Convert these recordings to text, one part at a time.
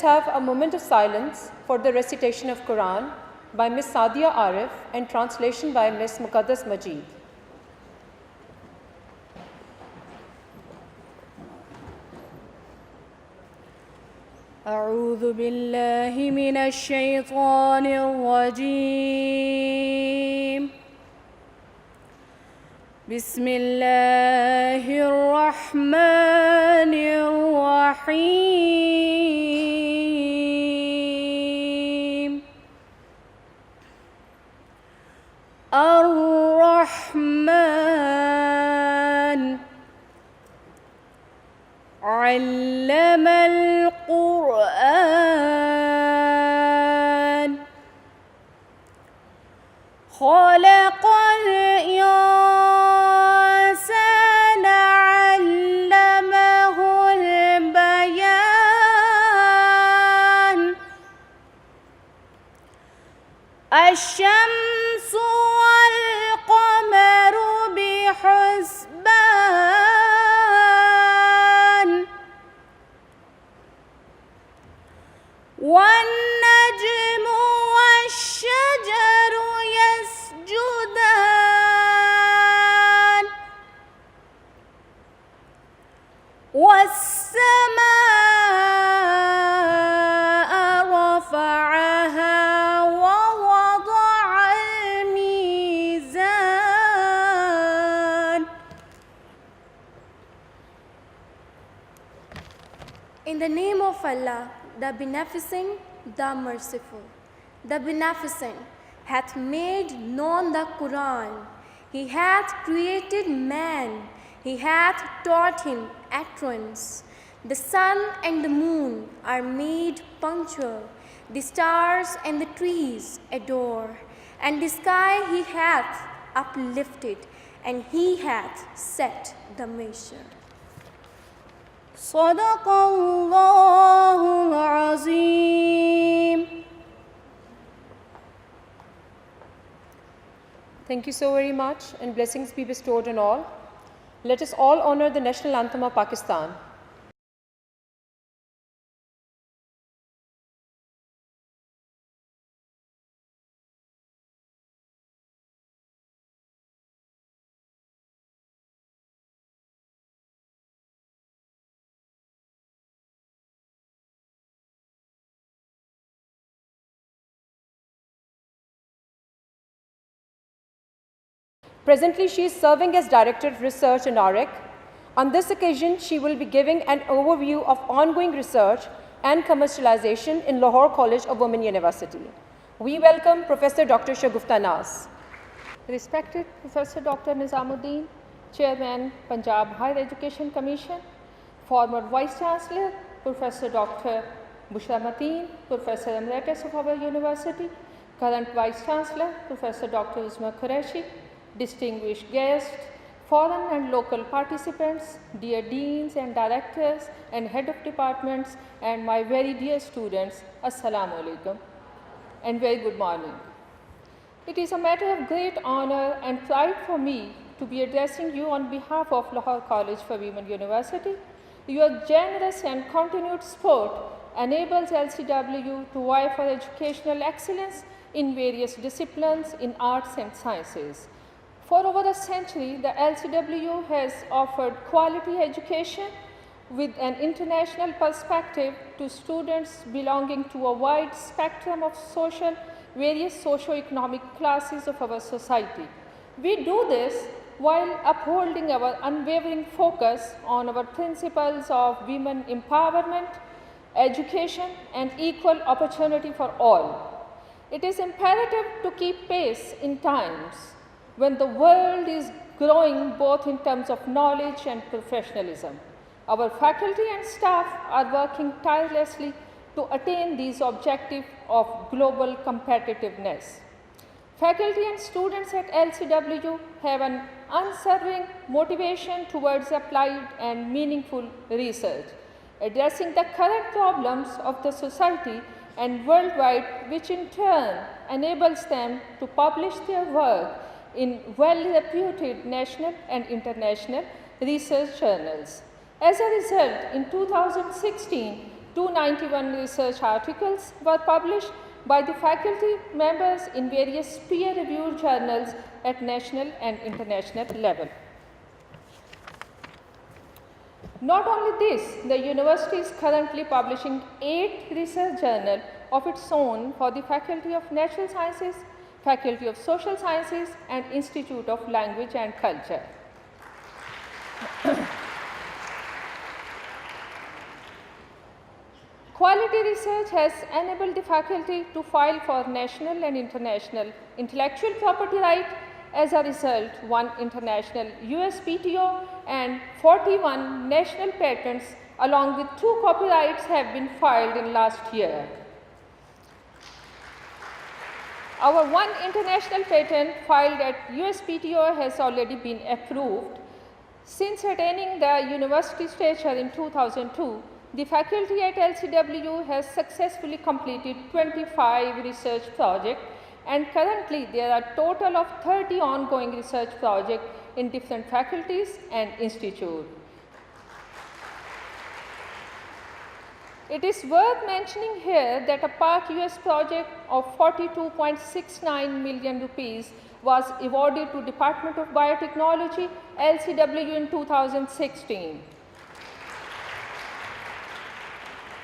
have a moment of silence for the recitation of Quran by Ms. Sadia Arif and translation by Ms. Muqaddas Majid. أعوذ بالله من الشيطان الرجيم. بسم الله الرحمن الرحيم. الرحمن علم القرآن خلق الإنسان علمه البيان. الشمس والقمر بحسبان والنجم والشجر يسجدان والسماء رفعها ووضع الميزان. In the name of Allah, the Beneficent, the Merciful. The Beneficent hath made known the Quran. He hath created man. He hath taught him utterance. The sun and the moon are made punctual. The stars and the trees adore. And the sky he hath uplifted, and he hath set the measure. صدق الله العظيم. Thank you so very much, and blessings be bestowed on all. Let us all honor the national anthem of Pakistan. Presently, she is serving as Director of Research in ORIC. On this occasion, she will be giving an overview of ongoing research and commercialization in Lahore College of Women University. We welcome Professor Dr. Shagufta Naz. Respected Professor Dr. Nizamuddin, Chairman, Punjab Higher Education Commission, former Vice Chancellor, Professor Dr. Bushra Mateen, Professor Emeritus of our university, current Vice Chancellor, Professor Dr. Uzma Qureshi, distinguished guests, foreign and local participants, dear deans and directors and head of departments, and my very dear students, Assalamu alaikum and very good morning. It is a matter of great honor and pride for me to be addressing you on behalf of Lahore College for Women University. Your generous and continued support enables LCWU to vie for educational excellence in various disciplines in arts and sciences. For over a century, the LCWU has offered quality education with an international perspective to students belonging to a wide spectrum of various socio-economic classes of our society. We do this while upholding our unwavering focus on our principles of women empowerment, education, and equal opportunity for all. It is imperative to keep pace in times when the world is growing both in terms of knowledge and professionalism. Our faculty and staff are working tirelessly to attain these objectives of global competitiveness. Faculty and students at LCWU have an unswerving motivation towards applied and meaningful research, addressing the current problems of the society and worldwide, which in turn enables them to publish their work in well-reputed national and international research journals. As a result, in 2016, 291 research articles were published by the faculty members in various peer-reviewed journals at national and international level. Not only this, the university is currently publishing 8 research journals of its own for the Faculty of Natural Sciences, Faculty of Social Sciences and Institute of Language and Culture. Quality research has enabled the faculty to file for national and international intellectual property right. As a result, 1 international USPTO and 41 national patents along with 2 copyrights have been filed in last year. Our 1 international patent filed at USPTO has already been approved. Since attaining the university stature in 2002, the faculty at LCWU has successfully completed 25 research projects, and currently there are a total of 30 ongoing research projects in different faculties and institutes. It is worth mentioning here that a PARC US project of 42.69 million rupees was awarded to Department of Biotechnology, LCWU in 2016.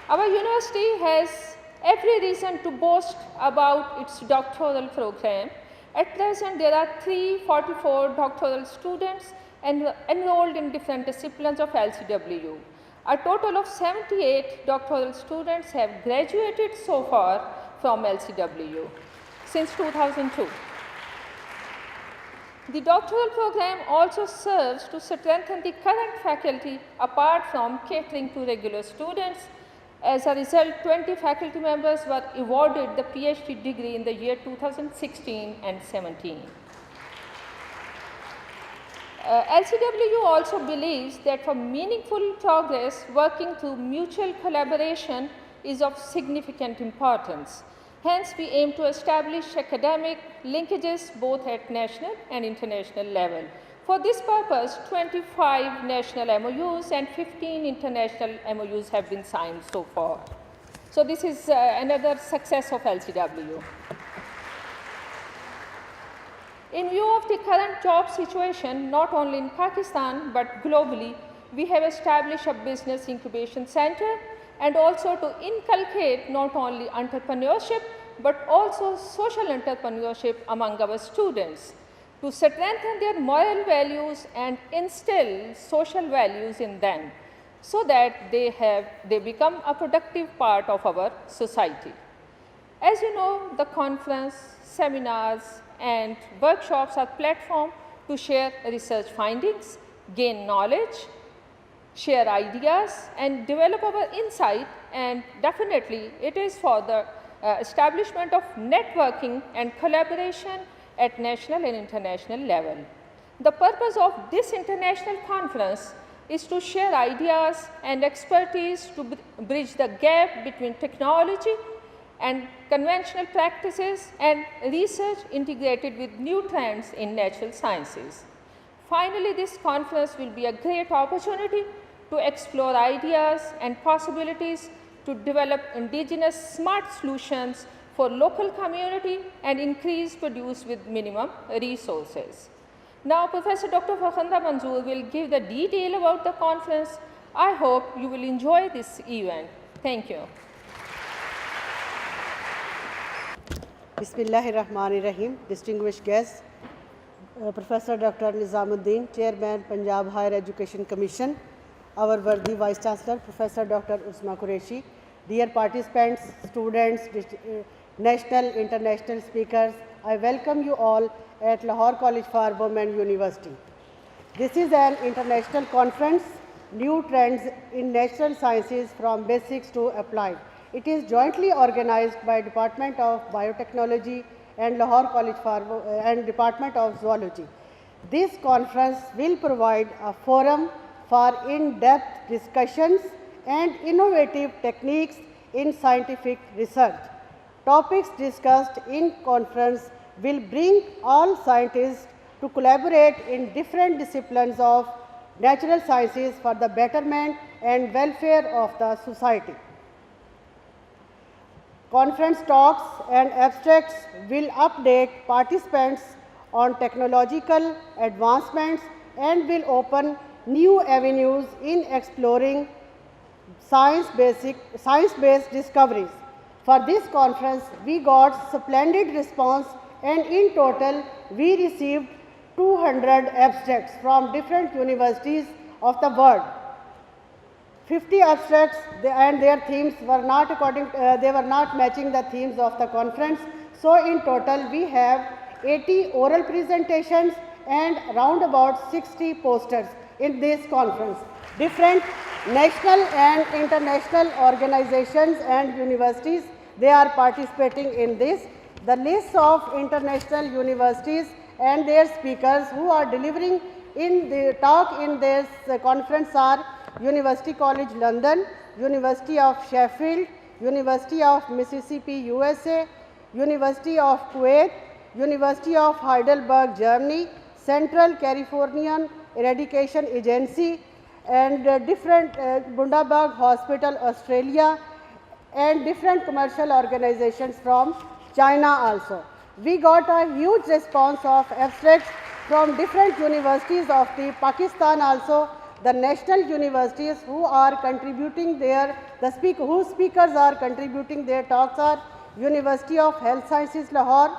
Our university has every reason to boast about its doctoral program. At present, there are 344 doctoral students enrolled in different disciplines of LCWU. A total of 78 doctoral students have graduated so far from LCWU since 2002. The doctoral program also serves to strengthen the current faculty apart from catering to regular students. As a result, 20 faculty members were awarded the PhD degree in the year 2016 and 17. LCWU also believes that for meaningful progress, working through mutual collaboration is of significant importance. Hence, we aim to establish academic linkages both at national and international level. For this purpose, 25 national MOUs and 15 international MOUs have been signed so far. So, this is another success of LCWU. In view of the current job situation, not only in Pakistan but globally, we have established a business incubation center and also to inculcate not only entrepreneurship but also social entrepreneurship among our students, to strengthen their moral values and instill social values in them so that they become a productive part of our society. As you know, the conference, seminars and workshops are platforms to share research findings, gain knowledge, share ideas and develop our insight, and definitely it is for the establishment of networking and collaboration at national and international level. The purpose of this international conference is to share ideas and expertise to bridge the gap between technology and conventional practices and research integrated with new trends in natural sciences. Finally, this conference will be a great opportunity to explore ideas and possibilities to develop indigenous smart solutions for local community and increase produce with minimum resources. Now, Professor Dr. Fakhanda Manzoor will give the detail about the conference. I hope you will enjoy this event. Thank you. Bismillahirrahmanirrahim. Distinguished guests, Professor Dr. Nizamuddin, Chairman, Punjab Higher Education Commission, our worthy Vice Chancellor, Professor Dr. Usma Qureshi, dear participants, students, national, international speakers, I welcome you all at Lahore College for Women University. This is an international conference, New Trends in Natural Sciences from Basics to Applied. It is jointly organized by Department of Biotechnology and Lahore College and Department of Zoology. This conference will provide a forum for in-depth discussions and innovative techniques in scientific research. Topics discussed in conference will bring all scientists to collaborate in different disciplines of natural sciences for the betterment and welfare of the society. Conference talks and abstracts will update participants on technological advancements and will open new avenues in exploring science-based discoveries. For this conference, we got splendid response, and in total, we received 200 abstracts from different universities of the world. 50 abstracts and their themes were not they were not matching the themes of the conference. So in total, we have 80 oral presentations and around about 60 posters in this conference. Different national and international organizations and universities, they are participating in this. The list of international universities and their speakers who are delivering in the talk in this conference are University College London, University of Sheffield, University of Mississippi, USA, University of Kuwait, University of Heidelberg, Germany, Central Californian Eradication Agency, and different Bundaberg Hospital, Australia, and different commercial organizations from China also. We got a huge response of abstracts from different universities of the Pakistan also. The national universities who are contributing whose speakers are contributing their talks are University of Health Sciences Lahore,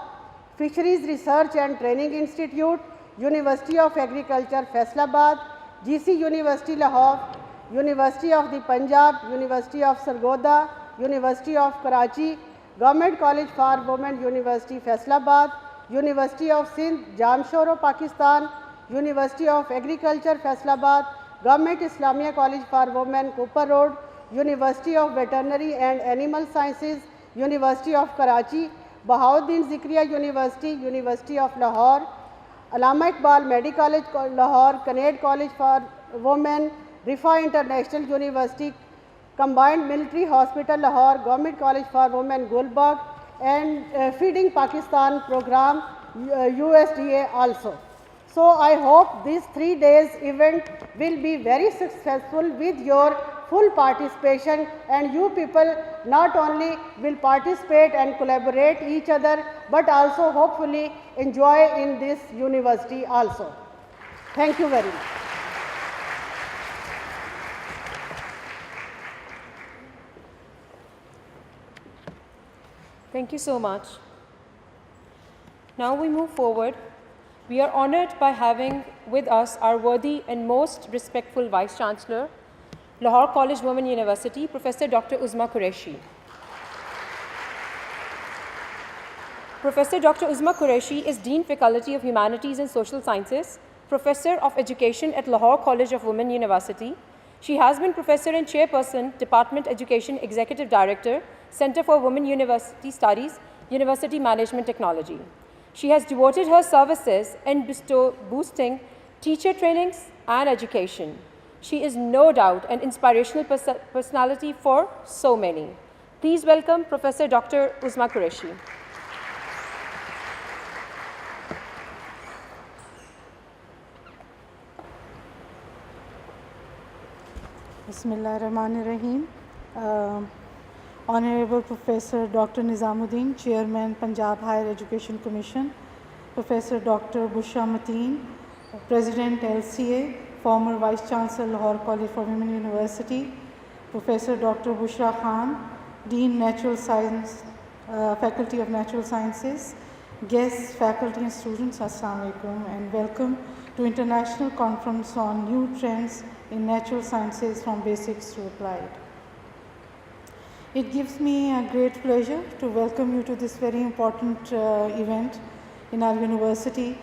Fisheries Research and Training Institute, University of Agriculture Faisalabad, GC University Lahore, University of the Punjab, University of Sargodha, University of Karachi, Government College for Women, University Faisalabad, University of Sindh, Jamshoro, Pakistan, University of Agriculture Faisalabad, Government Islamia College for Women, Cooper Road, University of Veterinary and Animal Sciences, University of Karachi, Bahauddin Zikriya University, University of Lahore, Allama Iqbal Medical College Lahore, Canadian College for Women, Rifa International University, Combined Military Hospital Lahore, Government College for Women Gulbarg, and Feeding Pakistan program USDA also. So I hope this 3 days event will be very successful with your full participation, and you people not only will participate and collaborate each other, but also hopefully enjoy in this university also. Thank you very much. Thank you so much. Now we move forward. We are honored by having with us our worthy and most respectful Vice Chancellor, Lahore College Women University, Professor Dr. Uzma Qureshi. Professor Dr. Uzma Qureshi is Dean Faculty of Humanities and Social Sciences, Professor of Education at Lahore College of Women University. She has been Professor and Chairperson, Department Education Executive Director, Center for Women University Studies, University Management Technology. She has devoted her services in boosting teacher trainings and education. She is no doubt an inspirational personality for so many. Please welcome Professor Dr. Uzma Qureshi. Bismillahirrahmanirrahim. Honorable Professor Dr. Nizamuddin, Chairman, Punjab Higher Education Commission, Professor Dr. Bushra Mateen, President LCA, former Vice Chancellor Lahore College for Women University, Professor Dr. Bushra Khan, Dean Natural Science, Faculty of Natural Sciences, guests, faculty and students, Assalamu alaikum, and welcome to International Conference on New Trends in Natural Sciences from Basics to Applied. It gives me a great pleasure to welcome you to this very important event in our university.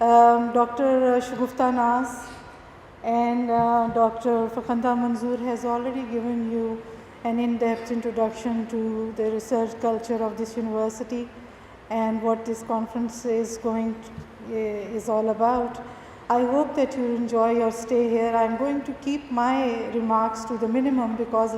Dr. Shagufta Naz and Dr. Fakhanda Manzoor has already given you an in-depth introduction to the research culture of this university and what this conference is all about. I hope that you enjoy your stay here. I'm going to keep my remarks to the minimum because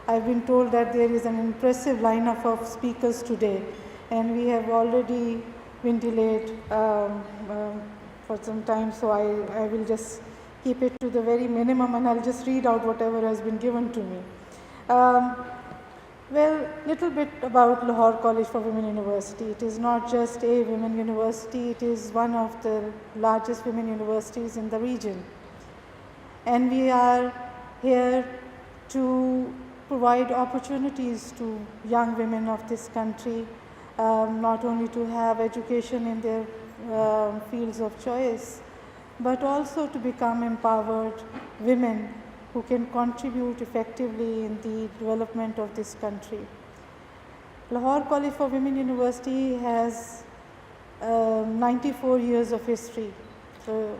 I've been told that there is an impressive lineup of speakers today, and we have already been delayed for some time, so I will just keep it to the very minimum, and I'll just read out whatever has been given to me. Well, little bit about Lahore College for Women University. It is not just a women university, it is one of the largest women universities in the region. And we are here to provide opportunities to young women of this country, not only to have education in their fields of choice, but also to become empowered women who can contribute effectively in the development of this country. Lahore College for Women University has 94 years of history. So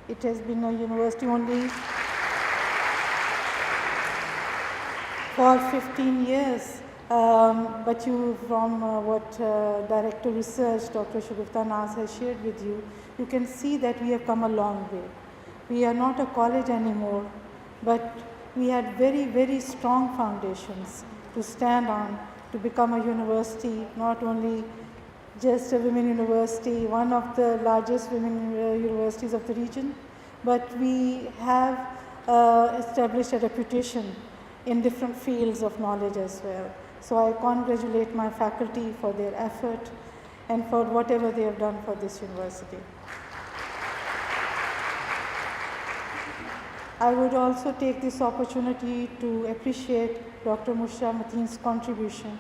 it has been a university only for 15 years. But from what Director Research, Dr. Shagufta Nas has shared with you, you can see that we have come a long way. We are not a college anymore, but we had very, very strong foundations to stand on to become a university, not only just a women university, one of the largest women universities of the region, but we have established a reputation in different fields of knowledge as well. So I congratulate my faculty for their effort and for whatever they have done for this university. I would also take this opportunity to appreciate Dr. Musha Mateen's contribution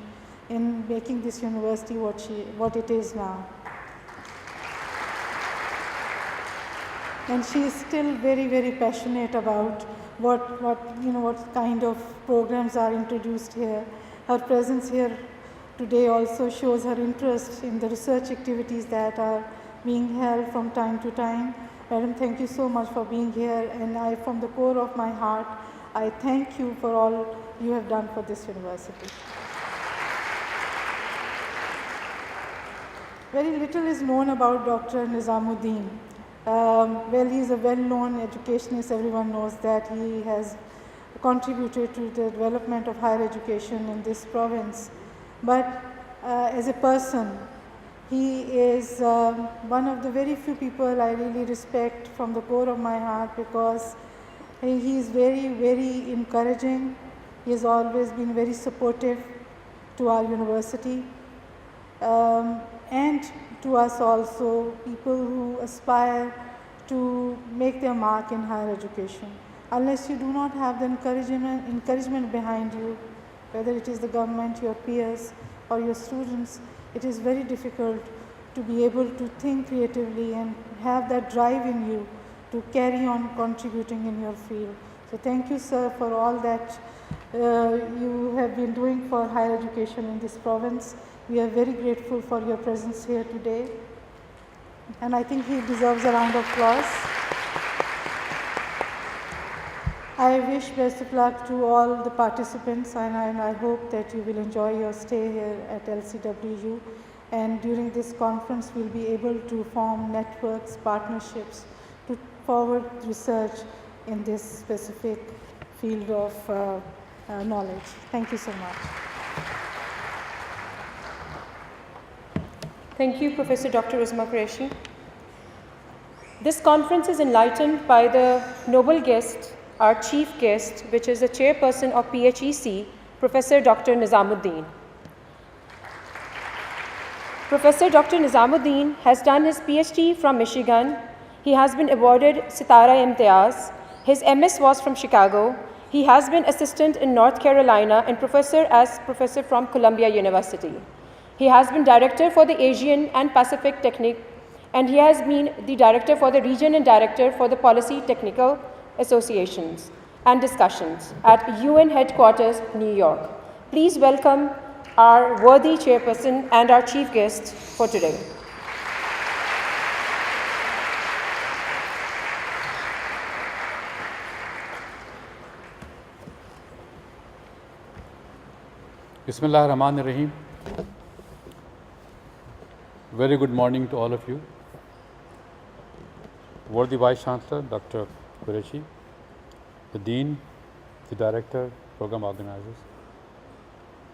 in making this university what it is now. And she is still very, very passionate about what kind of programs are introduced here. Her presence here today also shows her interest in the research activities that are being held from time to time. Madam, thank you so much for being here, and from the core of my heart, I thank you for all you have done for this university. Very little is known about Dr. Nizamuddin. Well, he is a well-known educationist. Everyone knows that he has contributed to the development of higher education in this province. But as a person, he is one of the very few people I really respect from the core of my heart, because he is very, very encouraging. He has always been very supportive to our university and to us also, people who aspire to make their mark in higher education. Unless you do not have the encouragement behind you, whether it is the government, your peers, or your students, it is very difficult to be able to think creatively and have that drive in you to carry on contributing in your field. So thank you, sir, for all that you have been doing for higher education in this province. We are very grateful for your presence here today, and I think he deserves a round of applause. I wish best of luck to all the participants, and I hope that you will enjoy your stay here at LCWU. And during this conference, we'll be able to form networks, partnerships to forward research in this specific field of knowledge. Thank you so much. Thank you, Professor Dr. Uzma Qureshi. This conference is enlightened by the noble guest, our chief guest, which is the chairperson of PHEC, Professor Dr. Nizamuddin. Professor Dr. Nizamuddin has done his PhD from Michigan. He has been awarded Sitara Imtiaz. His MS was from Chicago. He has been assistant in North Carolina and professor from Columbia University. He has been director for the Asian and Pacific Technique, and he has been the director for the region and director for the Policy Technical Associations and Discussions at UN Headquarters, New York. Please welcome our worthy chairperson and our chief guest for today. Bismillah ar-Rahman ar-Rahim. Very good morning to all of you. Worthy Vice Chancellor, Dr. Qureshi, the Dean, the Director, Program Organizers,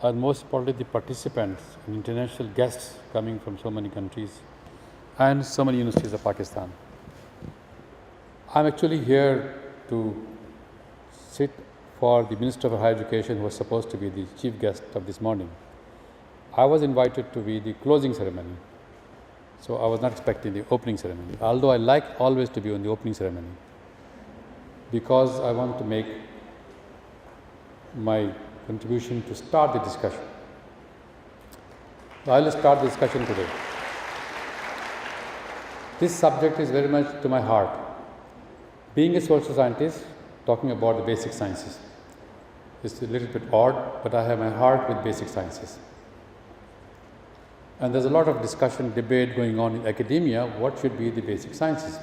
and most importantly the participants and international guests coming from so many countries and so many universities of Pakistan. I'm actually here to sit for the Minister for Higher Education, who was supposed to be the chief guest of this morning. I was invited to be the closing ceremony, so I was not expecting the opening ceremony, although I like always to be on the opening ceremony, because I want to make my contribution to start the discussion. So I will start the discussion today. This subject is very much to my heart. Being a social scientist, talking about the basic sciences, it's a little bit odd, but I have my heart with basic sciences. And there's a lot of discussion, debate going on in academia, what should be the basic sciences?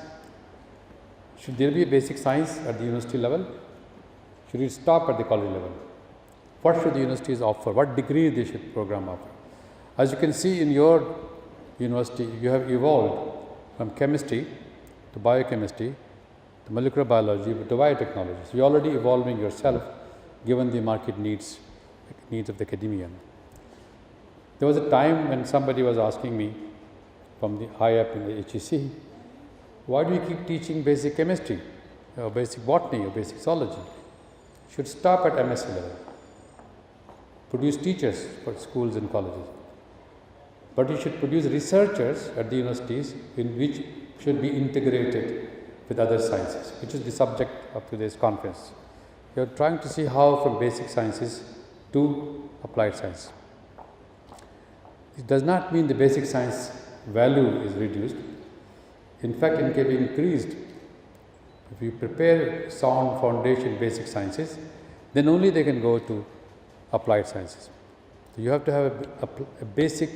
Should there be a basic science at the university level? Should it stop at the college level? What should the universities offer? What degree they should program offer? As you can see in your university, you have evolved from chemistry to biochemistry to molecular biology to biotechnology. So you're already evolving yourself given the market needs of the academia. There was a time when somebody was asking me from the high up in the HEC, why do you keep teaching basic chemistry or basic botany or basic zoology? You should stop at MSc level. Produce teachers for schools and colleges. But you should produce researchers at the universities in which should be integrated with other sciences, which is the subject of today's conference. We are trying to see how from basic sciences to applied science. It does not mean the basic science value is reduced. In fact, it can be increased. If you prepare sound foundation basic sciences, then only they can go to applied sciences. So you have to have a basic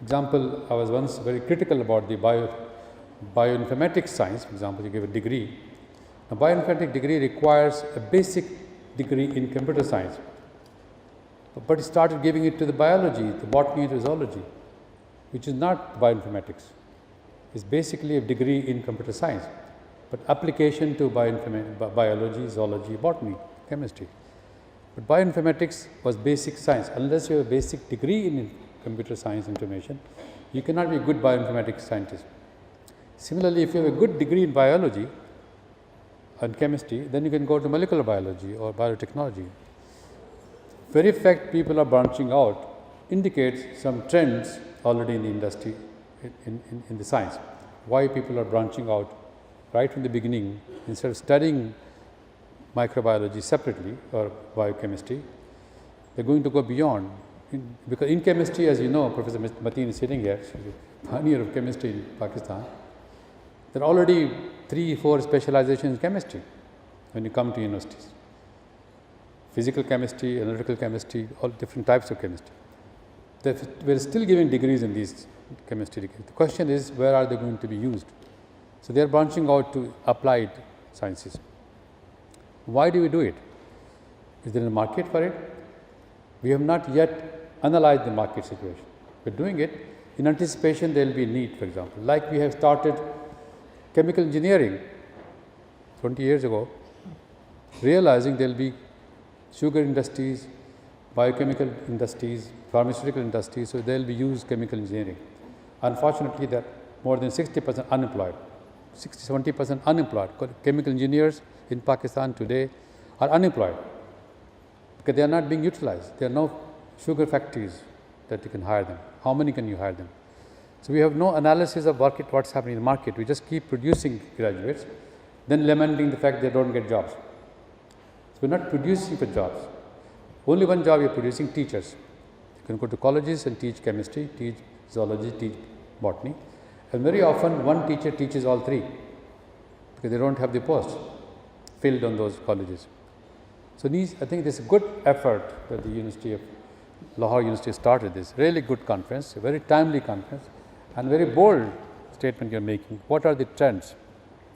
example. I was once very critical about the bioinformatics science. For example, you give a degree. A bioinformatics degree requires a basic degree in computer science. But he started giving it to the biology, the botany and zoology, which is not bioinformatics. It's basically a degree in computer science, but application to biology, zoology, botany, chemistry. But bioinformatics was basic science. Unless you have a basic degree in computer science information, you cannot be a good bioinformatics scientist. Similarly, if you have a good degree in biology and chemistry, then you can go to molecular biology or biotechnology. Very fact people are branching out indicates some trends already in the industry, in the science. Why people are branching out right from the beginning, instead of studying microbiology separately or biochemistry, they're going to go beyond. Because in chemistry, as you know, Professor Mateen is sitting here, she's a pioneer of chemistry in Pakistan. There are already 3-4 specializations in chemistry when you come to universities. Physical chemistry, analytical chemistry, all different types of chemistry. We're still giving degrees in these chemistry degrees. The question is, where are they going to be used? So they are branching out to applied sciences. Why do we do it? Is there a market for it? We have not yet analyzed the market situation. We're doing it in anticipation there will be a need, for example. Like we have started chemical engineering 20 years ago, realizing there will be sugar industries, biochemical industries, pharmaceutical industries, so they will be used chemical engineering. Unfortunately, there are more than 60% unemployed, 60-70% unemployed. Chemical engineers in Pakistan today are unemployed because they are not being utilized. There are no sugar factories that you can hire them. How many can you hire them? So we have no analysis of what's happening in the market. We just keep producing graduates, then lamenting the fact they don't get jobs. So we're not producing for jobs. Only one job you're producing, teachers. You can go to colleges and teach chemistry, teach zoology, teach botany. And very often one teacher teaches all three because they don't have the posts filled on those colleges. So I think this is a good effort that the University of Lahore University started this. Really good conference, a very timely conference and very bold statement you're making. What are the trends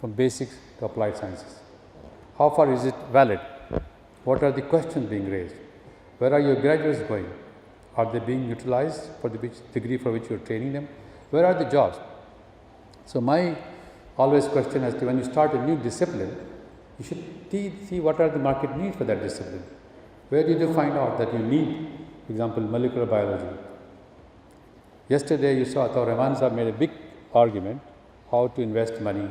from basics to applied sciences? How far is it valid? What are the questions being raised? Where are your graduates going? Are they being utilized for the degree for which you're training them? Where are the jobs? So my always question is when you start a new discipline, you should see what are the market needs for that discipline. Where did you find out that you need, for example, molecular biology? Yesterday you saw Atar Rahman Sahab made a big argument how to invest money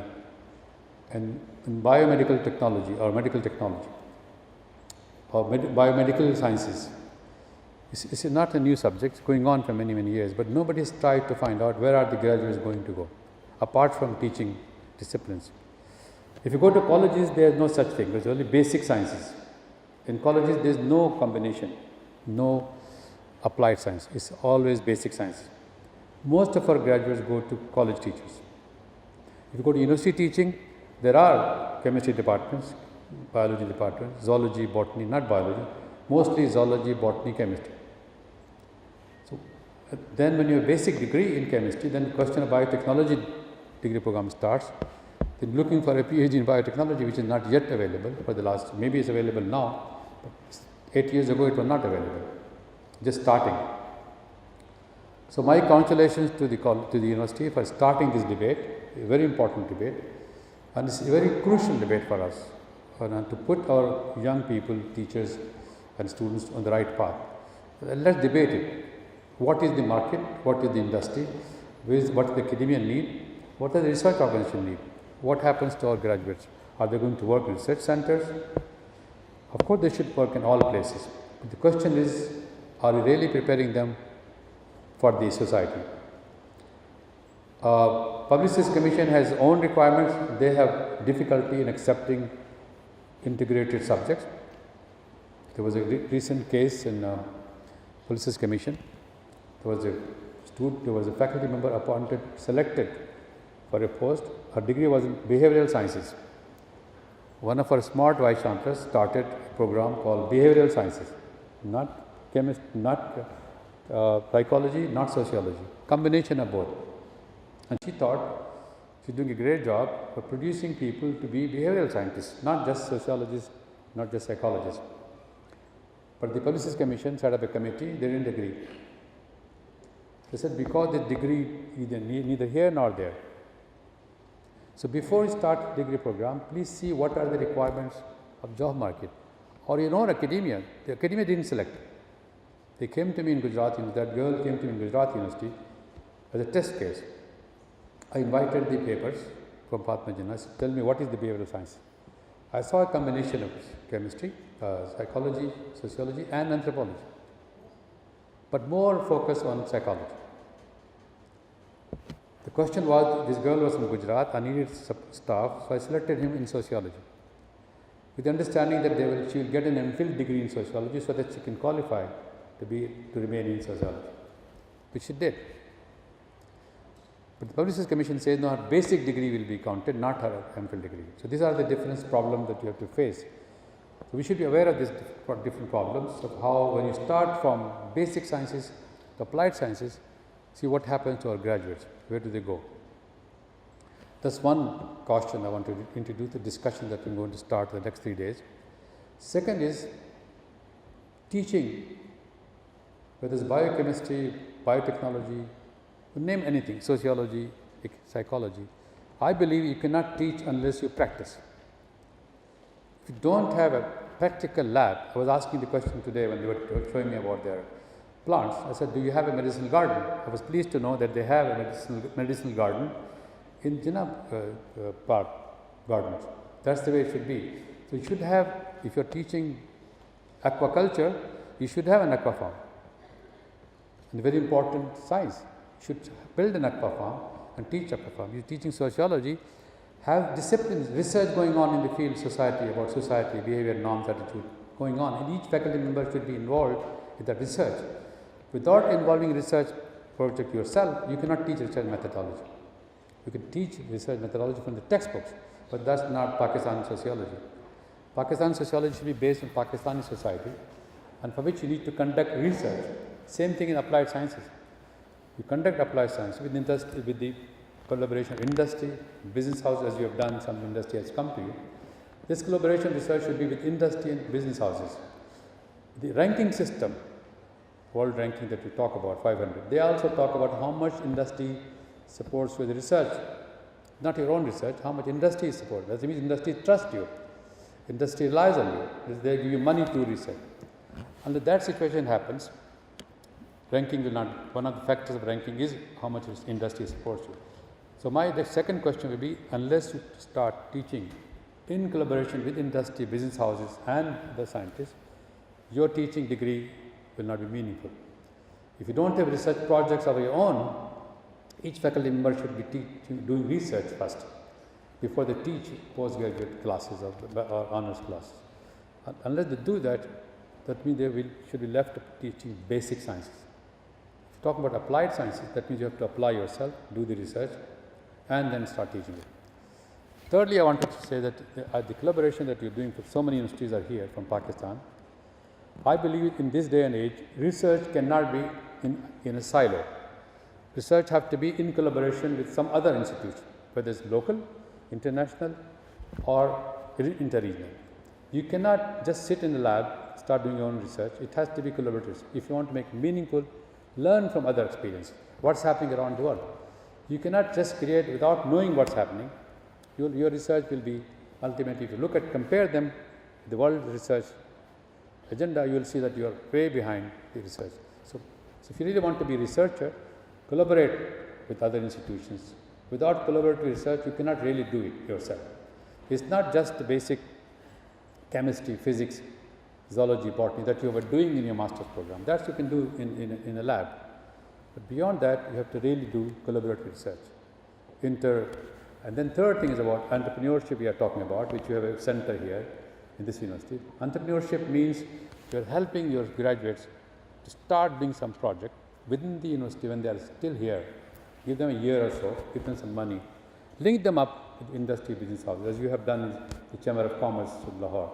in biomedical technology or medical technology. or biomedical sciences. This is not a new subject, it's going on for many, many years, but nobody has tried to find out where are the graduates going to go, apart from teaching disciplines. If you go to colleges, there is no such thing, there's only basic sciences. In colleges, there is no combination, no applied science, it's always basic science. Most of our graduates go to college teachers. If you go to university teaching, there are chemistry departments, biology departments, zoology, botany, not biology, mostly zoology, botany, chemistry. So then when you have basic degree in chemistry, then the question of biotechnology degree program starts. Then looking for a PhD in biotechnology, which is not yet available for the last, maybe it's available now, but 8 years ago it was not available, just starting. So my congratulations to the university for starting this debate, a very important debate, and it's a very crucial debate for us, to put our young people, teachers and students on the right path. Let's debate it. What is the market? What is the industry? What does the academia need? What does the research organization need? What happens to our graduates? Are they going to work in research centers? Of course, they should work in all places. But the question is, are we really preparing them for the society? Publicist Commission has own requirements. They have difficulty in accepting integrated subjects. There was a recent case in Publicist Commission. There was a faculty member appointed, selected for a post. Her degree was in behavioral sciences. One of our smart vice chancellors started a program called behavioral sciences, not chemistry, not psychology, not sociology, combination of both. And she thought she's doing a great job for producing people to be behavioral scientists, not just sociologists, not just psychologists. But the Publicist Commission set up a committee, they didn't agree. They said because the degree neither here nor there. So before you start degree program, please see what are the requirements of job market or your own academia. The academia didn't select. They came to me in Gujarat, that girl came to me in Gujarat University as a test case. I invited the papers from Fatma Jinnah, said, tell me what is the behavioral science. I saw a combination of chemistry, psychology, sociology and anthropology, but more focus on psychology. The question was, this girl was from Gujarat, I needed staff, so I selected him in sociology, with the understanding that she will get an MPhil degree in sociology so that she can qualify to remain in sociology, which she did. But the Publicist Commission says no, her basic degree will be counted, not her MPhil degree. So these are the different problems that you have to face. So we should be aware of these different problems of how when you start from basic sciences to applied sciences, see what happens to our graduates, where do they go? That's one caution I want to introduce, the discussion that we're going to start the next 3 days. Second is teaching, whether it's biochemistry, biotechnology, name anything, sociology, psychology. I believe you cannot teach unless you practice. If you don't have a practical lab, I was asking the question today when they were showing me about their plants. I said, do you have a medicinal garden? I was pleased to know that they have a medicinal garden in Jinnah Park Gardens. That's the way it should be. So you should have, if you're teaching aquaculture, you should have an aqua farm. And very important science. You should build an aqua farm and teach aqua farm. You're teaching sociology, have disciplines, research going on in the field society, about society, behavior, norms, attitude going on. And each faculty member should be involved in that research. Without involving research project yourself, you cannot teach research methodology. You can teach research methodology from the textbooks, but that's not Pakistani sociology. Pakistani sociology should be based on Pakistani society, and for which you need to conduct research. Same thing in applied sciences. You conduct applied science with industry, with the collaboration of industry, business houses, as you have done, some industry has come to you. This collaboration research should be with industry and business houses. The ranking system, world ranking that we talk about, 500, they also talk about how much industry supports with research, not your own research, how much industry supports. That means industry trusts you, industry relies on you, they give you money to research. Under that situation happens, ranking will not, one of the factors of ranking is how much industry supports you. So the second question will be, unless you start teaching in collaboration with industry, business houses and the scientists, your teaching degree will not be meaningful. If you don't have research projects of your own, each faculty member should be doing research first before they teach postgraduate classes or honors classes. Unless they do that, that means they should be left teaching basic sciences. If you talk about applied sciences, that means you have to apply yourself, do the research, and then start teaching it. Thirdly, I wanted to say that the collaboration that you're doing with so many universities are here from Pakistan. I believe in this day and age, research cannot be in a silo. Research has to be in collaboration with some other institution, whether it's local, international, or interregional. You cannot just sit in the lab, start doing your own research. It has to be collaborative. If you want to make meaningful, learn from other experiences, what's happening around the world. You cannot just create without knowing what's happening. Your research will be ultimately, if you compare them, the world research agenda, you will see that you are way behind the research. So if you really want to be a researcher, collaborate with other institutions. Without collaborative research, you cannot really do it yourself. It's not just the basic chemistry, physics, zoology, botany that you were doing in your master's program. That you can do in a lab. But beyond that, you have to really do collaborative research. And then third thing is about entrepreneurship we are talking about, which you have a center here in this university. Entrepreneurship means you are helping your graduates to start doing some project within the university when they are still here. Give them a year or so, give them some money, link them up with industry business houses, as you have done in the Chamber of Commerce of Lahore.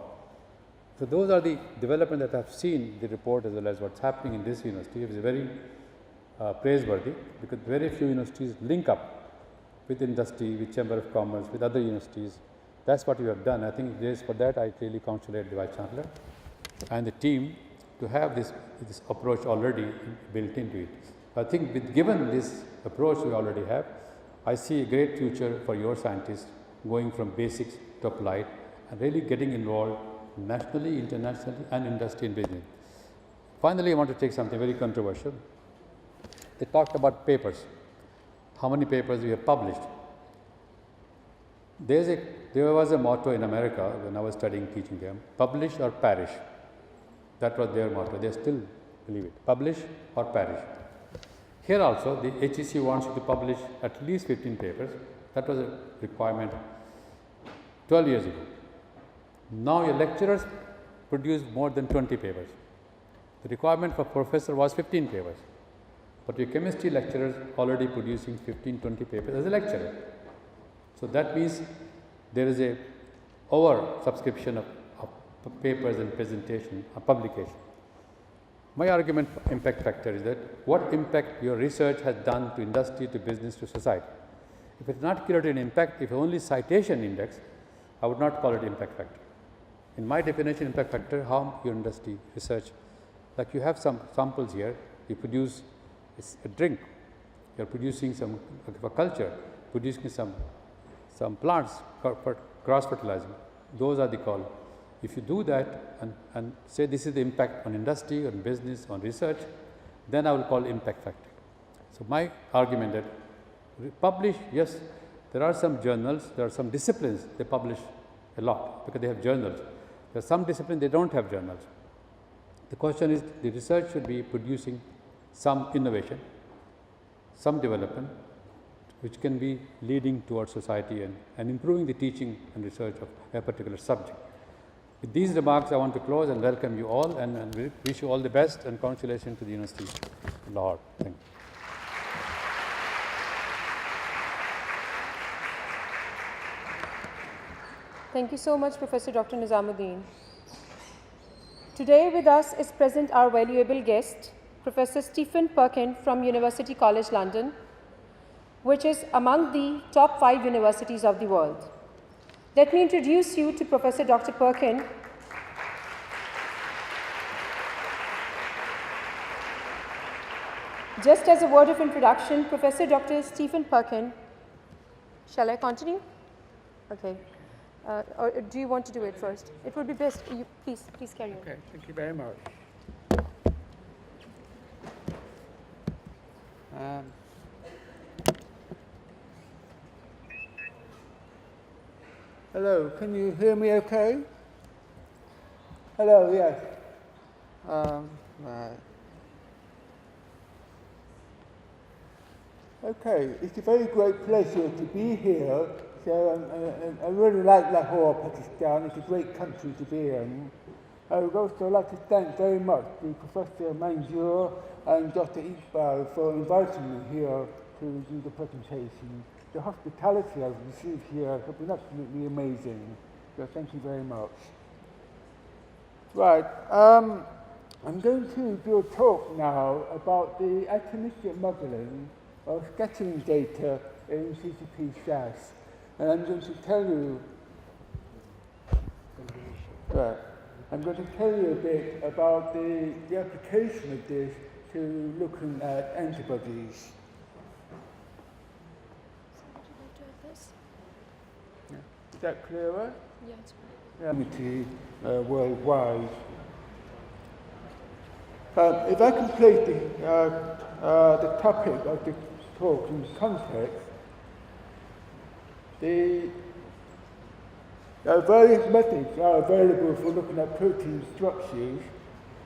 So those are the development that I have seen, the report as well as what's happening in this university. It is very praiseworthy because very few universities link up with industry, with Chamber of Commerce, with other universities. That's what you have done. I think for that I really congratulate the Vice Chancellor and the team to have this approach already built into it. I think given this approach we already have, I see a great future for your scientists going from basics to applied and really getting involved nationally, internationally, and industry and business. Finally, I want to take something very controversial. They talked about papers, how many papers we have published. There was a motto in America when I was studying teaching them, publish or perish. That was their motto. They still believe it, publish or perish. Here also, the HEC wants you to publish at least 15 papers. That was a requirement 12 years ago. Now your lecturers produce more than 20 papers. The requirement for professor was 15 papers. But your chemistry lecturers already producing 15, 20 papers as a lecturer. So that means there is a over subscription of papers and presentation, publication. My argument for impact factor is that what impact your research has done to industry, to business, to society. If it's not curated in impact, if only citation index, I would not call it impact factor. In my definition, impact factor, harm your industry, research. Like you have some samples here, you produce a drink, you are producing some culture, producing some plants, cross fertilizing. Those are the call. If you do that and say this is the impact on industry, on business, on research, then I will call impact factor. So my argument that publish, yes, there are some journals, there are some disciplines they publish a lot because they have journals. There are some disciplines they don't have journals. The question is the research should be producing some innovation, some development which can be leading towards society and improving the teaching and research of a particular subject. With these remarks, I want to close and welcome you all and wish you all the best and congratulations to the University of Lahore. Thank you. Thank you so much, Professor Dr. Nizamuddin. Today with us is present our valuable guest, Professor Stephen Perkin from University College London, which is among the top 5 universities of the world. Let me introduce you to Professor Dr. Perkin. Just as a word of introduction, Professor Dr. Stephen Perkin, shall I continue? Okay. Or do you want to do it first? It would be best. Please carry on. Okay, thank you very much. Hello, can you hear me okay? Hello, yes. Right. Okay, it's a very great pleasure to be here. So I really like Lahore, Pakistan. It's a great country to be in. I would also like to thank very much the Professor Manjur and Dr. Iqbal for inviting me here to do the presentation. The hospitality I've received here has been absolutely amazing. So thank you very much. Right, I'm going to do a talk now about the atomistic modeling of scattering data in CCP SAS. And I'm going to tell you, I'm going to tell you a bit about the application of this to looking at antibodies. Yeah. Is that clearer? Yes. Community worldwide. If I can place the topic of the talk in context, the various methods are available for looking at protein structures.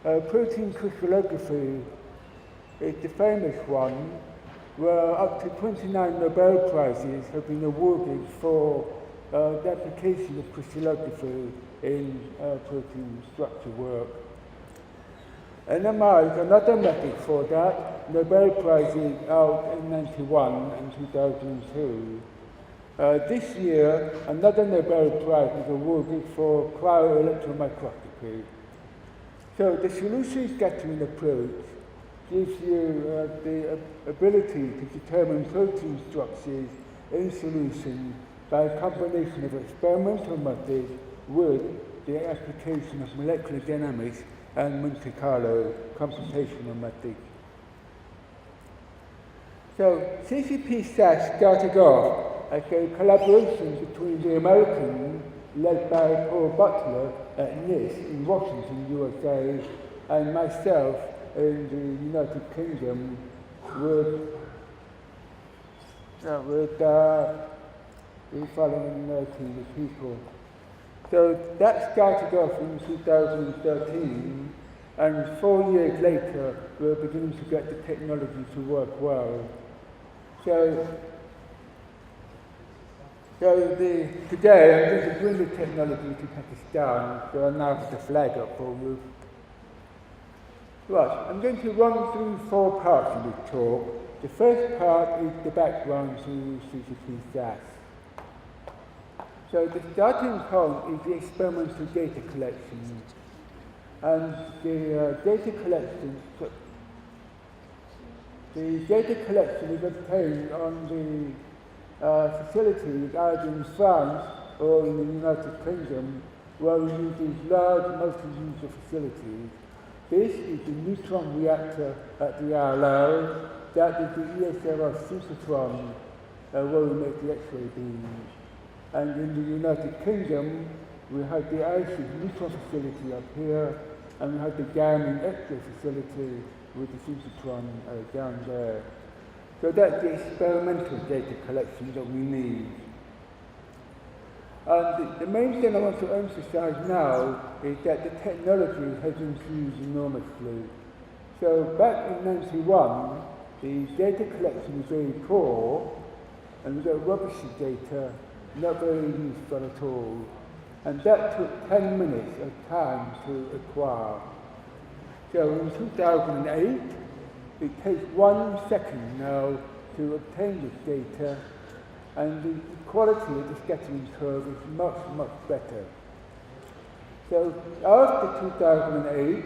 Protein crystallography is the famous one, where up to 29 Nobel Prizes have been awarded for the application of crystallography in protein structure work. NMR is another method for that. Nobel Prizes out in 1991 and 2002. This year, another Nobel Prize was awarded for cryo-electron microscopy. So the solution scattering approach gives you the ability to determine protein structures in solution by a combination of experimental methods with the application of molecular dynamics and Monte Carlo computational methods. So CCP SAS started off as a collaboration between the Americans, led by Paul Butler at NIST in Washington, USA, and myself in the United Kingdom with the following team of people. So that started off in 2013, and 4 years later, we're beginning to get the technology to work well. So today I'm going to bring the technology to Pakistan, so I'll now put the flag up for you. Right, I'm going to run through 4 parts of this talk. The first part is the background to CCP SAS. So the starting point is the experimental data collection. And the data collection is obtained on the facilities either in France or in the United Kingdom, where we use these large multi-user facilities. This is the neutron reactor at the RLO. That is the ESRF synchrotron, where we make the X-ray beams. And in the United Kingdom, we have the ICE neutron facility up here, and we have the Gaming X-ray facility with the synchrotron down there. So that's the experimental data collection that we need. And the main thing I want to emphasize now is that the technology has improved enormously. So back in 1991, the data collection was very poor, and we got rubbishy data, not very useful at all. And that took 10 minutes of time to acquire. So in 2008, it takes 1 second now to obtain this data, and the quality of the scattering curve is much, much better. So after 2008,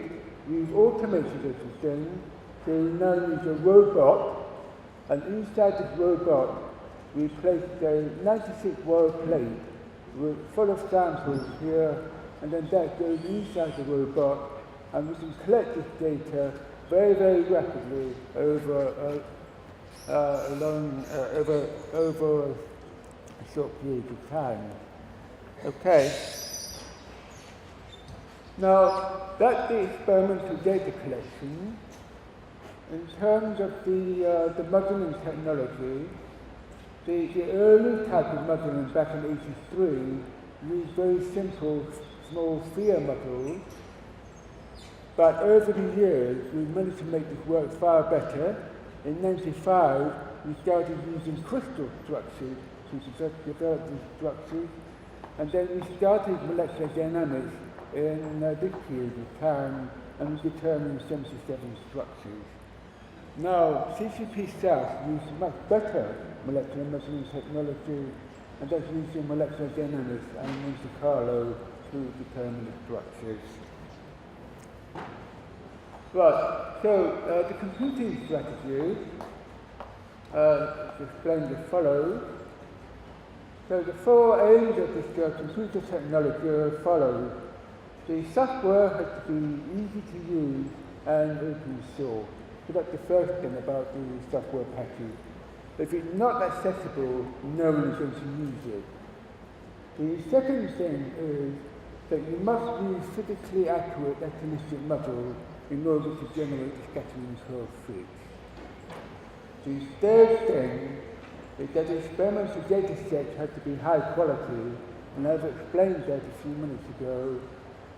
we've automated everything, so we now use a robot, and inside this robot, we placed a 96-well plate full of samples here, and then that goes inside the robot, and we can collect this data very, very rapidly over over a short period of time. Okay. Now, that's the experimental data collection. In terms of the modeling technology, the early type of modeling back in '83 used very simple small sphere models. But over the years, we've managed to make this work far better. In 1995, we started using crystal structures to develop these structures, and then we started molecular dynamics in this period of time, and we determined 77 structures. Now, CCP SAS uses much better molecular measuring technology, and that's using molecular dynamics and Monte Carlo to determine the structures. Right, so the computing strategy is explained as follows. So the four aims of this computer technology are as follows. The software has to be easy to use and open source. So that's the first thing about the software package. If it's not accessible, no one is going to use it. The second thing is that you must use physically accurate atomistic models in order to generate the scattering curve fit. The third thing is that the experimental data sets have to be high quality, and I've explained that a few minutes ago,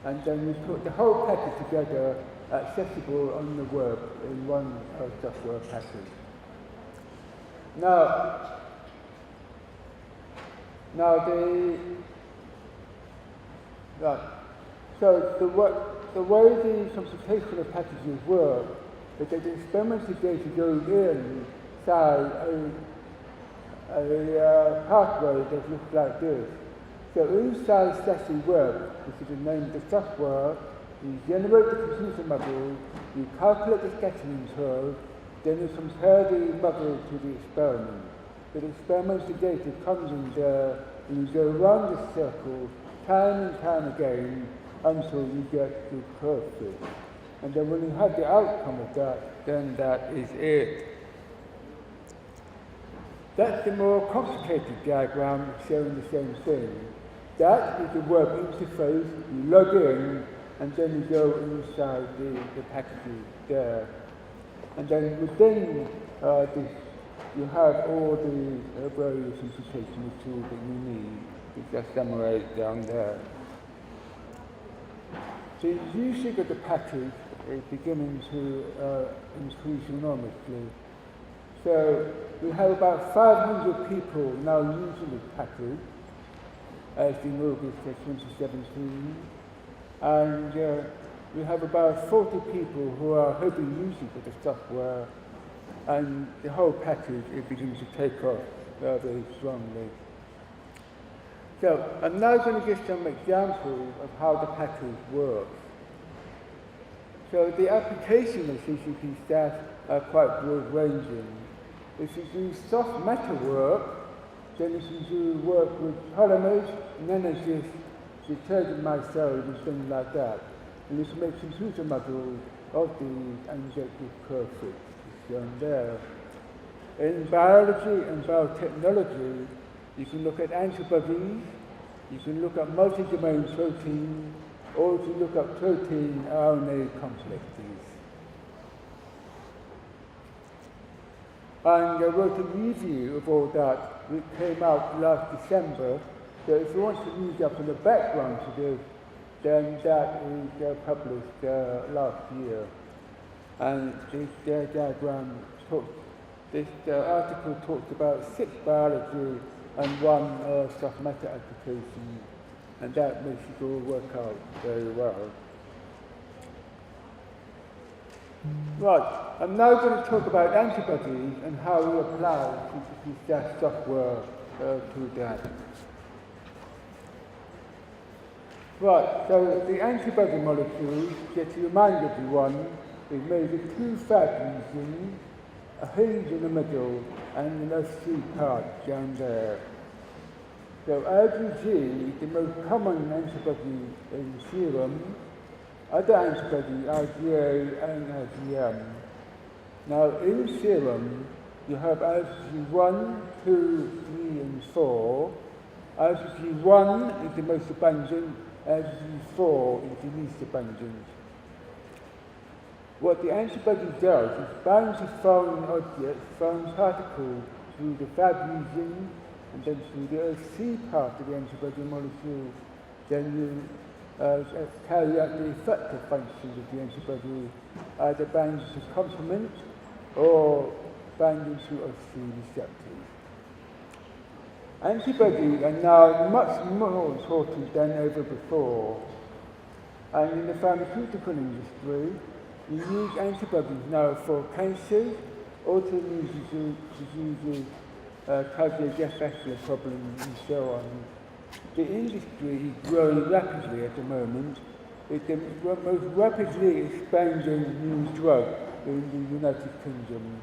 and then we put the whole package together, accessible on the web in one software package. Now the way the computational packages work is that the experimental data goes inside a pathway that looks like this. So inside SASE Web, which is the name of the software, you generate the computer model, you calculate the scattering curve, then you compare the model to the experiment. The experimental data comes in there, and you go around the circle time and time again until you get the curve fit. And then when you have the outcome of that, then that is it. That's the more complicated diagram showing the same thing. That is the web interface. You log in, and then you go inside the packages there. And then within this, you have all the various implication tools that you need, which are summarized down there. The usage of the package is beginning to increase enormously. So we have about 500 people now using this package as in August 2017, and we have about 40 people who are heavy users of the software, and the whole package is beginning to take off very strongly. So I'm now going to give some examples of how the package works. So the application of CCP SAS are quite broad-ranging. If you do soft matter work, then you can do work with polymers, nanoglyphs, detergent micelles, and things like that. And you can make computer models of these and get this curve fit, as shown there. In biology and biotechnology, you can look at antibodies, you can look at multi-domain proteins, or you can look at protein RNA complexes. And I wrote a review of all that, which came out last December. So if you want to read up on the background to this, then that is published last year. And this diagram this article talks about 6 biology and 1 soft matter application, and that makes it all work out very well. Right, I'm now going to talk about antibodies and how we apply CCP SAS software to that. Right, so the antibody molecule, just to remind everyone, is made of 2 fat regions, a hinge in the middle, and an FC part down there. So IgG is the most common antibody in serum. Other antibodies, IgA and IgM. Now in serum, you have IgG1, 2, 3, and 4. IgG1 is the most abundant, IgG4 is the least abundant. What the antibody does is bind to foreign objects, foreign particles, through the Fab region, and then through the FC part of the antibody molecule. Then you carry out the effective function of the antibody, either binding to complement or binding to Fc receptors. Antibodies are now much more important than ever before. And in the pharmaceutical industry, we use antibodies now for cancers, autoimmune diseases, cardiovascular problems, and so on. The industry is growing rapidly at the moment. It's the most rapidly expanding new drug in the United Kingdom.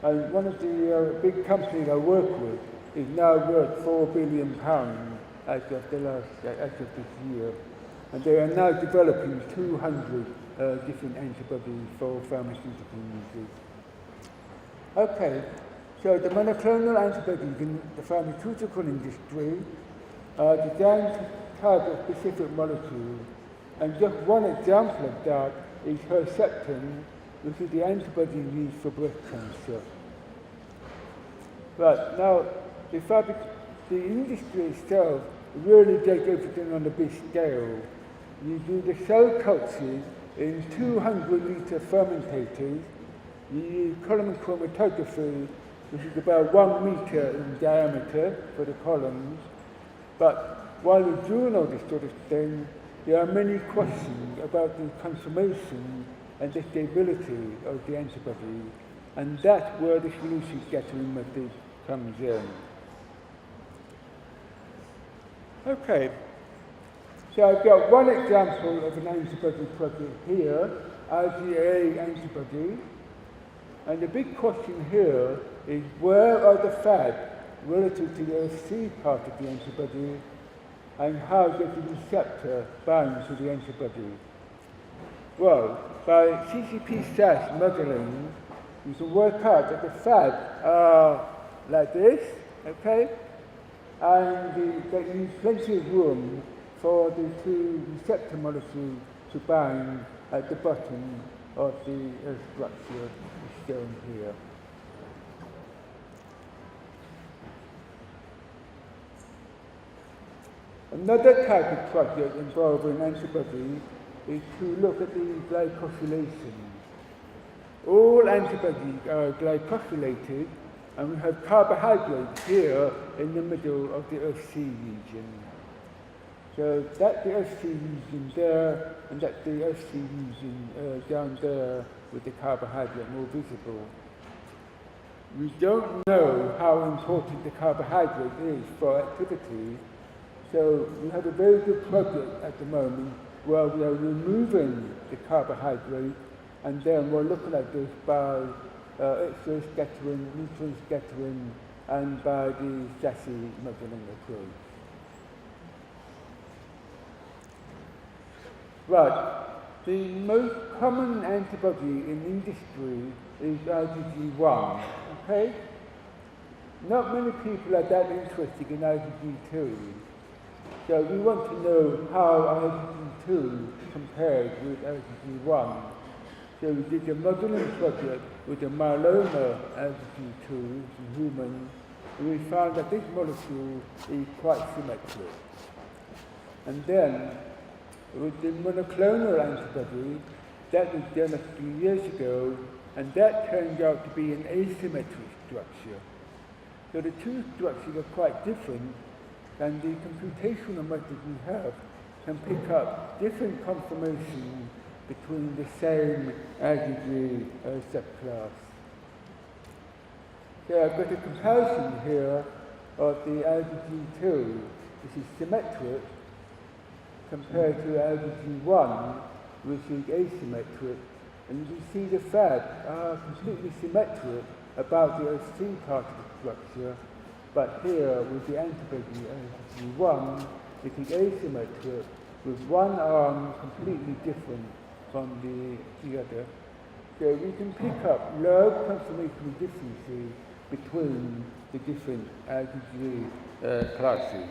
And one of the big companies I work with is now worth £4 billion as of this year. And they are now developing 200 different antibodies for pharmaceutical uses. Okay, so the monoclonal antibodies in the pharmaceutical industry are designed to target specific molecules. And just one example of that is Herceptin, which is the antibody used for breast cancer. But now, the industry itself really does everything on a big scale. You do the cell cultures in 200-litre fermentators. You use column chromatography, which is about 1 metre in diameter for the columns. But while you're doing all this sort of thing, there are many questions about the conformation and the stability of the antibody, and that's where the solution scattering method comes in. Okay, so I've got one example of an antibody project here, IgA antibody, and the big question here is where are the Fab relative to the Fc part of the antibody, and how does the receptor bind to the antibody? Well, by CCP-SAS modeling, you can work out that the Fab are like this, okay? And they use plenty of room for the two receptor molecules to bind at the bottom of the structure shown here. Another type of project involving antibodies is to look at the glycosylation. All antibodies are glycosylated, and we have carbohydrates here in the middle of the Fc region. So that's the Fc region there, and that's the Fc region down there with the carbohydrate more visible. We don't know how important the carbohydrate is for activity, so we have a very good project at the moment where we are removing the carbohydrate, and then we're looking at this by X-ray scattering, neutron scattering, and by the SASI modeling approach. Right, the most common antibody in industry is IgG1, okay? Not many people are that interested in IgG2. So we want to know how IgG2 compares with IgG1. So we did a modeling project with the myeloma IgG2 in humans, and we found that this molecule is quite symmetric. And then, with the monoclonal antibody, that was done a few years ago, and that turned out to be an asymmetric structure. So the two structures are quite different, and the computational method we have can pick up different conformations between the same IgG subclass. So I've got a comparison here of the IgG2, which is symmetric, compared to IgG1, which is asymmetric, and you can see the Fab are completely symmetric about the Fc part of the structure, but here with the antibody IgG1, it is asymmetric, with one arm completely different from the other. So we can pick up large conformational differences between the different IgG classes.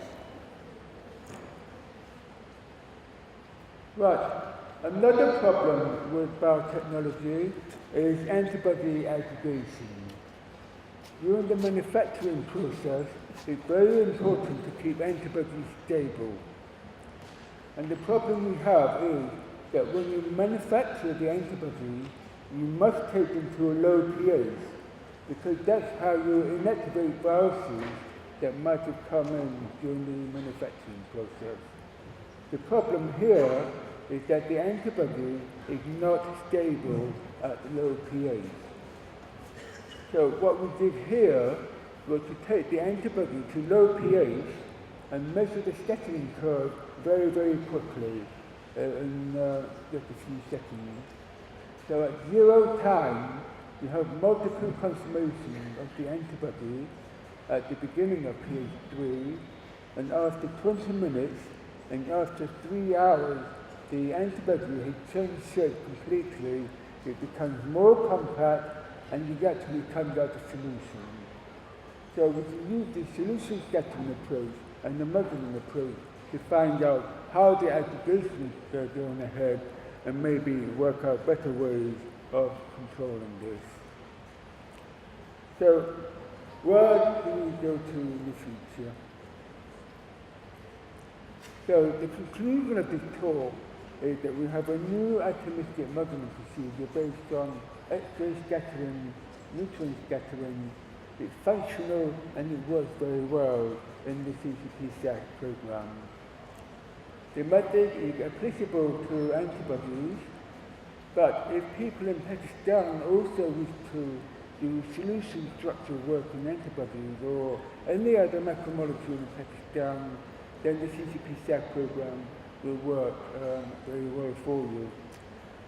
Right, another problem with biotechnology is antibody aggregation. During the manufacturing process, it's very important to keep antibodies stable. And the problem we have is that when you manufacture the antibody, you must take them to a low pH, because that's how you inactivate viruses that might have come in during the manufacturing process. The problem here is that the antibody is not stable at low pH. So what we did here was to take the antibody to low pH and measure the scattering curve very, very quickly in just a few seconds. So at 0 time, you have multiple consumations of the antibody at the beginning of pH 3, and after 20 minutes and after 3 hours, the antibody has changed shape completely. It becomes more compact, and it actually comes out of solution. So we can use the solution scattering approach and the measurement approach to find out how the aggregation is going ahead and maybe work out better ways of controlling this. So where do we go to in the future? So the conclusion of this talk is that we have a new atomistic measurement procedure based on X-ray scattering, neutron scattering. It's functional and it works very well in the CCP-SAC program. The method is applicable to antibodies, but if people in Pakistan also wish to do solution structure work in antibodies or any other macromolecule in Pakistan, then the CCP-SAC program will work very well for you.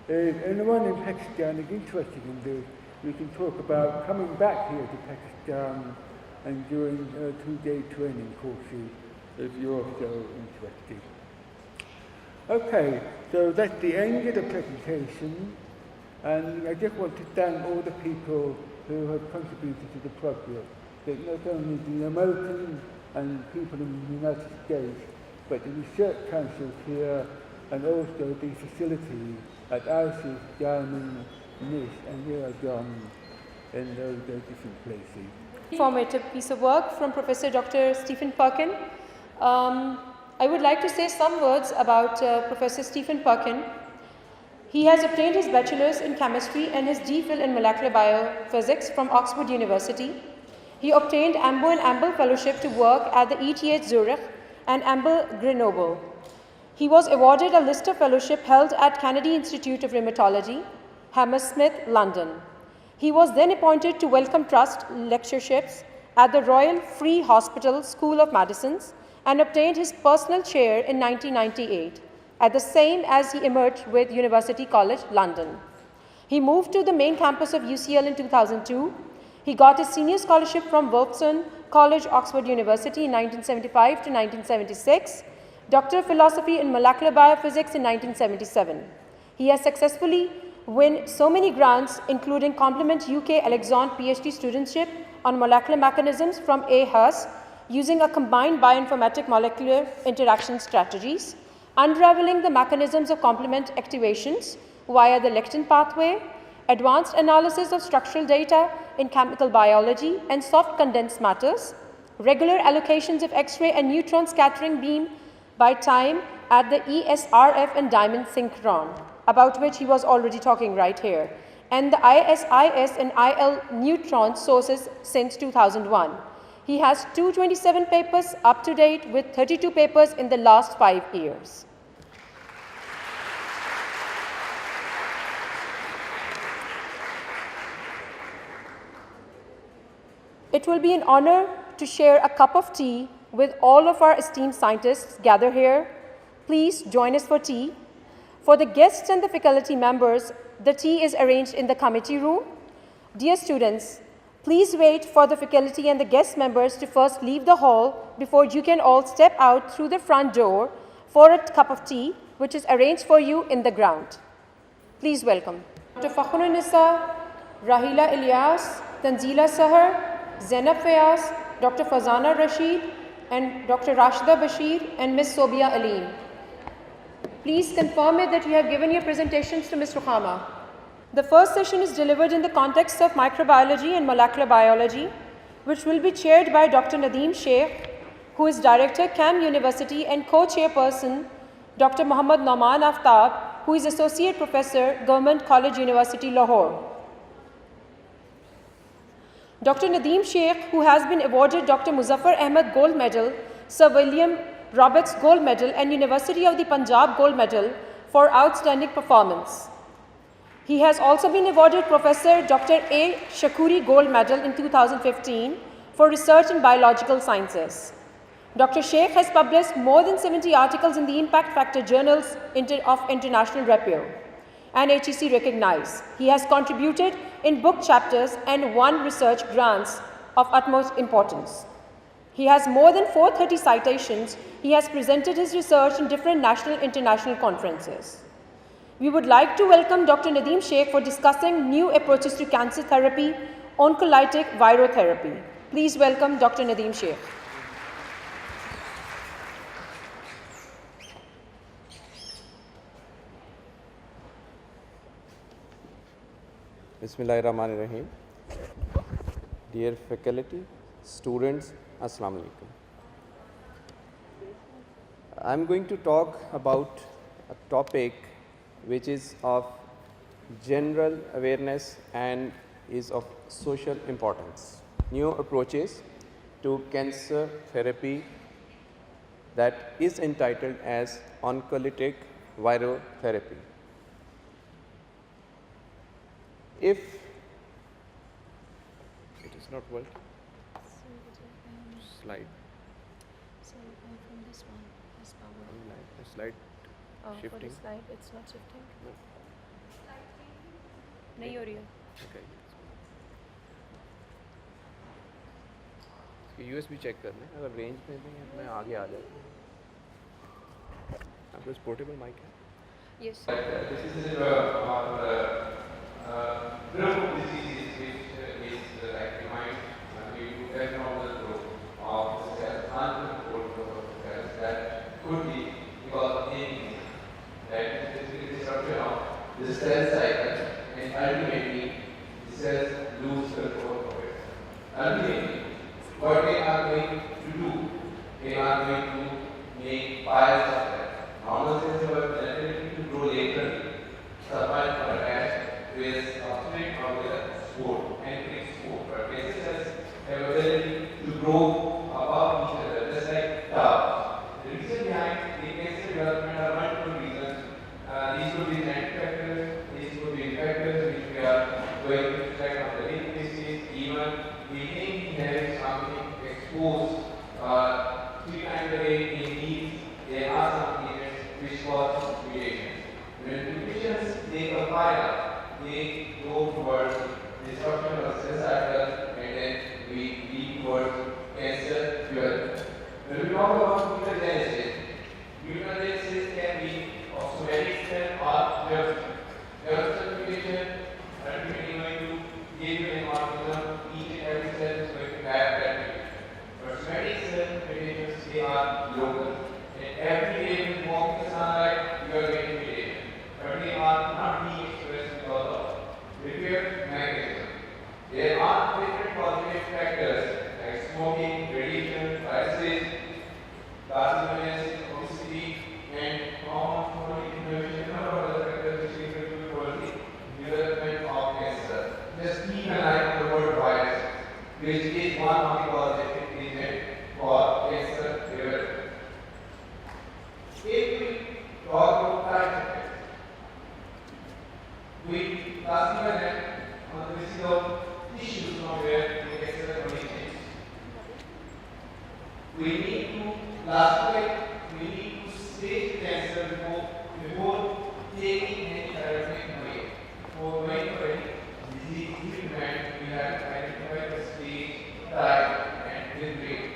If anyone in Pakistan is interested in this, we can talk about coming back here to Pakistan and doing 2-day training courses if you're so interested. Okay, so that's the end of the presentation, and I just want to thank all the people who have contributed to the project, that not only the American and people in the United States, but the research councils here, and also the facilities at ISIS, Diamond, NIST, and Yeragon in those different places. Informative piece of work from Professor Dr. Stephen Perkin. I would like to say some words about Professor Stephen Perkin. He has obtained his bachelor's in chemistry and his DPhil in molecular biophysics from Oxford University. He obtained AMBO and AMBLE fellowship to work at the ETH Zurich and AMBLE Grenoble. He was awarded a Lister Fellowship held at Kennedy Institute of Rheumatology, Hammersmith, London. He was then appointed to Wellcome Trust lectureships at the Royal Free Hospital School of Medicines and obtained his personal chair in 1998, at the same as he emerged with University College, London. He moved to the main campus of UCL in 2002. He got his senior scholarship from Wolfson College, Oxford University in 1975 to 1976, Doctor of Philosophy in Molecular Biophysics in 1977. He has successfully won so many grants, including Compliment UK Alexandre PhD studentship on molecular mechanisms from AHUS, using a combined bioinformatic molecular interaction strategies, unraveling the mechanisms of complement activations via the lectin pathway, advanced analysis of structural data in chemical biology and soft condensed matters, regular allocations of X-ray and neutron scattering beam by time at the ESRF and Diamond synchron, about which he was already talking right here, and the ISIS and IL neutron sources since 2001. He has 227 papers up to date with 32 papers in the last 5 years. It will be an honor to share a cup of tea with all of our esteemed scientists gathered here. Please join us for tea. For the guests and the faculty members, the tea is arranged in the committee room. Dear students, please wait for the faculty and the guest members to first leave the hall before you can all step out through the front door for a cup of tea, which is arranged for you in the ground. Please welcome Dr. Fakhrun Nisa, Rahila Ilyas, Tanzila Sahar, Zainab Fayaz, Dr. Fazana Rashid, and Dr. Rashida Bashir, and Ms. Sobia Alim. Please confirm it that you have given your presentations to Ms. Rukhama. The first session is delivered in the context of microbiology and molecular biology, which will be chaired by Dr. Nadeem Sheikh, who is Director, CAM University and co-chairperson Dr. Muhammad Nauman Aftab, who is Associate Professor, Government College, University, Lahore. Dr. Nadeem Sheikh, who has been awarded Dr. Muzaffar Ahmad Gold Medal, Sir William Roberts Gold Medal, and University of the Punjab Gold Medal for outstanding performance. He has also been awarded Professor Dr. A. Shakuri Gold Medal in 2015 for research in biological sciences. Dr. Sheikh has published more than 70 articles in the impact factor journals of international repute and HEC recognized. He has contributed in book chapters and won research grants of utmost importance. He has more than 430 citations. He has presented his research in different national and international conferences. We would like to welcome Dr. Nadeem Sheikh for discussing new approaches to cancer therapy, oncolytic virotherapy. Please welcome Dr. Nadeem Sheikh. Bismillahirrahmanirrahim. Dear faculty, students, Assalamu alaikum. I am going to talk about a topic which is of general awareness and is of social importance. New approaches to cancer therapy that is entitled as oncolytic virotherapy. If it is not working, slide. So from this one, this power. The slide shifting. For the slide, it's not shifting. No. नहीं हो रही है. Okay. इसकी USB check कर लें. अगर range में नहीं है तो मैं आगे आ जाता हूँ. आपके पास पोर्टेबल माइक है? Yes. This is group diseases which is like defined due to abnormal growth of the cells, uncontrolled growth of the cells that could be because of aging, that is the disruption of the cell cycle, and ultimately the cells lose control of it. Ultimately, what they are going to do, they are going to make piles of cells. Normal cells have a tendency to grow laterally, supine or attached with substrate or with a spore and fixed spore. But cancer cells have ability to grow above each other, just like towers. The reason behind the cancer development are multiple reasons. These could be genetic factors, these could be factors which we are going to check on the daily basis. Even we may be having something exposed 3 times a day in these. There are some agents which cause mutations. When mutations take a fire, they go towards destruction of cell cycle and then we lead towards cancer development. When we talk about mutagenesis can be of somatic cell or nerve cell mutation, ultimately going to give you an organism, each and every cell is going to have that mutation. But somatic cell mutations, they are local. And every day when you walk in the sunlight, you are getting mutation. But they are not being expressed because of repair mechanism. There are different positive factors like smoking, radiation, viruses, carcinogens, obesity, and common chronic inflammation and other factors which contribute towards the development of cancer. Just keep an eye on the word virus, which is one of the positive agents for cancer development. If we talk about side effects, we classify them on the basis of tissues from where the cancer originates. We need to classify, we need to stage cancer before taking any therapeutic away. For going for any disease treatment, we have to identify the stage, type, and the grade.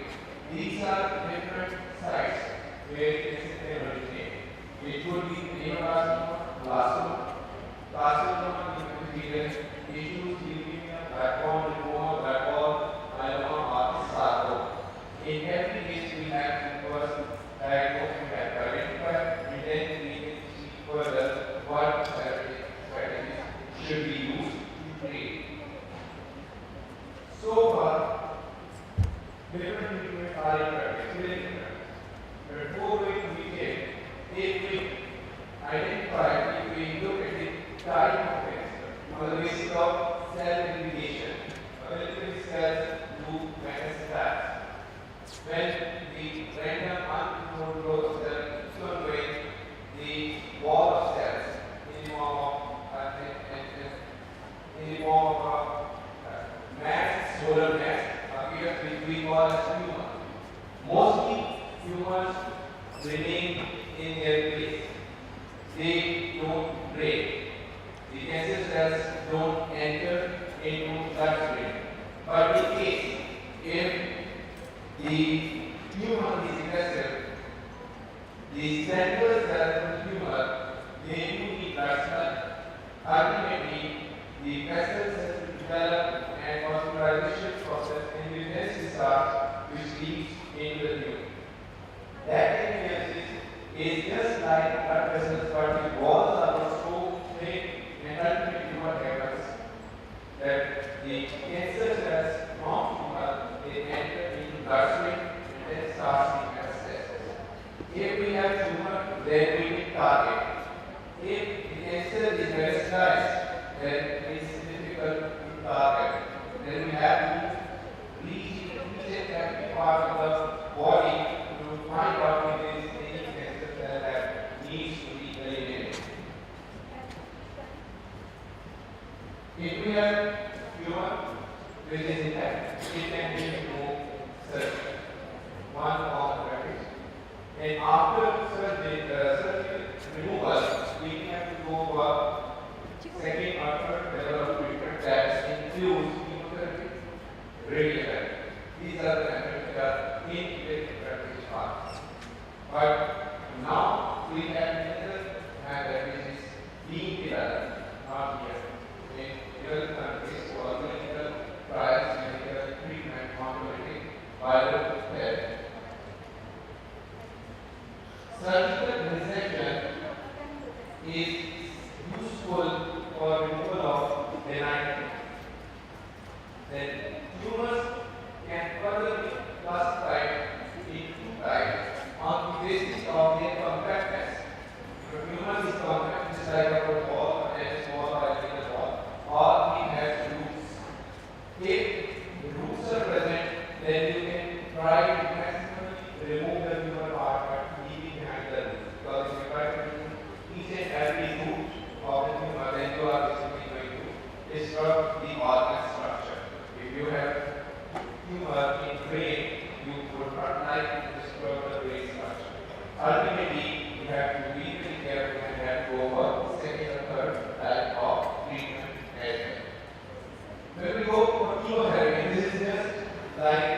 These are different sites where cancer can originate. It could be neoplasm, carcinoma, issues, leukemia, blackball, lymphoma, blackball, myeloma, or sarcoma. In every case, we have to first remain in their place. They don't break. The cancer cells don't enter into bloodstream. But in case if the tumor is aggressive, the central cells of the tumor, they do the blood. Ultimately, the vessel cells will develop and vascularization process in the venous starts, which leads into the tumor. That epigenesis is just like blood vessels, but the walls are so thick, and ultimately what happens that the cancer cells from tumor, they enter into bloodstream and then starts the metastasis. If we have tumor, then we will target. If the cancer is metastasis, then it is difficult to target. Then we have to reach each and every part of the body to find out if there is any cancer cell that needs to be eliminated. If we have tumor which is intact, it can be removed surgery. One form of practice. And after surgery removal, we have to go for second or third level of treatment that includes chemotherapy, radiotherapy. These are the methods that are in the practice part. But now we have another method which is being developed, not here. In developed countries for clinical trials, medical treatment, ongoing biotherapy. Surgical resection is useful for removal of benign. Then tumors can further be classified in two types on the basis of their compactness. If a tumor is compact, just like a wall, and a small biological wall, or it has roots. If the roots are present, then you can try to maximally remove the tumor part but leaving behind the roots. Because if you try to remove each and every root of the tumor, then you are basically going to disturb the organ structure. If you have tumor in brain, you would not like to disturb the brain structure. Ultimately, you have to be very careful and have to go over second or third type of treatment as well. When we go for chemotherapy, this is just like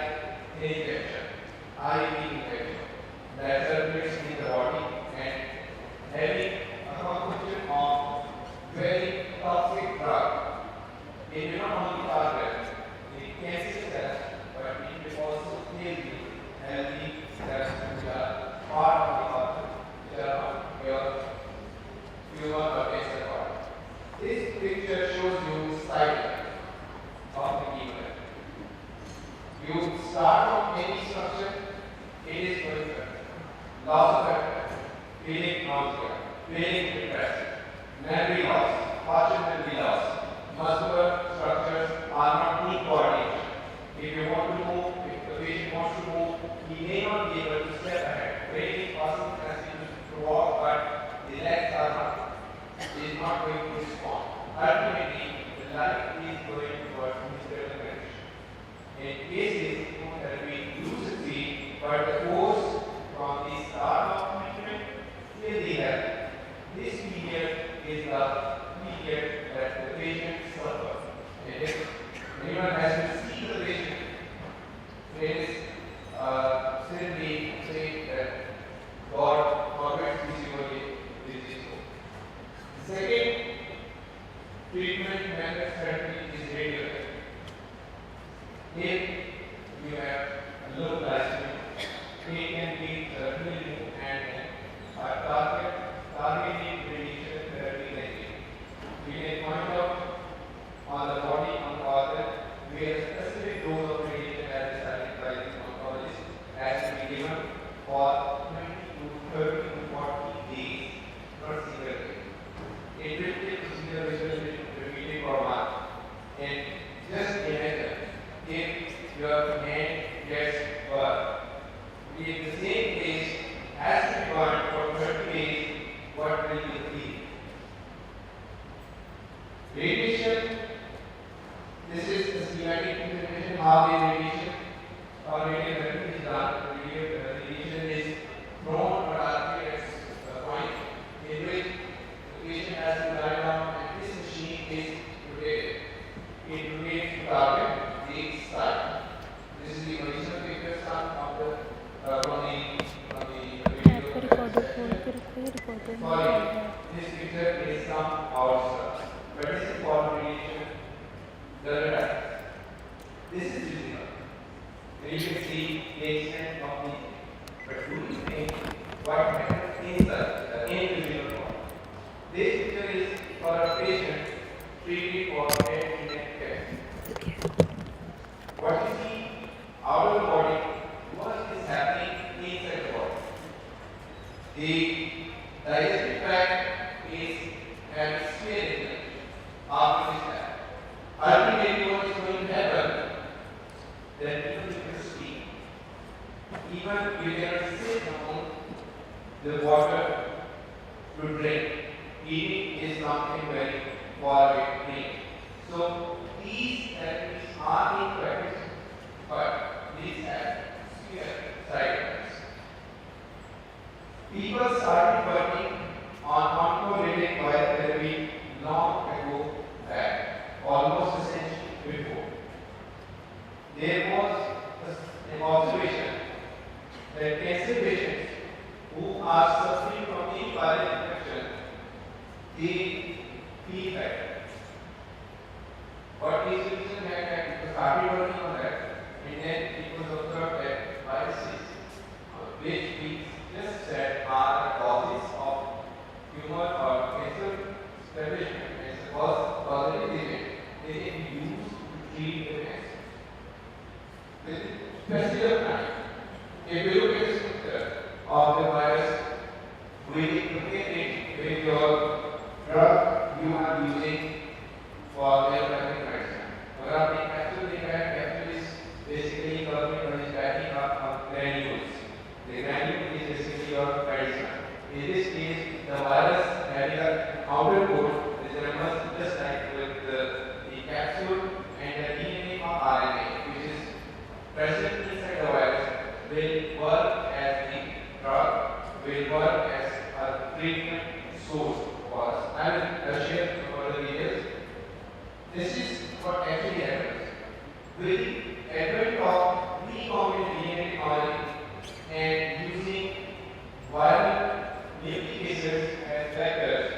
an injection, IV injection that circulates in the body and having a composition of very toxic drug. It will not only target the cancer cells, but it will also kill the healthy cells which are part of the organ, which are not your tumor or cancer body. This picture shows you cycle of the chemotherapy. You start from any structure, it is going to loss of appetite, feeling nausea, feeling depressed, memory loss, partial memory loss, muscular structures are not in coordination. If you want to move, if the patient wants to move, he may not be able to step ahead. Very possible as he to walk, but the legs are not, he is not going to respond. Ultimately, the life is going towards miscarriage. In cases, chemotherapy do succeed, but the course from the start of treatment till the health, this period is the period that the patient suffers. And if anyone has to see the patient, it is simply say that God forbids this disease. The second treatment method strategy is radiotherapy. If you have a low glycemia, it can be removed and targeted radiation therapy technique. We can find out on the body, on the organ, where a specific dose of radiation as decided by the oncologist has to be given for 20 to 30 to 40 days, not single day. It will take procedure which will be repeated for a month. And just imagine if your hand gets burned, if the same place has to be burned for 30 days, what will you feel? Radiation, this is the schematic representation how the radiation or radiotherapy is done. Radiation is sorry, this picture is some outskirts, but this is for radiation derivatives. This is visible. And you can see the extent of the, but do you think what happens inside the invisible part? This picture is for a patient treated for head and neck cancer. What you see out of the body, what is happening inside the body? The digestive tract is an spherical after this act. Ultimately, what is going to happen? That people will speak. Even you cannot sit down the water to drink. Eating is something very far away thing. So these therapies are in practice, but these have severe side effects. People started working on uncorrelated biotherapy long ago back, almost a century before. There was an observation that cancer patients who are suffering from the viral infection, they feel better. What is the reason that people started working on that, and then it was observed that viruses, which we just said are the causes of tumor or cancer establishment as a causative agent, they can be used to treat the cancer. With specific time, if you look at the structure of the virus, we locate it with your drug you are using for their primary medicine. अगर आपने capsule देखा है, capsule is basically government is backing up of granules. The granule is basically your medicine. In this case, the virus having a outer coat resembles just like with the capsule and the DNA or RNA, which is present inside the virus, will work as the drug, will work as a treatment source for us. I will share further details. This is what actually happens. With the advent of recombinant DNA technology and using viral nucleic acids as vectors,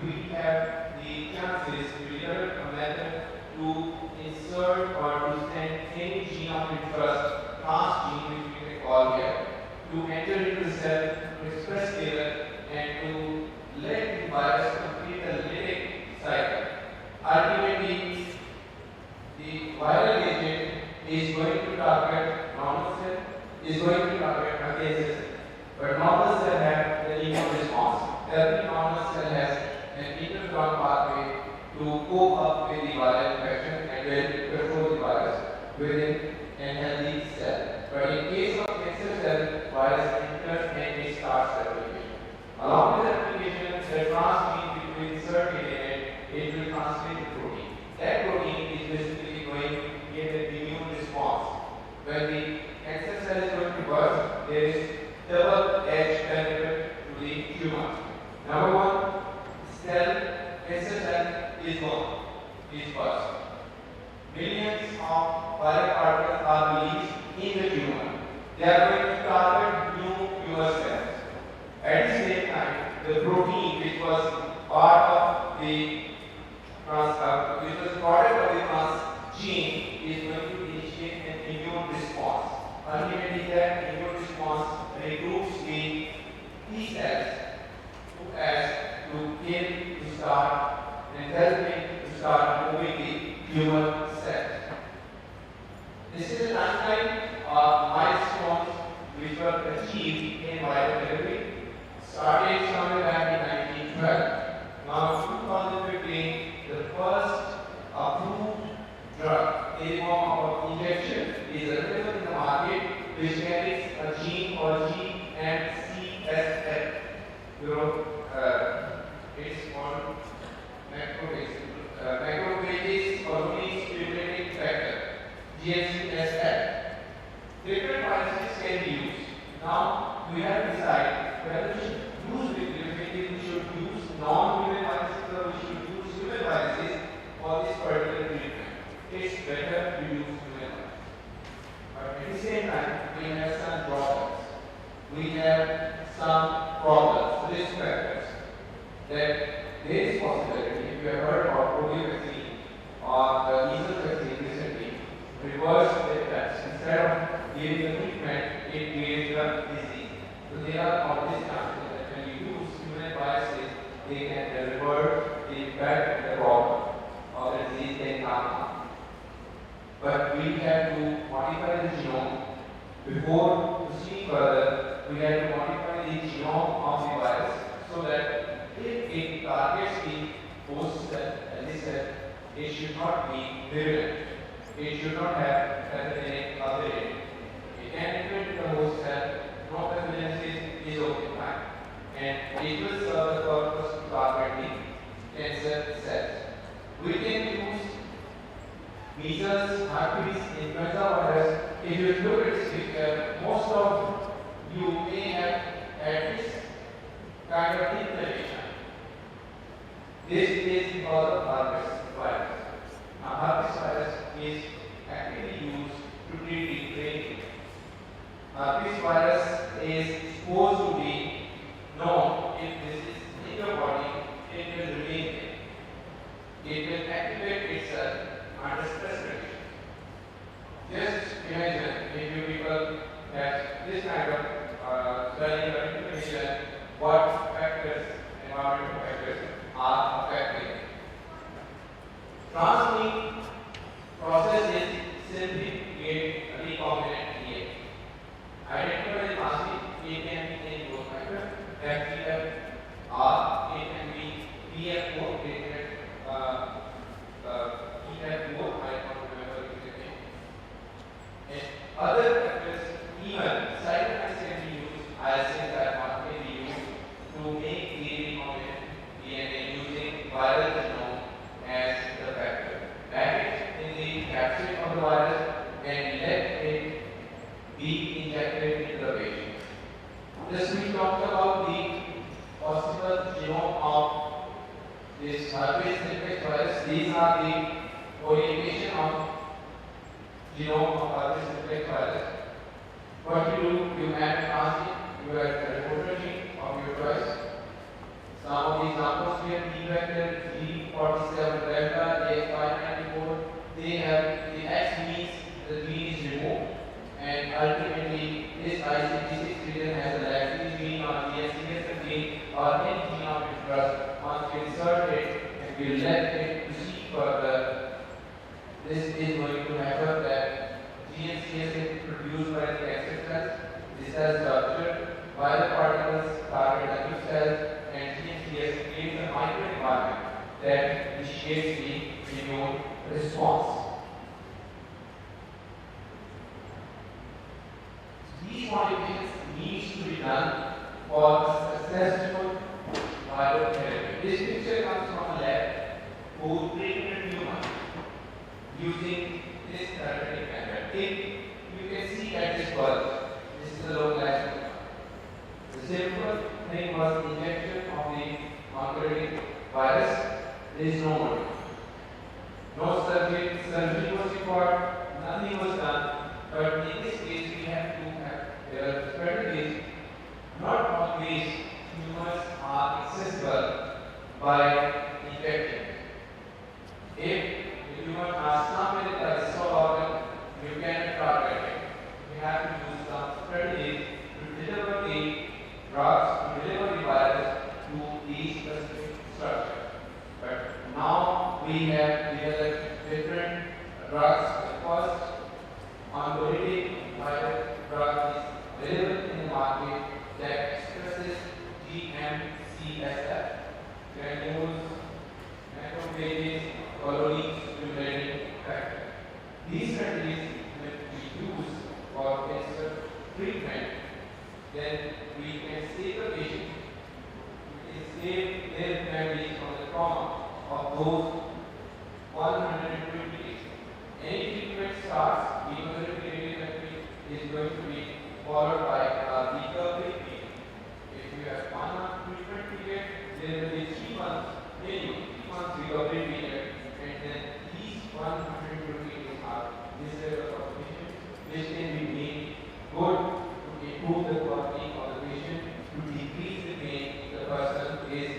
we have the chances to develop a method to insert or to send any gene of interest, transgene which we can call here, to enter into the cell, to express there, and to let the virus complete the lytic cycle. Ultimately, the viral agent is going to target normal cell, is going to target a cancer cell. But normal cell have the immune response. Every normal cell has an interferon pathway to cope up with the viral infection and will control the virus within a healthy cell. But in case of cancer cell, virus enters and it starts replication. Along with replication, the transgene which will insert in it, it will translate the protein. That protein is basically going to get an immune response. When the cancer cell is going to burst, there is double-edged benefit to the tumor. Number one, cancer cell is gone, is burst. Millions of viral particles are released in the tumor. They are going to target new tumor cells. At the same time, the protein which was part of the product of the transgene is going to initiate an immune response. Ultimately, that immune response recruits the T cells as to kill, to start, and helping to start moving the tumor cells. This is a timeline of milestones which were achieved in viral therapy. Started somewhere back in 1912. Now, 2015, the first approved drug in the form of injection is available in the market, which carries a gene or G and CSF. It's called macrophages colony stimulating factor, GSF. Different viruses can be used. Now we have to decide whether we should use non-human viruses or we should use human viruses for this particular treatment. It's better to use human viruses. But at the same time, we have some drawbacks. We have some problems, risk factors. that there is possibility, if you have heard about polio vaccine or the measles vaccine recently, reverse the effects. Instead of giving the treatment, it gives the disease. So there are always chances that when you use human viruses, they can revert the effect and the problem of the disease they come. But we have to modify the genome. Before proceeding further, we have to modify the genome of the virus so that if it targets the host cell, as I said, it should not be virulent. It should not have pathogenic ability. It can infect the host cell, no pathogenesis is okay fine. And it will serve the purpose to target the cancer cells. We can use measles, herpes, influenza virus. If you look at this picture, most of you may have had this kind of inflammation. This is because of herpes virus. Now, herpes virus is actively used to treat the brain. Herpes virus is supposed to be known if this is in your body, it will remain there. It will activate itself under stress conditions. Just imagine if you people have this kind of study or information, what factors, environmental factors are affecting. Transferring process is simply create a recombinant DNA. Identify the transcript, it can be any growth factor, bacteria, or it can be PF4 related PF4, I don't remember exactly. And other factors, even cytokines can be used, IL-6 that can be used to make the recombinant DNA using viral genome as the factor. Pack it in the capsule of the virus and let it be injected into the patient. This we talked about the possible genome of this herpes simplex virus. These are the orientation of genome of herpes simplex virus. What you do, you have a transgene, you have a reporter gene of your choice. Some of the examples here, T vector, G47 delta, AX594, they have the X means the gene is removed, and ultimately this ICG6 region has a lactate gene or DNCS gene or any gene of interest. Once we insert it and we let it proceed further, this is going to happen that GNCS is produced by the cancer cells. This has ruptured by the particles target the new cells, and GNCS creates a microenvironment that initiates the immune response. These modifications need to be done for a successful viral therapy. This picture comes from a lab who treated a human using this therapeutic method. You can see at this birth, this is the localized one. The simple thing was injection of the oncolytic virus. There is no more. No surgery was required, nothing was done. But in this case, we have to have strategies. Not always humans are accessible by injecting. If the human has some medical small organ, you cannot target it. We have to use some strategies to deliver the drugs, to deliver the virus to these specific structures. But now we have developed different drugs. The first oncolytic virus drug is available in the market that expresses GM-CSF, granules, macrophages, colony stimulating factor. These strategies that we use for cancer treatment, then we can save the patient, we can save their families from the trauma of those 120 days. Any treatment starts, chemotherapy is going to be followed by a recovery period. If you have 1 month treatment period, there will be 3 months minimum, 3 months recovery period, and then these 120 days are this level of patient, which can be made good to improve the quality of the patient, to decrease the pain the person is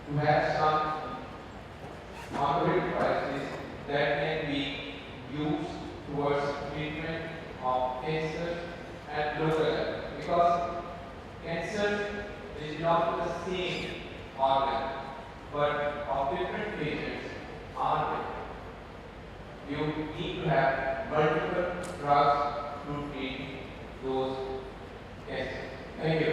to have some oncolytic devices that can be used towards treatment of cancer at local level, because cancer is not the same organ but of different patients are different. You need to have multiple drugs to treat those cancers. Thank you.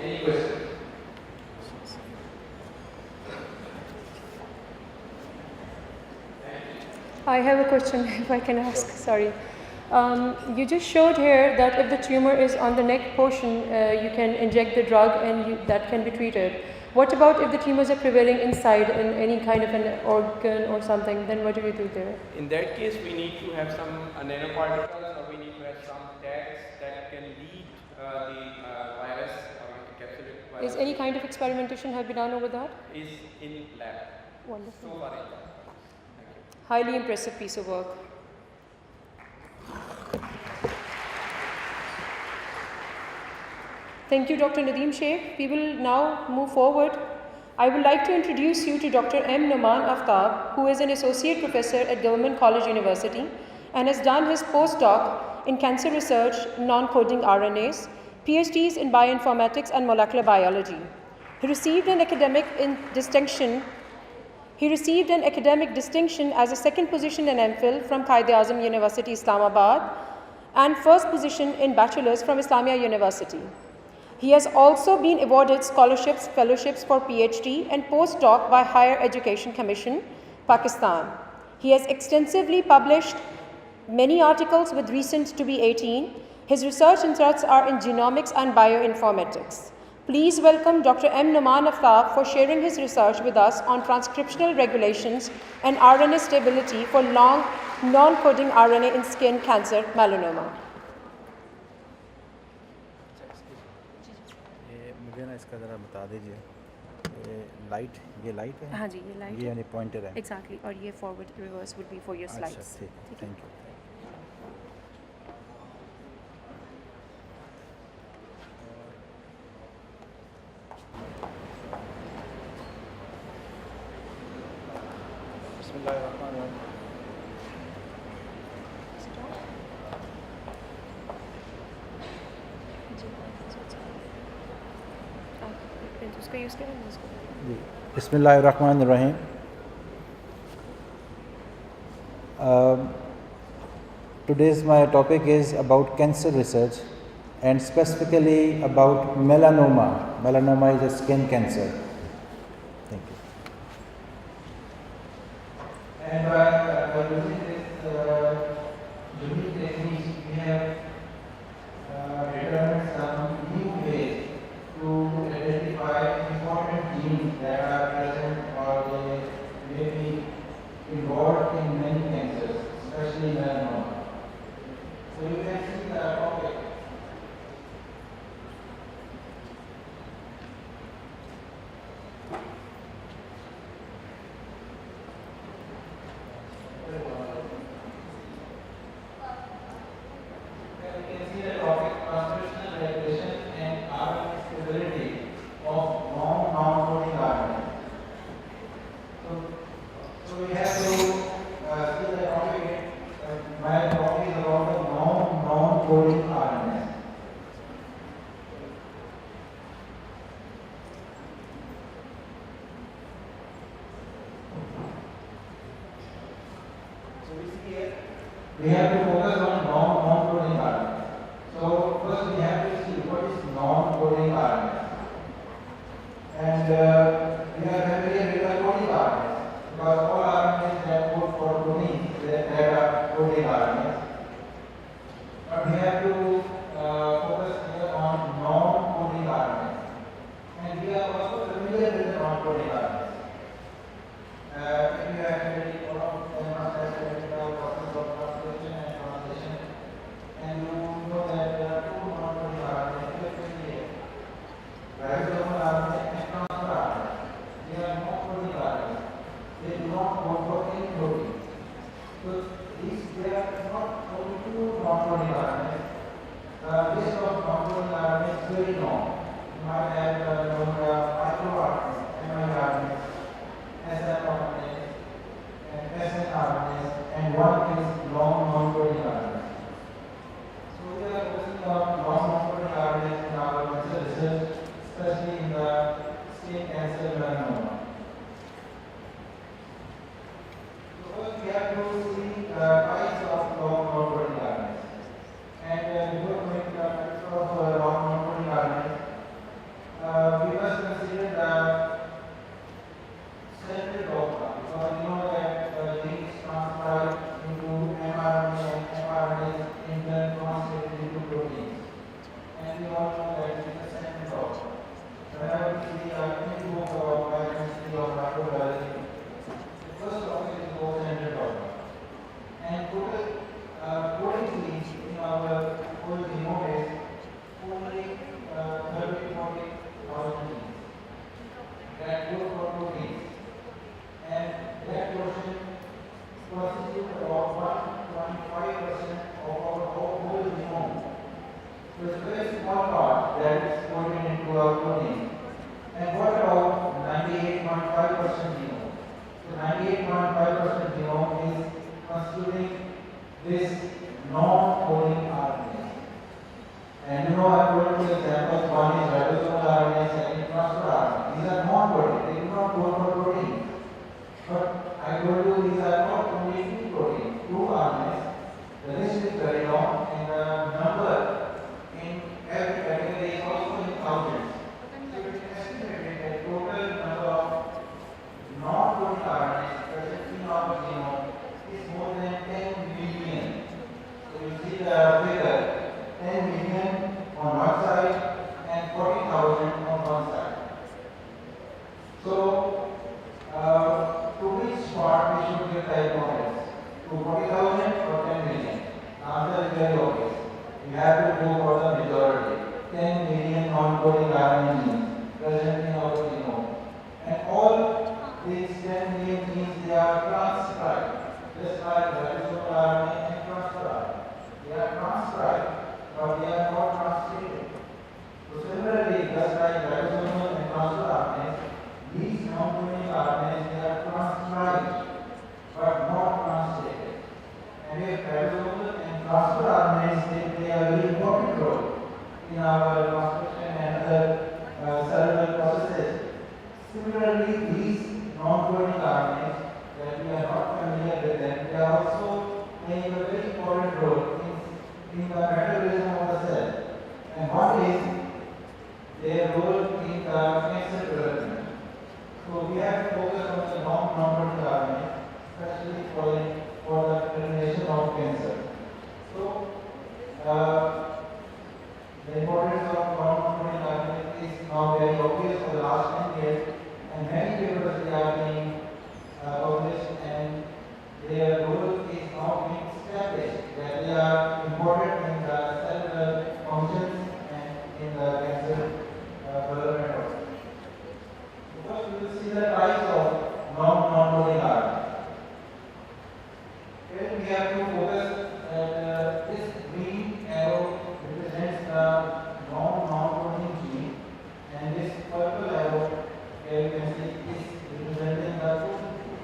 Any questions? I have a question, if I can ask, sorry. You just showed here that if the tumor is on the neck portion, you can inject the drug and that can be treated. What about if the tumors are prevailing inside in any kind of an organ or something, then what do we do there? In that case, we need to have some nanoparticles, or we need to have some tags that can lead the virus or encapsulate virus. Is any kind of experimentation have been done over that? Is in lab. Wonderful. So far in lab. Highly impressive piece of work. Thank you, Dr. Nadeem Sheikh. We will now move forward. I would like to introduce you to Dr. M. Noman Aftab, who is an associate professor at Government College University and has done his postdoc in cancer research, non-coding RNAs, PhDs in bioinformatics and molecular biology. He received an academic distinction as a second position in MPhil from Quaid-e-Azam University, Islamabad, and first position in bachelor's from Islamia University. He has also been awarded scholarships, fellowships for PhD and postdoc by Higher Education Commission, Pakistan. He has extensively published many articles with recent to be 18. His research interests are in genomics and bioinformatics. Please welcome Dr. M. Noman Aftab for sharing his research with us on transcriptional regulations and RNA stability for long non-coding RNA in skin cancer melanoma. मुझे ना इसका ज़रा बता दीजिए, light ये light है? हाँ जी, ये लाइट ये यानी पॉइंटर है। Exactly, और ये forward reverse would be for your slides. अच्छा, ठीक, thank you. Bismillahirrahmanirrahim. Today's my topic is about cancer research and specifically about melanoma. Melanoma is a skin cancer. Thank you. And by using this unique techniques, we have determined some new ways to identify important genes that are present or they may be involved in many cancers, especially melanoma. So you can see the topic. We have to focus on non-coding RNA. So first we have to see what is non-coding RNA. And we are familiar with the coding RNA because all RNAs that code for proteins that are coding RNA. But we have to And you know, I told you examples, one is ribosomal RNA, second transfer RNA. These are non-protein, they do not code for protein. But I told you these are not only two proteins, two RNAs. The list is very long and the number in every category is also in thousands. So it is estimated that total number of non-protein RNAs present in our genome is more than 10 million. So you see the figure, 10 million on one side and 40,000 on one side. So, to which part we should give the importance? To 40,000 or 10 million? The answer is very obvious. We have to go for the majority. 10 million non-coding RNA genes present in our genome. And all these 10 million genes, they are transcribed, just like ribosomal RNA and transfer RNA. They are transcribed, but they are not translated. So similarly, just like ribosomal and transfer RNAs, these non-coding RNAs, they are transcribed, but not translated. And if ribosomal and transfer RNAs, they play a very important role in our transcription and other cellular processes. Similarly, these non-coding RNAs that we are not familiar with them, they are also playing a very important role in the metabolism of the cell. And what is their role in the cancer development? So we have to focus on the non-coding RNA, especially for the termination of cancer. So the importance of non-coding RNA is now very obvious for the last 10 years, and many papers they are being published, and their role is now being established that they are important in the cellular functions and in the cancer development also. First, we will see the types of non-coding RNA. Here we have to focus that this green arrow represents the non-coding gene, and this purple arrow, here you can see, is representing the coding gene.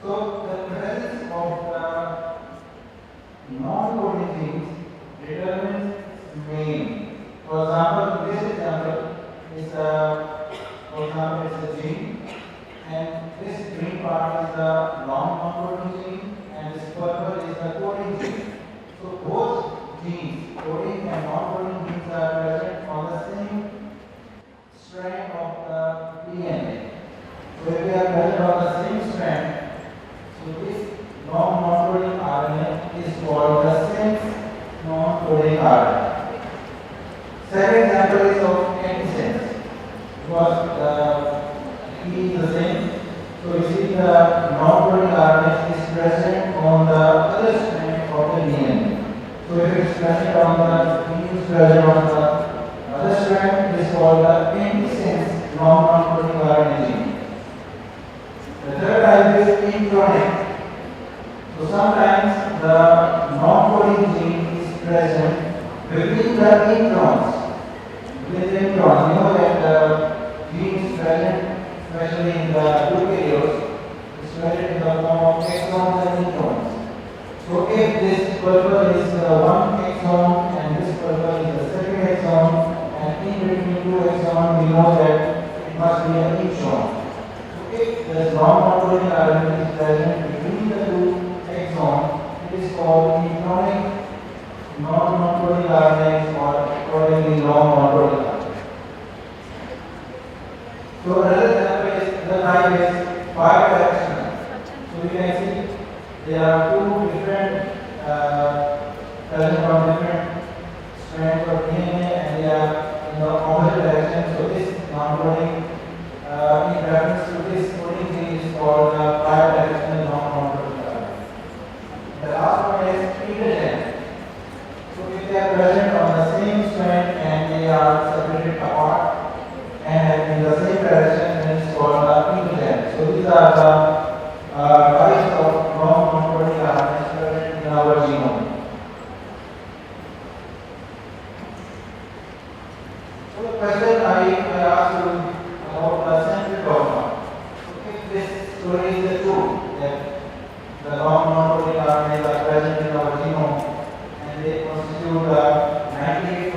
So the presence of the non-coding genes determines name. For example, this example is a gene, and this green part is the non-coding gene, and this purple is the coding gene. So both genes, coding and non-coding genes, are present on the same strand of the DNA. So if they are present on the same strand, so this non-coding RNA is called the sense non-coding RNA. Second example is of antisense, because the key is the same. So you see the non-coding RNA is present on the other strand of the DNA. So if it is present on the other strand, it is called the antisense non-coding RNA gene. The third type is intronic. So sometimes the non-coding gene is present between the introns. With the introns, you know that the gene is present, especially in the eukaryotes, is present in the form of exons and introns. So if this purple is one exon and this purple is the second exon, and in between two exons, we know that it must be an intron. If the non-coding RNA is present between the two exons, it is called intronic non-coding RNA, or accordingly non-coding RNA. So another example is the type is bidirectional. So you can see there are two different present from different strands of DNA, and they are in the opposite direction. So this non-coding in reference to this coding gene is called bidirectional non-coding RNA. The last one is intergen. So if they are present on the same strand and they are separated apart and in the same direction, then it's called intergen. So these are the types of non-coding RNA present in our genome. So the question I asked you about the central dogma. So if this story is true, that the non-coding RNAs are present in our genome and they constitute 98%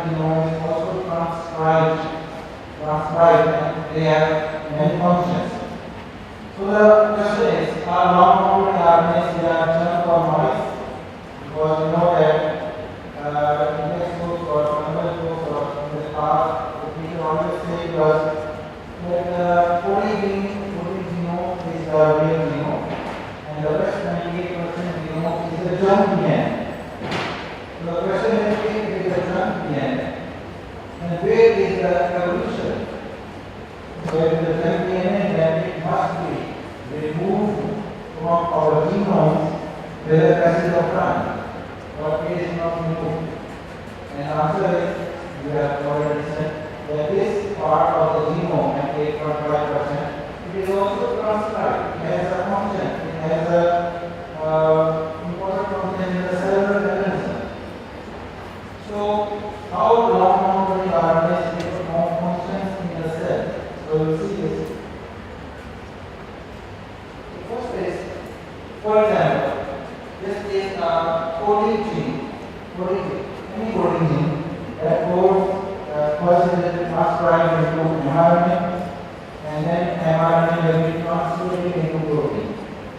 genome is also transcribed, and they have many functions. So the question is, are long-term RNAs they are chunk or noise? Because you know that in textbooks or conventional books or in the past, the teacher always say to us that coding genome is the real genome, and the rest 98% genome is the junk DNA. So the question is, if it is a junk DNA, then where is the evolution? So if it is a junk DNA, then it must be removed from our genomes with the passage of time. But it is not removed. And answer is, we have already said that this part of the genome at 8.5%, it is also transcribed. It has a function. It has a important function in the cellular mechanism. So how long-term RNAs different functions in the cell? So we'll see this. The first is, for example, this is a coding gene. Any coding gene that codes first it is transcribed into mRNA, and then mRNA will be translated into protein.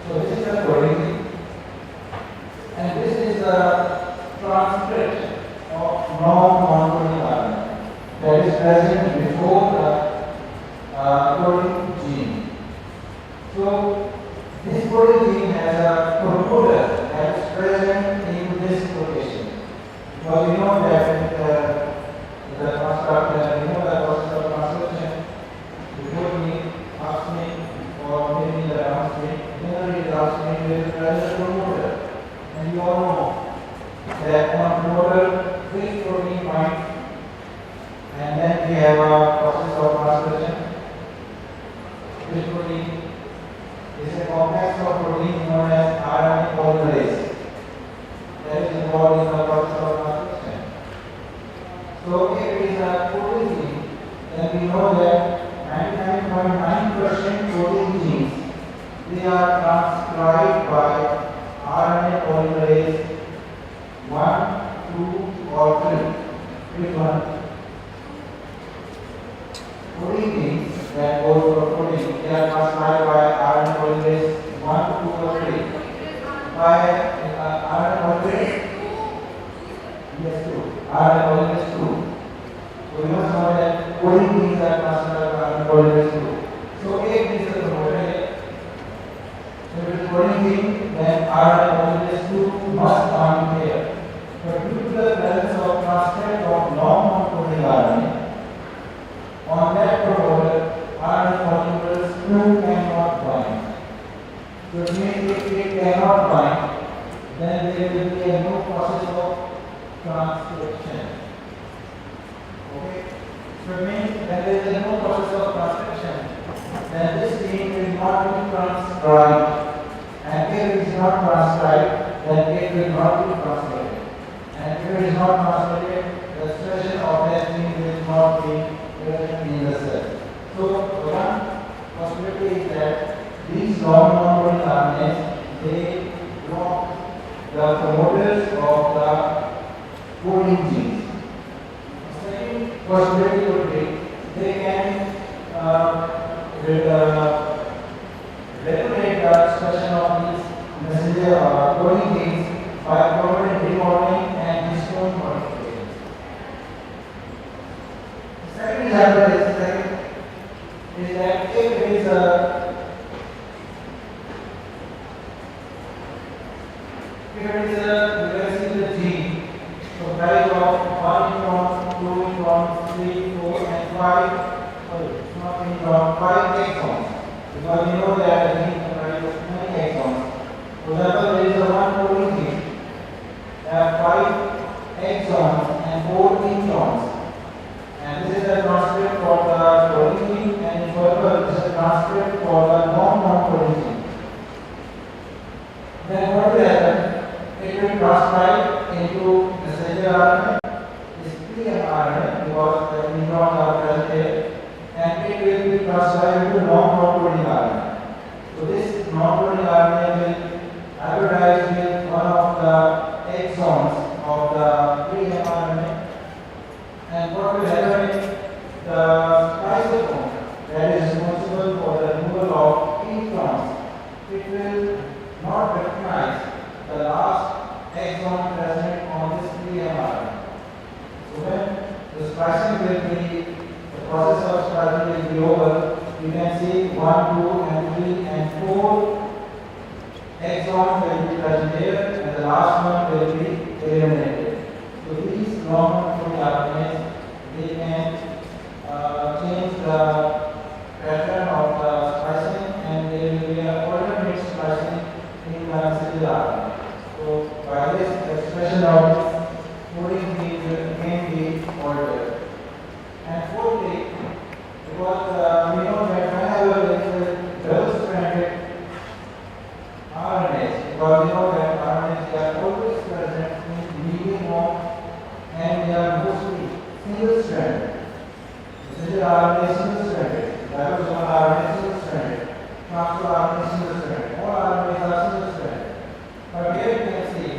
So this is a coding gene, and this is a transcript of non-coding RNA that is present before the coding gene. So this coding gene has a promoter that is present in this location. Because we know that the process of transcription, before me, upstream, or maybe the downstream, generally the downstream is a promoter. And you all know that on promoter, which protein binds, and then we have a process of transcription. Which protein is a complex of proteins known as RNA polymerase that is involved in the process of transcription. So if it is a coding gene, then we know that 99.9% coding genes, they are transcribed by RNA polymerase 1, 2 or 3. Which one? Coding genes that go for coding, they are transcribed by RNA polymerase 1, 2 or 3. By RNA polymerase? Yes, 2. RNA polymerase 2. So you must know that coding genes are transcribed by RNA polymerase 2. So if this is a promoter, so if it is coding gene, then RNA polymerase 2 must bind here. But due to the presence of transcript of non-coding RNA, on that promoter, RNA polymerase 2 cannot bind. So it means if it cannot bind, then there will be a new process of transcription. Okay? So it means when there is a new process of transcription, then this gene will not be transcribed. And if it is not transcribed, then it will not be translated. And if it is not translated, the expression of that gene will not be present in the cell. So one possibility is that these long-coding RNAs, they block the promoters of the coding genes. The second possibility would be they can regulate the expression of these messenger coding genes by promoting remodeling and histone modifications. The second example is that if it is a gene, so value of 1 intron, 2 introns, 3, 4 and 5 exons. Because we know that the gene comprises many exons. For example, there is a one coding gene, there are 5 exons and 4 introns. And this is a transcript for the coding gene, and in further, this is a transcript for the non-coding gene. Then what will happen? It will transcribe into messenger RNA, this pre-mRNA, because the introns are present here, and it will be transcribed into non-coding RNA. So this non-coding RNA will hybridized with one of the exons of the pre-mRNA, And what will happen is the spliceosome that is responsible for the removal of electrons, it will not recognize the last exon present on this 3 mRNA. So when the splicing will be, the process of splicing will be over, you can see 1, 2, and 3, and 4 exons will be present here, and the last one will be eliminated. So these long-term RNAs, they can change the pattern of the splicing, and there will be a alternate splicing in the single RNA. So by this, the expression of coding can be altered. And fourthly, because we know that whenever there is a double-stranded RNAs, because we know that RNAs are always present in medium form, and they are mostly single-stranded. Single RNA is single-stranded, ribosomal RNA is single-stranded, transfer RNA is single-stranded, all RNAs are single-stranded. But here you can see,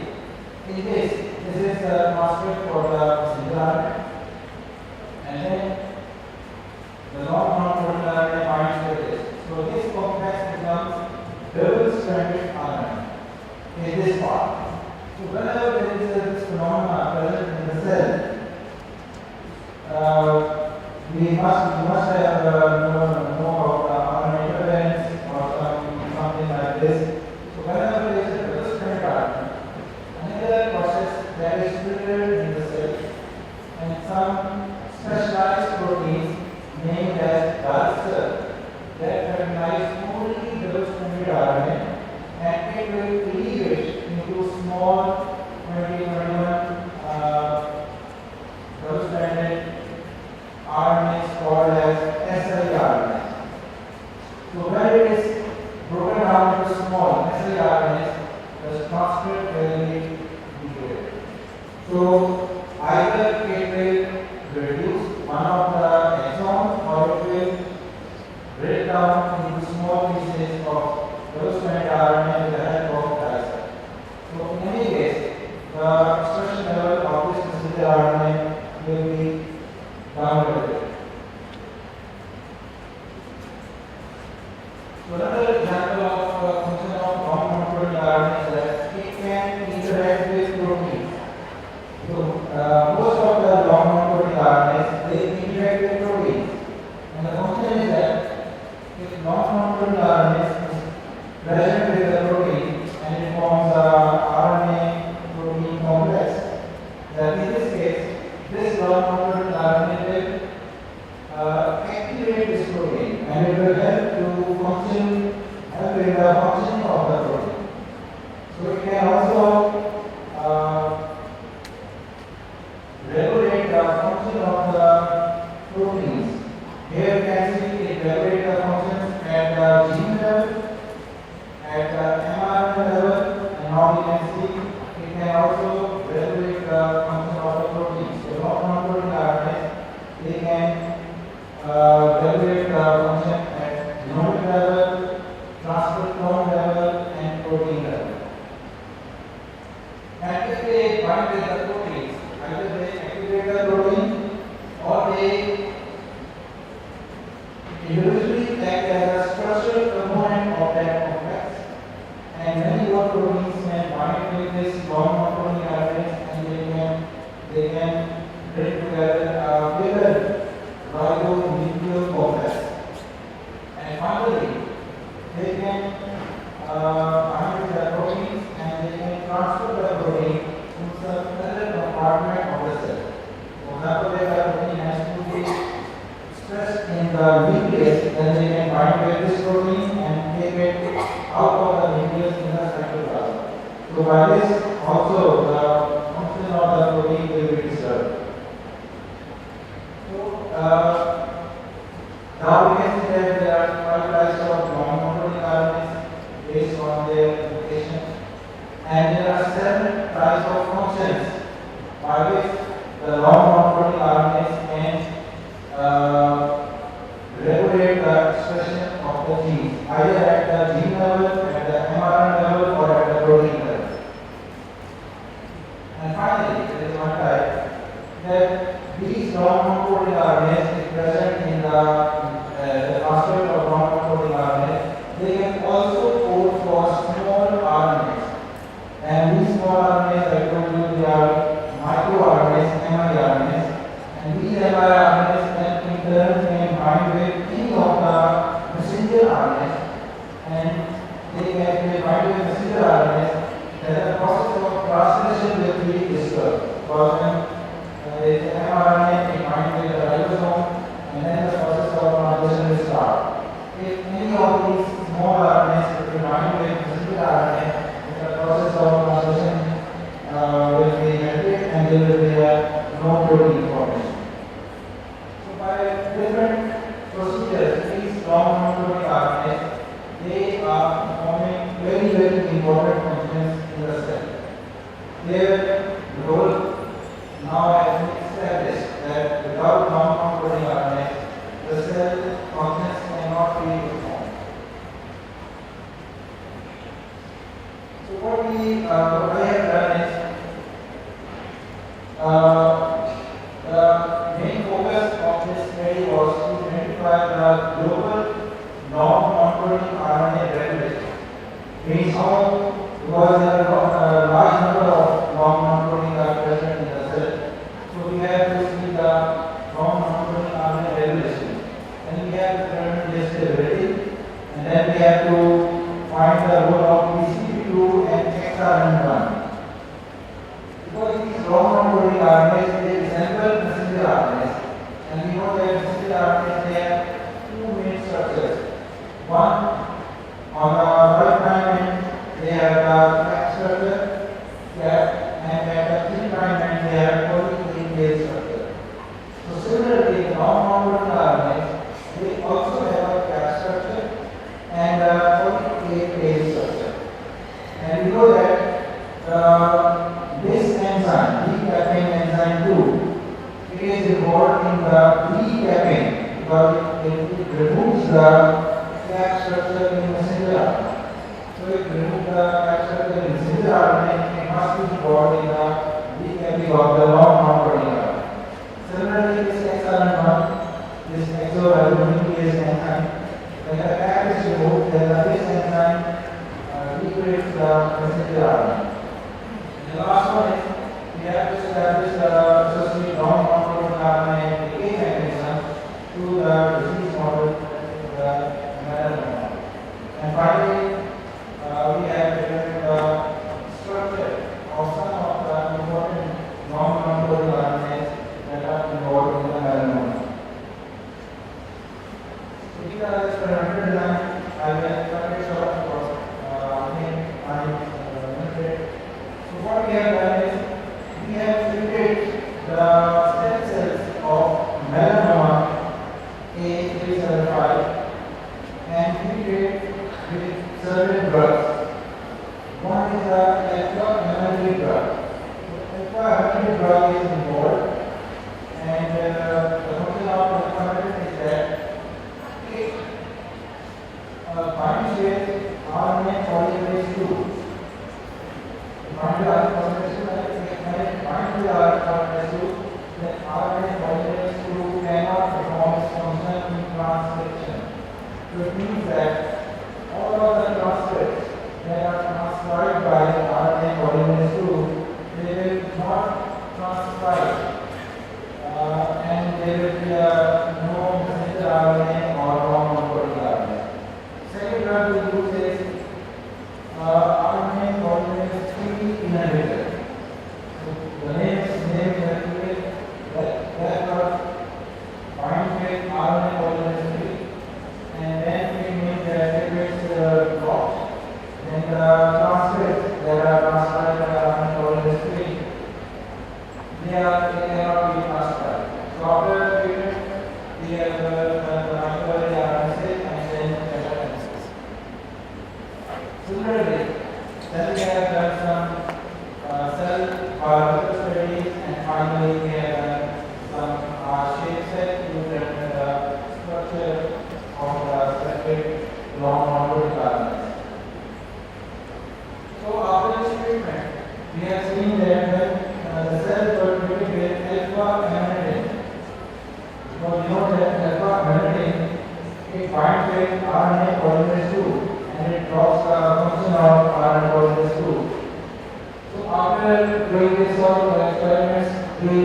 in this is the transcript for the single RNA, and then the long non-coding RNA binds with this. So this complex becomes double-stranded RNA in this part. So whenever there is this phenomenon present in the cell, we must have know of RNA interference or something like this. So whenever there is a double-stranded RNA, another process that is triggered in the cell, and some specialized proteins named as vigorous that recognize only double-stranded RNA, and it will cleave it into small 20-21 double-stranded RNAs called as siRNAs. So when it is broken down into small siRNAs, the transcript will be degraded. So either it will reduce one of the exons, or it will break down into small pieces of double-stranded RNA with the help of dicer. So in any case, the expression level of this messenger RNA will be down-regulated. So another example of function of long-non-coding RNA is that it can interact with proteins. So most of the long-non-coding RNAs, they interact with proteins, and the function is that if long-non-coding RNAs is present with the protein and it forms a RNA-protein complex, that in this case, this long-non-coding RNA will activate this protein, and it will help in the functioning of the protein. So it can also regulate the function of the proteins. Here you can see it regulates the functions at the gene level, at the mRNA level, and now you can see it can also regulate the function of the proteins. So non-coding RNAs, they can regulate the function at genomic level, transcriptome level, and protein level. And if they bind with the proteins, either they activate the protein or they individually act as a structural component of that complex. And many more proteins can bind with this long-non-coding RNAs, and they can bring together a bigger ribonuclear complex. And finally, they can bind with the proteins, and they can transfer the protein to some other compartment of the cell. For example, if the protein has to be expressed in the nucleus, then they can bind with this protein and take it out of the nucleus in the cytoplasm. So by this also the function of the protein will be disturbed. So now we can see that there are 5 types of long-non-coding RNAs based on their location, and there are 7 types of functions by which the long-non-coding RNAs can regulate the expression of the genes, either at the gene level, at the mRNA level, or at the protein level. And finally, there is one type that these long and then the process of organization will start. If any of these small RNAs will bind with messenger RNA, the process of organization will be ended and there will be no protein formation. So by different procedures, these long non-coding RNAs, they are performing very, very important functions in the cell. Their role now has been established that without long non-coding RNAs, the cell functions cannot be performed. So what I have done is the main focus of this study was to identify the global non-coding RNA regulation. Means how, because there are a large number of non-coding are present in the cell, so we have to see the non-coding RNA regulation, and we have to determine their stability, and then we have to find the role of PCP2 and XRN1. Because these long-coding RNAs, they resemble messenger RNAs, and we know that messenger RNAs, they have two main structures. One, on the right prime end, they have the cap structure, and at the 3' end, they have poly-A structure. So similarly, the non-coding RNAs, they also have a cap structure and a poly-A structure. And we know that this enzyme, decapping enzyme 2, it is involved in the decapping because it removes the cap structure in messenger RNA. So it removes the cap structure in messenger RNA, it must be involved in the decapping of the non-coding RNA. Similarly, this XRN1, this exoalbuminase enzyme, when the cap is removed, then this enzyme degrades the messenger RNA. And the last one is we have to establish the associated non-coding RNA decay mechanism to the disease model, the melanoma. And finally, we have determined the structure of some of the important non-coding RNAs that are involved in the melanoma. So these are the experimental design. I will cut it short because what we have done is we have treated the stem cells of melanoma A375 and treated with certain drugs. One is the alpha-hemolytic drug. Alpha-hemolytic drug is involved, and the function of alpha-hemolytic is that it binds with RNA polymerase 2. Find the concentration when it binds with RNA 2, then RNA polymerase 2 cannot perform its function in transcription. So it means that all of the transcripts that are transcribed by RNA polymerase 2, they will not transcribe, and there will be no messenger RNA or non-coding RNA. Second drug we use is RNA polymerase 3 inhibitor. So the name is that drug binds with RNA polymerase 3, and then it means that if it's blocked, then the transcripts that are transcribed by RNA polymerase 3, they cannot be transcribed. So after treatment, we have the microarray RNA and then meta-analysis. Similarly, then we have done some cell biological studies, and finally we have done some shape set to determine the structure of the separate long-coding RNAs. So after this treatment, we have seen that when the cells were treated with alpha-hemolytic, because we know that alpha-hemolytic, it binds with RNA polymerase 2. And it blocks the function of RNA polymerase 2. So after doing this sort of experiments, we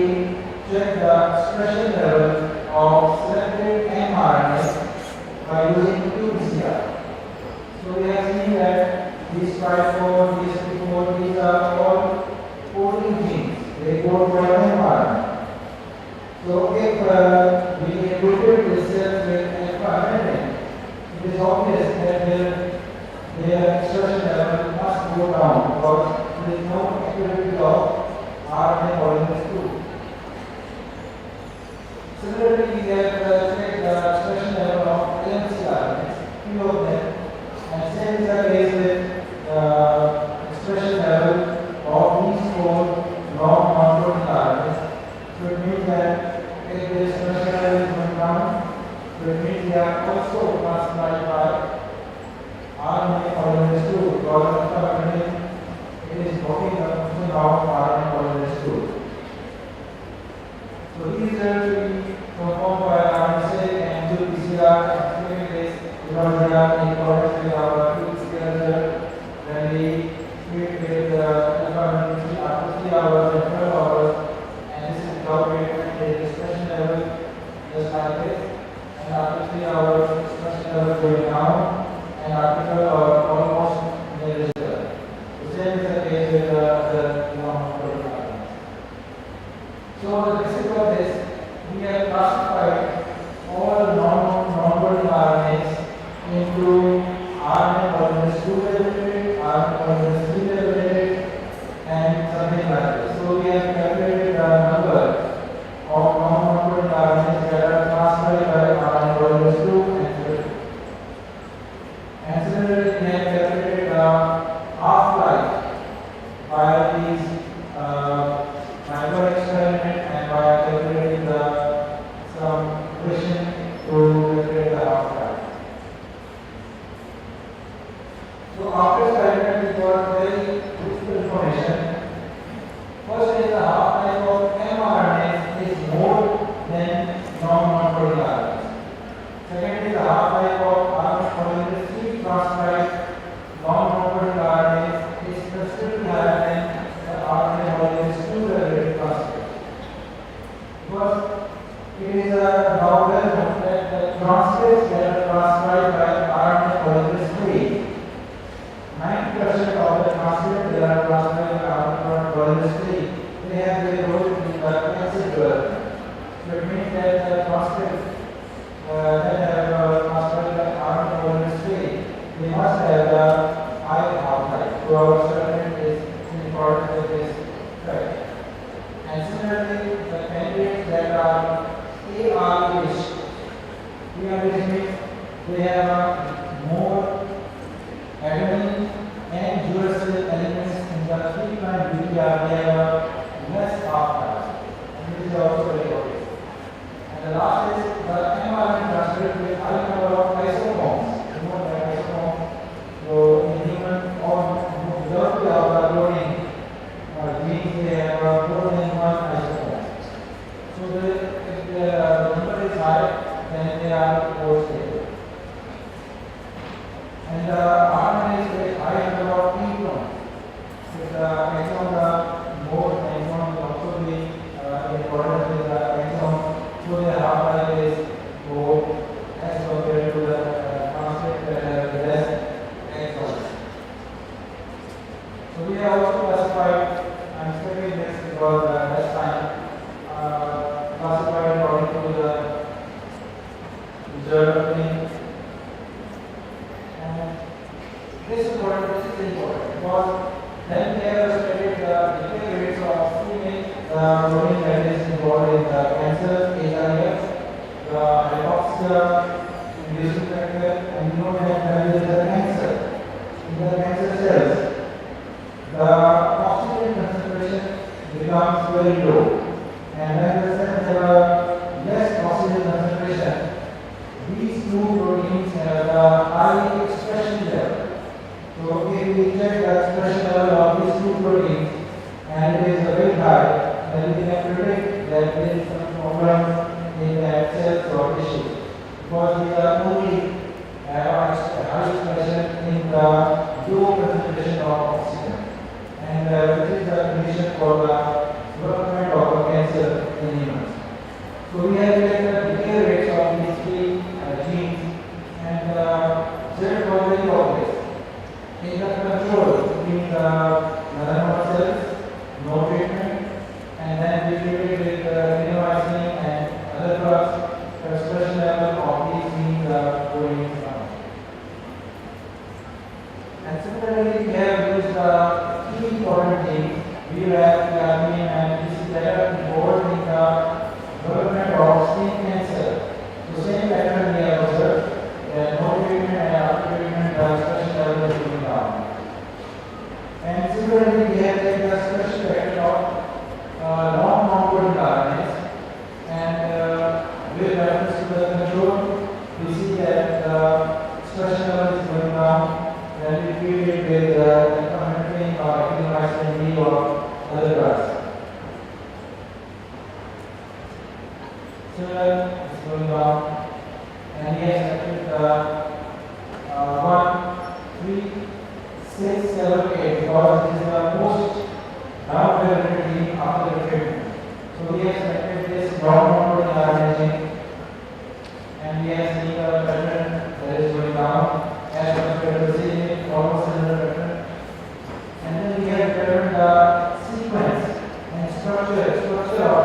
check the expression level of selected mRNA by using qPCR. So we have seen that these 5-4, these 3-4, these are all coding genes. They code for mRNA. So if we included count because there is no activity of RNA polymers too. Similarly, we have checked the expression level of LCWU, few of them, and same is the case with expression level of these four non-controlled RNAs. So it means that if the expression level is going down, so it means they are also classified by RNA polymerase 2 because it is blocking the function of RNA polymerase 2. So these are performed by RNA and PCR and clinic because they are in accordance with our PCR when we treat with alpha after 3 hours and 12 hours, and this is without treatment, there is expression level just like this, and after 3 hours expression level going down, and after 12 hours almost there is the same is the case with the non-controlled RNAs. So the basis of this, we have classified all non-controlled RNAs into RNA polymerase 2 related, RNA polymerase 3 related, and something like this. So we have calculated the number of non-controlled RNAs that are classified by RNA polymerase 2 and 3. And similarly, we have calculated the half-life by these micro experiment and by calculating some equation to calculate the half-life. So after experiment, we got very useful information. First is the half-life of mRNA is more than non-controlled RNAs. Second is the half-life of RNA polymerase 3 transcribed non-controlled RNAs is considerably higher than the RNA polymerase 2 related transcript. Because it is now well known that the transcripts that are transcribed by RNA polymerase 3, 90% of the transcripts that are transcribed by RNA polymerase 3, they have their role in the cancer development. So it means that the transcripts that have transcribed by RNA polymerase 3, they must have the high half-life. So our experiment is in accordance with this fact. And similarly, the candidates that are AR-ish, means they have more adenine and uracil elements in the 3' BTR, they have less half-life. And this is also very obvious. And the last is the mRNA transcript with high number of isoforms. You know that isoform. So in human or majority of the cloning genes, they have more than one isoform. So if the number is high, then they are more stable. And the RNA is very high number of introns. If the exons more exons will also be in accordance with the exon, so the half-life is more as compared to the transcript that have less exons. So we have also classified, I'm skipping this because last time, classified according to the journal name. And this is important because then they have studied the decay rates of female protein that is involved in the cancer, AIF, the hypoxia, inducing factor, and you know that there is a cancer in the cancer cells. The oxygen concentration becomes very low, and when the cells have less oxygen concentration, these two proteins have a high expression level. So if we check the expression level of these two proteins and it is very high, then we can predict that there is some problem in that cells or tissues, because these are only have a high expression in the low concentration of oxygen, and which is the condition for the development of children is going down, and he has selected the 1, 3, 6, 7, 8 because it is the most down-regulated gene after the treatment. So he has selected this down-regulating RNA gene, and we have seen a pattern that is going down as compared to the same almost similar pattern. And then we have determined the sequence and structure of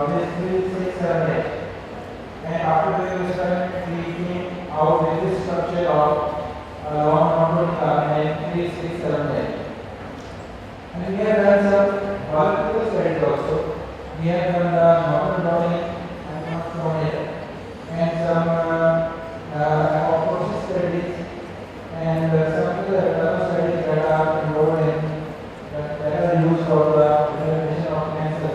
this 3, 6, 7, 8. And after doing this experiment, we came out with this structure of long non-protein RNA 3, 6, 7, 8. And we have done some molecular studies also. We have done the non-protein and non-protein and some apoptosis studies and some other studies that are involved in that are used for the determination of cancer.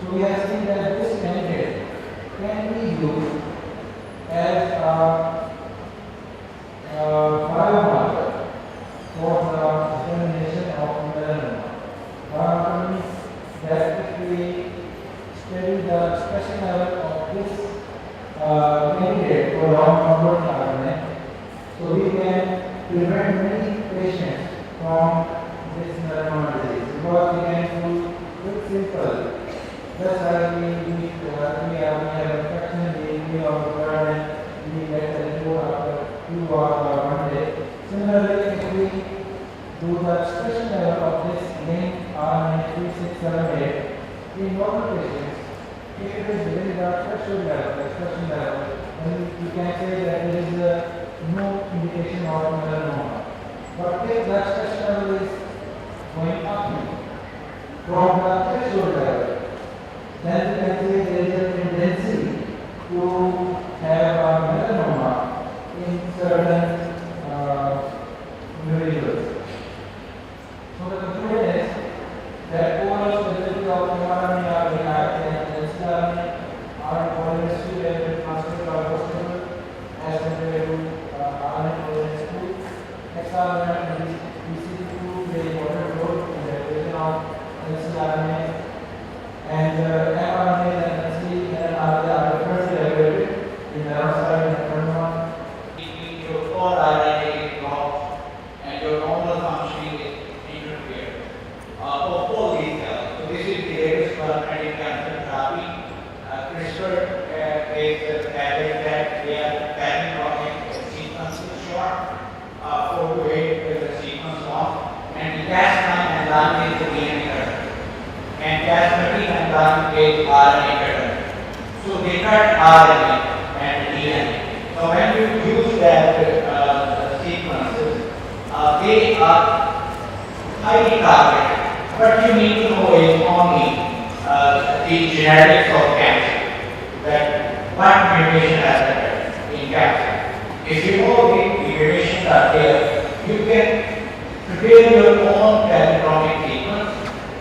So we have seen that this candidate can be used as a biomarker for the determination of melanoma. Biomarker means that if we study the expression level of this candidate for long-term RNA, so we can prevent many patients from this melanoma disease because we can do it simple. Just like we have infection, we have blood and we get the report after 2 hours or 1 day. Similarly, if we do the expression level of this linked RNA 3, 6, 7, 8 in normal patients, if it is within the threshold level, the expression level, then we can say that there is no indication of melanoma. But if the expression level is going up from the threshold level, then we can say there is a tendency to have a melanoma in certain individuals. So the conclusion is that overall stability of mRNA are very high and LCRNA are polymerase II and transcript are possible as compared to RNA polymerase II. XRNA and BCD2 play a important role in the regulation of LCRNA, and mRNA and LC are differently regulated in the outside and internal. If your core RNA is blocked and your normal functioning is interfered of all these cells. So this is the latest development cancer therapy. CRISPR is added that they are palindromic sequences short, 4 to 8 is the sequence long, and Cas9 enzyme is the DNA cutter, and Cas13 enzyme is RNA cutter. So they cut RNA and DNA. So when you use that sequences, they are highly targeted. What you need to know is only the genetics of cancer, that what mutation has occurred in cancer. If you know the mutations are there, you can prepare your own palindromic sequence,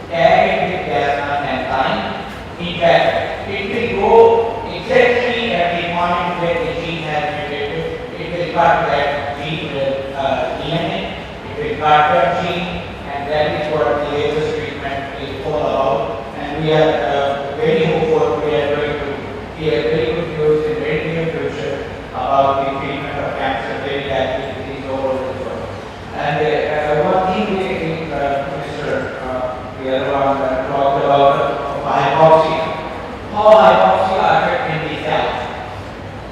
tag it with Cas9 enzyme. In fact, it will go exactly at the point where the gene has mutated. It will cut that gene with DNA, it will cut that gene, and that is what the latest treatment is all about. And we are very hopeful we are going to hear very good news in very near future about the treatment of cancer, very deadly disease all over the world. And one thing the other one talked about hypoxia. How hypoxia affects these cells?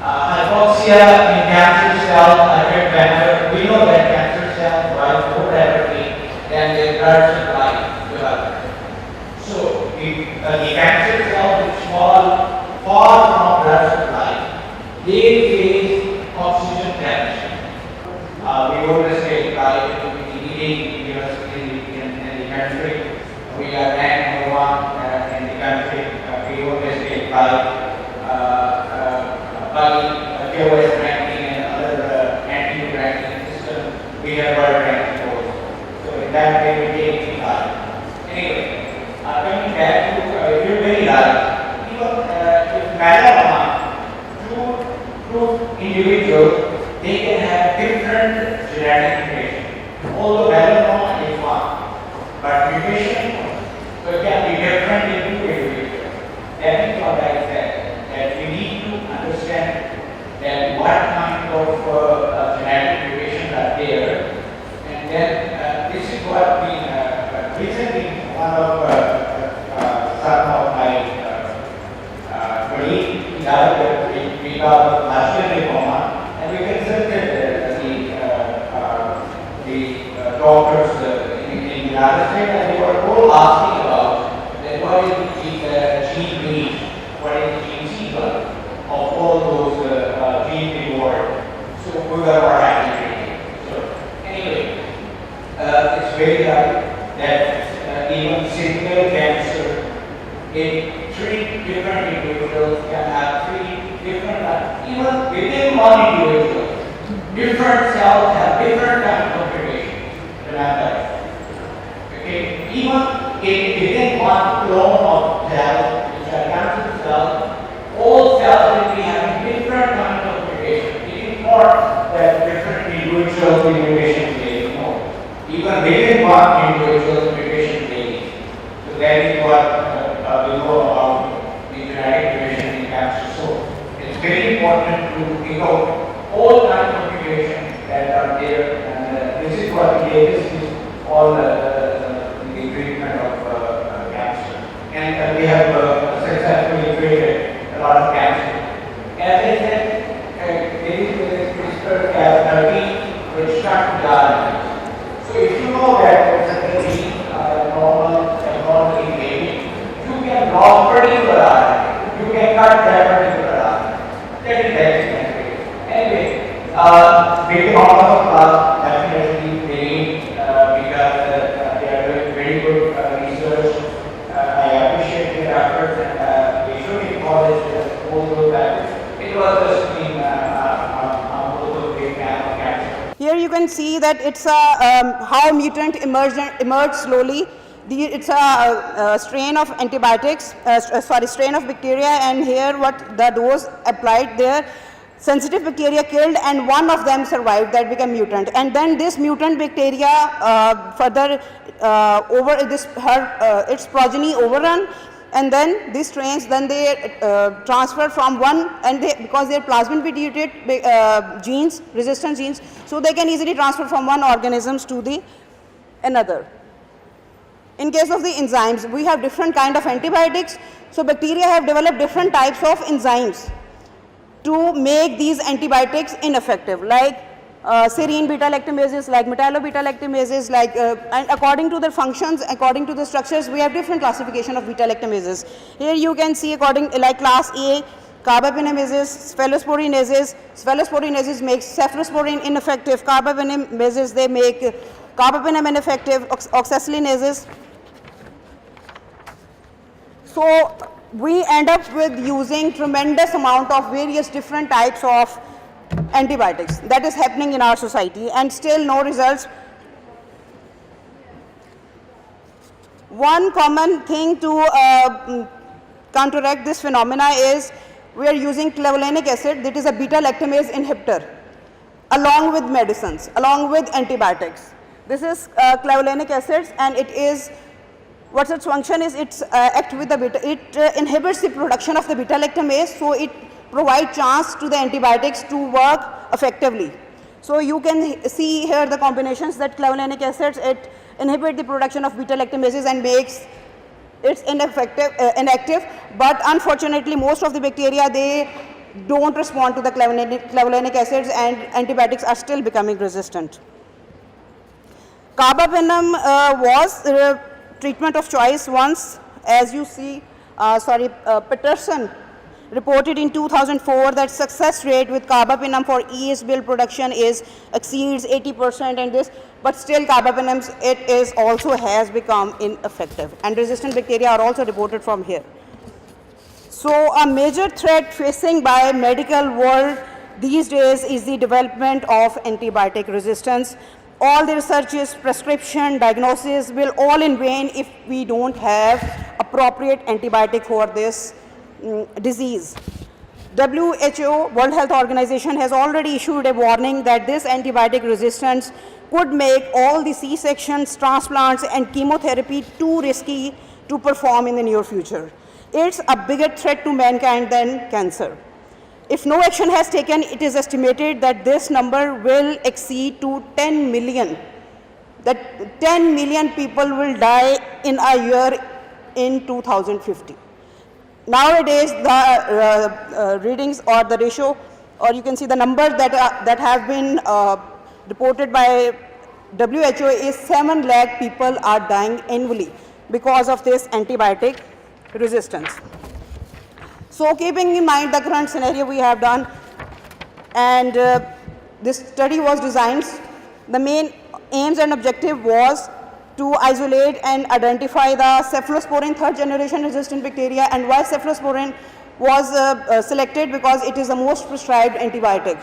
Hypoxia in cancer cells affect whenever we know that cancer cells rise more rapidly than their blood supply develops. So the cancer cells which fall from blood supply, they face oxygen deprivation. We always take by the leading universities in the country. We are ranked number 1 in the country. We always take by QoS ranking and other NTU ranking system. We have world ranking course. So in that way we take the high. Anyway, coming back to you're very large. Even if melanoma, two individuals, they can have different genetic mutation. Although melanoma is one, but mutation can be different in two individuals. That is what I all asking about that what is the gene range, what is the gene sequence of all those gene reward. So we were activating. So anyway, it's very right that even simple cancer in 3 different individuals can have 3 different, even within one individual, different cells have different kind of configuration. Remember, okay? Even within one clone of cells, which are cancer cells, all cells will be having different kind of configuration. It is not that different individuals mutation vary. No, even within one individual mutation vary. So that is what we know about the genetic mutation in cancer. So it's very important to pick out all kinds of configurations that are there, and this is what the basis is all the treatment of cancer. And we have successfully treated a lot of cancer. As I said, there is CRISPR-Cas13 which starts the RNA. So if you know that certain genes are normal and normally baby, you can block particular RNA. You can cut that particular RNA. That is basic. Anyway, big amount of class definitely they need because they are doing very good research. I appreciate their efforts, and we should acknowledge all those efforts. It was just been I'm also a big fan of cancer. Here you can see that it's a how mutant emerged slowly. It's a strain of antibiotics, strain of bacteria, and here what the dose applied there. Sensitive bacteria killed, and one of them survived, that became mutant. And then this mutant bacteria further its progeny overrun, and then these strains then they transfer from one, and because they are plasmid mediated genes, resistant genes, so they can easily transfer from one organisms to the another. In case of the enzymes, we have different kind of antibiotics. So bacteria have developed different types of enzymes to make these antibiotics ineffective, like serine beta-lactamases, like metallo-beta-lactamases, like and according to their functions, according to the structures, we have different classification of beta-lactamases. Here you can see according like class A, carbapinamases, sphelosporinases. Sphelosporinases make cephalosporin ineffective. Carbapinamases, they make carbapinam ineffective. Oxacillinases. So we end up with using tremendous amount of various different types of antibiotics. That is happening in our society, and still no results. One common thing to counteract this phenomena is we are using clavulanic acid, that is a beta-lactamase inhibitor, along with medicines, along with antibiotics. This is clavulanic acids, and it is what its function is, it acts with the beta, it inhibits the production of the beta-lactamase, so it provides chance to the antibiotics to work effectively. So you can see here the combinations that clavulanic acids, it inhibit the production of beta-lactamases and makes it inactive, but unfortunately most of the bacteria, they don't respond to the clavulanic acids, and antibiotics are still becoming resistant. Carbapinam was treatment of choice once, as you see, Peterson reported in 2004 that success rate with carbapinam for ESBL production exceeds 80%, and this, but still carbapinam, it is also has become ineffective, and resistant bacteria are also reported from here. So a major threat facing by medical world these days is the development of antibiotic resistance. All the researches, prescription, diagnosis will all in vain if we don't have appropriate antibiotic for this disease. WHO, World Health Organization, has already issued a warning that this antibiotic resistance could make all the C-sections, transplants, and chemotherapy too risky to perform in the near future. It's a bigger threat to mankind than cancer. If no action has taken, it is estimated that this number will exceed to 10 million. That 10 million people will die in a year in 2050. Nowadays, the readings or the ratio, or you can see the number that have been reported by WHO is 7 lakh people are dying annually. because of this antibiotic resistance. So keeping in mind the current scenario we have done, and this study was designed, the main aims and objective was to isolate and identify the cephalosporin third generation resistant bacteria. And why cephalosporin was selected? Because it is the most prescribed antibiotic.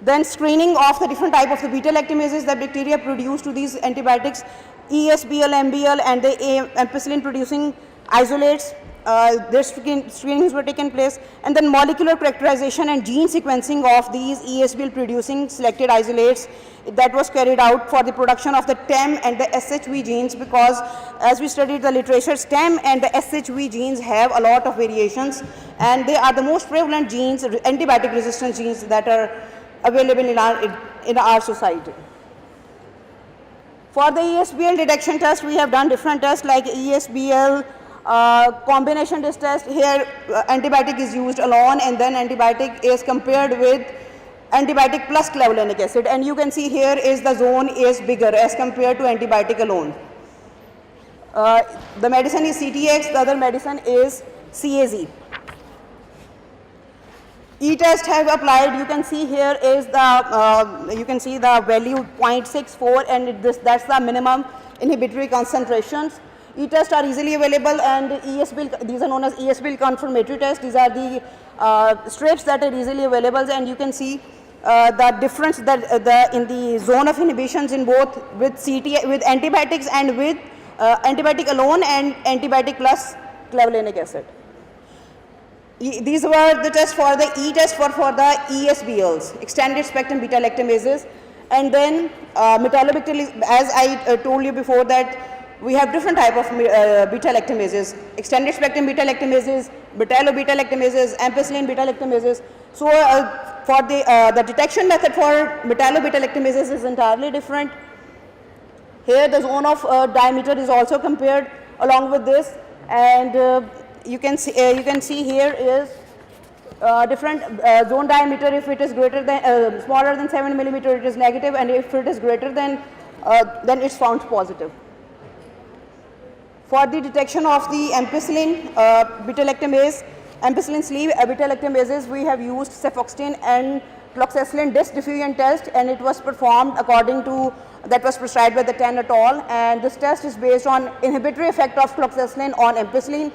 Then screening of the different type of the beta-lactamases that bacteria produce to these antibiotics, ESBL, MBL, and the ampicillin producing isolates. Their screenings were taken place, and then molecular characterization and gene sequencing of these ESBL producing selected isolates that was carried out for the production of the TEM and the SHV genes, because as we studied the literature, TEM and the SHV genes have a lot of variations, and they are the most prevalent genes, antibiotic resistance genes that are available in our society. For the ESBL detection test, we have done different tests like ESBL, combination test. Here antibiotic is used alone, and then antibiotic is compared with antibiotic plus clavulanic acid, and you can see here is the zone is bigger as compared to antibiotic alone. The medicine is CTX, the other medicine is CAZ. E-test have applied. You can see here is the you can see the value 0.64, and that's the minimum inhibitory concentrations. E-tests are easily available, and ESBL, these are known as ESBL confirmatory tests. These are the strips that are easily available, and you can see the difference that in the zone of inhibitions in both with with antibiotics and with antibiotic alone and antibiotic plus clavulanic acid. These were the tests for the E-test for the ESBLs, extended spectrum beta-lactamases, and then metallobacteriosis. As I told you before that we have different type of beta-lactamases, extended spectrum beta-lactamases, metallo-beta-lactamases, ampicillin beta-lactamases. So for the detection method for metallo-beta-lactamases is entirely different. Here the zone of diameter is also compared along with this, and you can see here is different zone diameter. If it is greater than smaller than 7 millimeter, it is negative, and if it is greater than then it's found positive. For the detection of the ampicillin beta-lactamase, ampicillin sleeve beta-lactamases, we have used cefoxtin and cloxacillin disc diffusion test, and it was performed according to that was prescribed by the Tan et al. And this test is based on inhibitory effect of cloxacillin on ampicillin.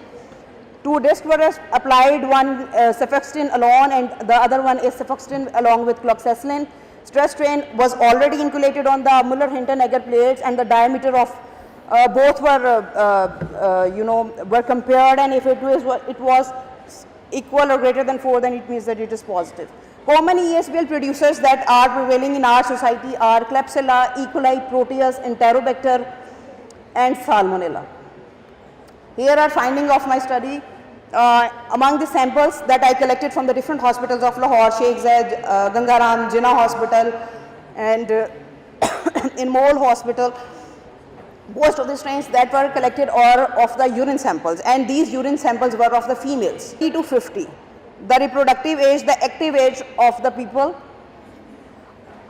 2 discs were applied, one cefoxtin alone and the other one is cefoxtin along with cloxacillin. Stress strain was already included on the Muller-Hinton agar plates, and the diameter of both were were compared, and if it was equal or greater than 4, then it means that it is positive. Common ESBL producers that are prevailing in our society are Klebsiella, E. coli, Proteus, Enterobacter, and Salmonella. Here are findings of my study. Among the samples that I collected from the different hospitals of Lahore, Sheikh Zayed, Gangaram, Jinnah Hospital, and in Mole Hospital, most of the strains that were collected are of the urine samples, and these urine samples were of the females, 30 to 50. The reproductive age, the active age of the people.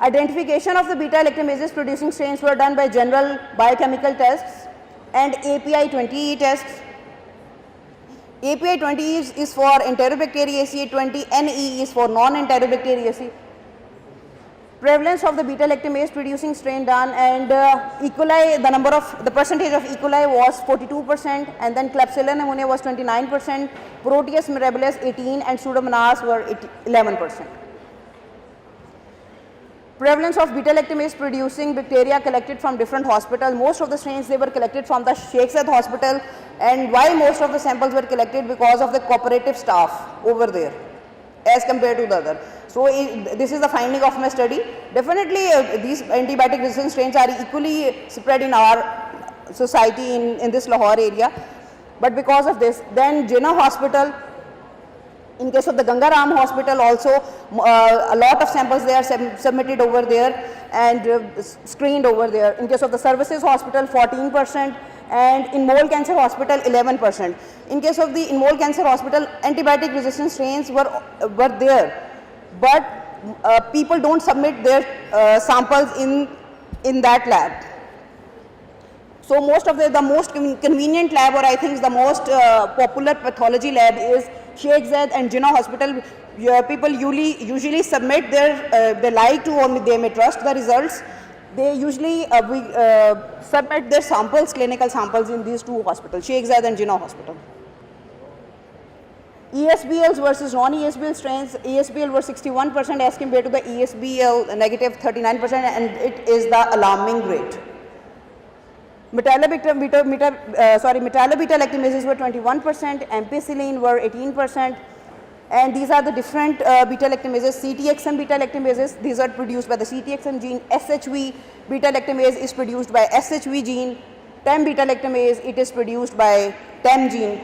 Identification of the beta-lactamases producing strains were done by general biochemical tests and API 20E tests. API 20 is for Enterobacteriaceae, 20 NE is for non-Enterobacteriaceae. Prevalence of the beta-lactamase producing strain done, and E. coli, the percentage of E. coli was 42%, and then Klebsiella pneumoniae was 29%, Proteus mirabilis 18%, and Pseudomonas were 11%. Prevalence of beta-lactamase producing bacteria collected from different hospitals. Most of the strains, they were collected from the Sheikh Zayed Hospital, and why most of the samples were collected? Because of the cooperative staff over there as compared to the other. So this is the finding of my study. Definitely these antibiotic resistant strains are equally spread in our society in this Lahore area, but because of this, then Jinnah Hospital, in case of the Gangaram Hospital also, a lot of samples they are submitted over there and screened over there. In case of the Services Hospital, 14%, and in Mole Cancer Hospital, 11%. In case of the Mole Cancer Hospital, antibiotic resistant strains were there, but people don't submit their samples in that lab. So most of the most convenient lab, or I think the most popular pathology lab, is Sheikh Zayed and Jinnah Hospital. People usually submit their, they like to, or they may trust the results. They usually submit their samples, clinical samples, in these two hospitals, Sheikh Zayed and Jinnah Hospital. ESBLs versus non-ESBL strains. ESBL were 61% as compared to the ESBL negative 39%, and it is the alarming rate. Metallo-beta-lactamases were 21%, ampicillin were 18%, and these are the different beta-lactamases. CTXM beta-lactamases, these are produced by the CTXM gene. SHV beta-lactamase is produced by SHV gene. TEM beta-lactamase, it is produced by TEM gene.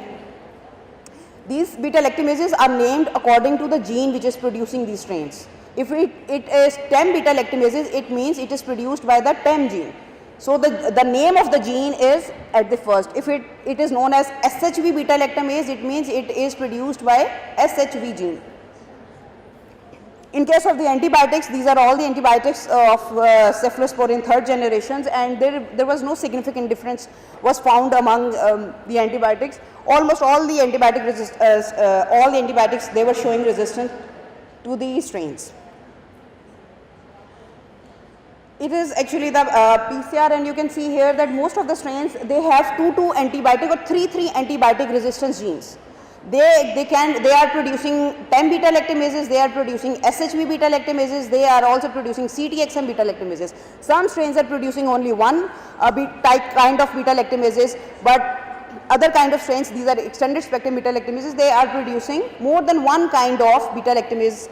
These beta-lactamases are named according to the gene which is producing these strains. If it is TEM beta-lactamases, it means it is produced by the TEM gene. So the name of the gene is at the first. If it is known as SHV beta-lactamase, it means it is produced by SHV gene. In case of the antibiotics, these are all the antibiotics of cephalosporin third generations, and there was no significant difference was found among the antibiotics. Almost all the antibiotics, they were showing resistance to the strains. It is actually the PCR, and you can see here that most of the strains, they have 2 antibiotic or 3 antibiotic resistance genes. They are producing TEM beta-lactamases, they are producing SHV beta-lactamases, they are also producing CTXM beta-lactamases. Some strains are producing only one kind of beta-lactamases, but other kind of strains, these are extended spectrum beta-lactamases, they are producing more than one kind of beta-lactamase.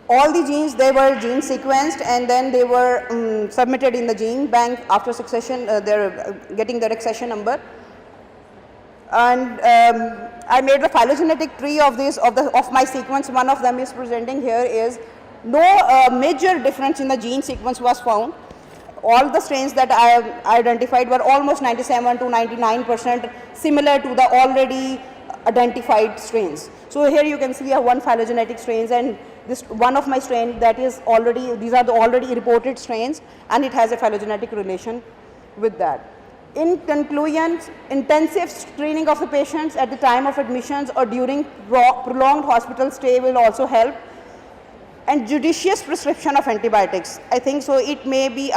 All the genes, they were gene sequenced, and then they were submitted in the gene bank after succession. They're getting their accession number. And I made a phylogenetic tree of this of my sequence. One of them is presenting here. Is no major difference in the gene sequence was found. All the strains that I have identified were almost 97 to 99% similar to the already identified strains. So here you can see one phylogenetic strains, and this one of my strain that is already, these are the already reported strains, and it has a phylogenetic relation with that. In conclusion, intensive screening of the patients at the time of admissions or during prolonged hospital stay will also help, and judicious prescription of antibiotics. I think so it may be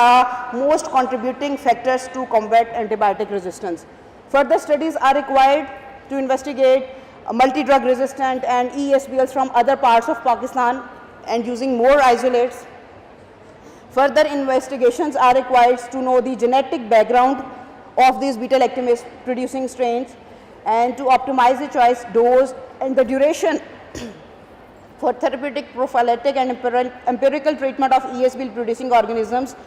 most contributing factors to combat antibiotic resistance. Further studies are required to investigate multi-drug resistant and ESBLs from other parts of Pakistan and using more isolates. Further investigations are required to know the genetic background of these beta-lactamase producing strains and to optimize the choice, dose, and the duration for therapeutic, prophylactic, and empirical treatment of ESBL producing organisms,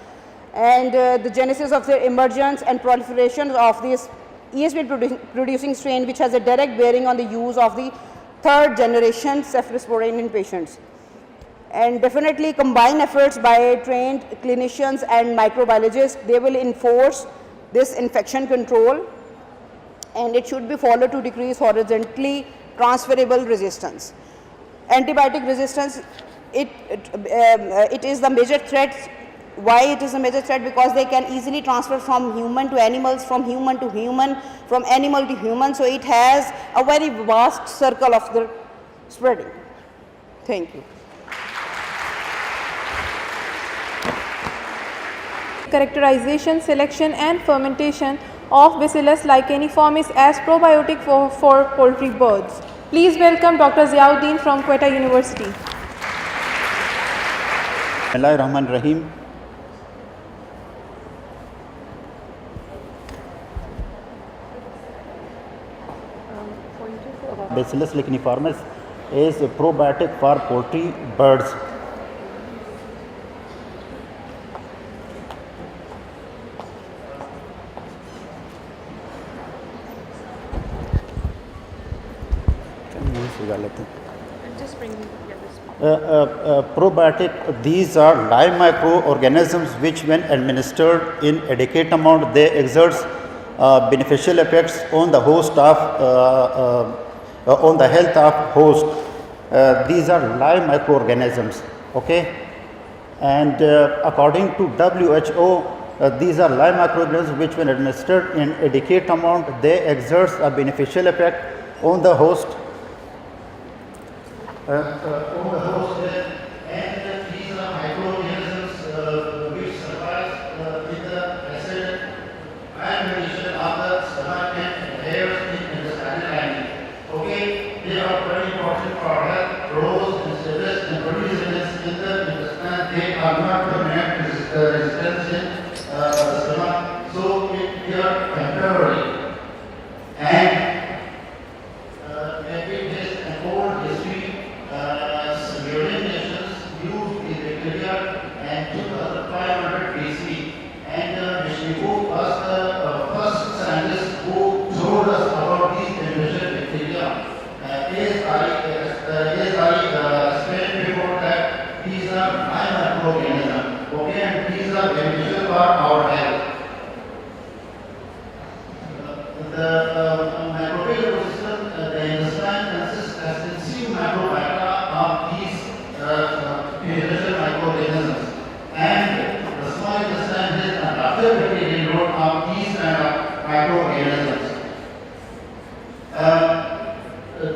and the genesis of their emergence and proliferation of these ESBL producing strain, which has a direct bearing on the use of the third generation cephalosporin in patients. And definitely combine efforts by trained clinicians and microbiologists. They will enforce this infection control, and it should be followed to decrease horizontally transferable resistance. Antibiotic resistance, it is the major threat. Why it is a major threat? Because they can easily transfer from human to animals, from human to human, from animal to human. So it has a very vast circle of the spreading. Thank you. Characterization, selection and fermentation of Bacillus licheniformis as probiotic for poultry birds. Please welcome Dr. Ziauddin from Quetta University. Bismillahirrahmanirrahim. Bacillus licheniformis is a probiotic for poultry birds. Probiotic, these are live microorganisms which when administered in adequate amount, they exert beneficial effects on the host of on the health of host. These are live microorganisms, okay? And according to WHO, These are live microorganisms which when administered in adequate amount, they exert a beneficial effect on the host. And these are microorganisms which survive in the acid and condition of the stomach and hairs in intestinal lining. Okay, they are very important for health, growth, and stability and resistance in the intestine. They are not permanent resistance in stomach, so they are temporary. And it has an old history. Sumerian nations used the bacteria and 2500 BC, and Vishnu was the first scientist who told us about these beneficial bacteria. As I explained before that these are microorganisms, okay, and these are beneficial for our health. The microbial system, the intestine consists of extensive microbiota of these beneficial microorganisms, and the small intestine has an adaptive role of these kind of microorganisms.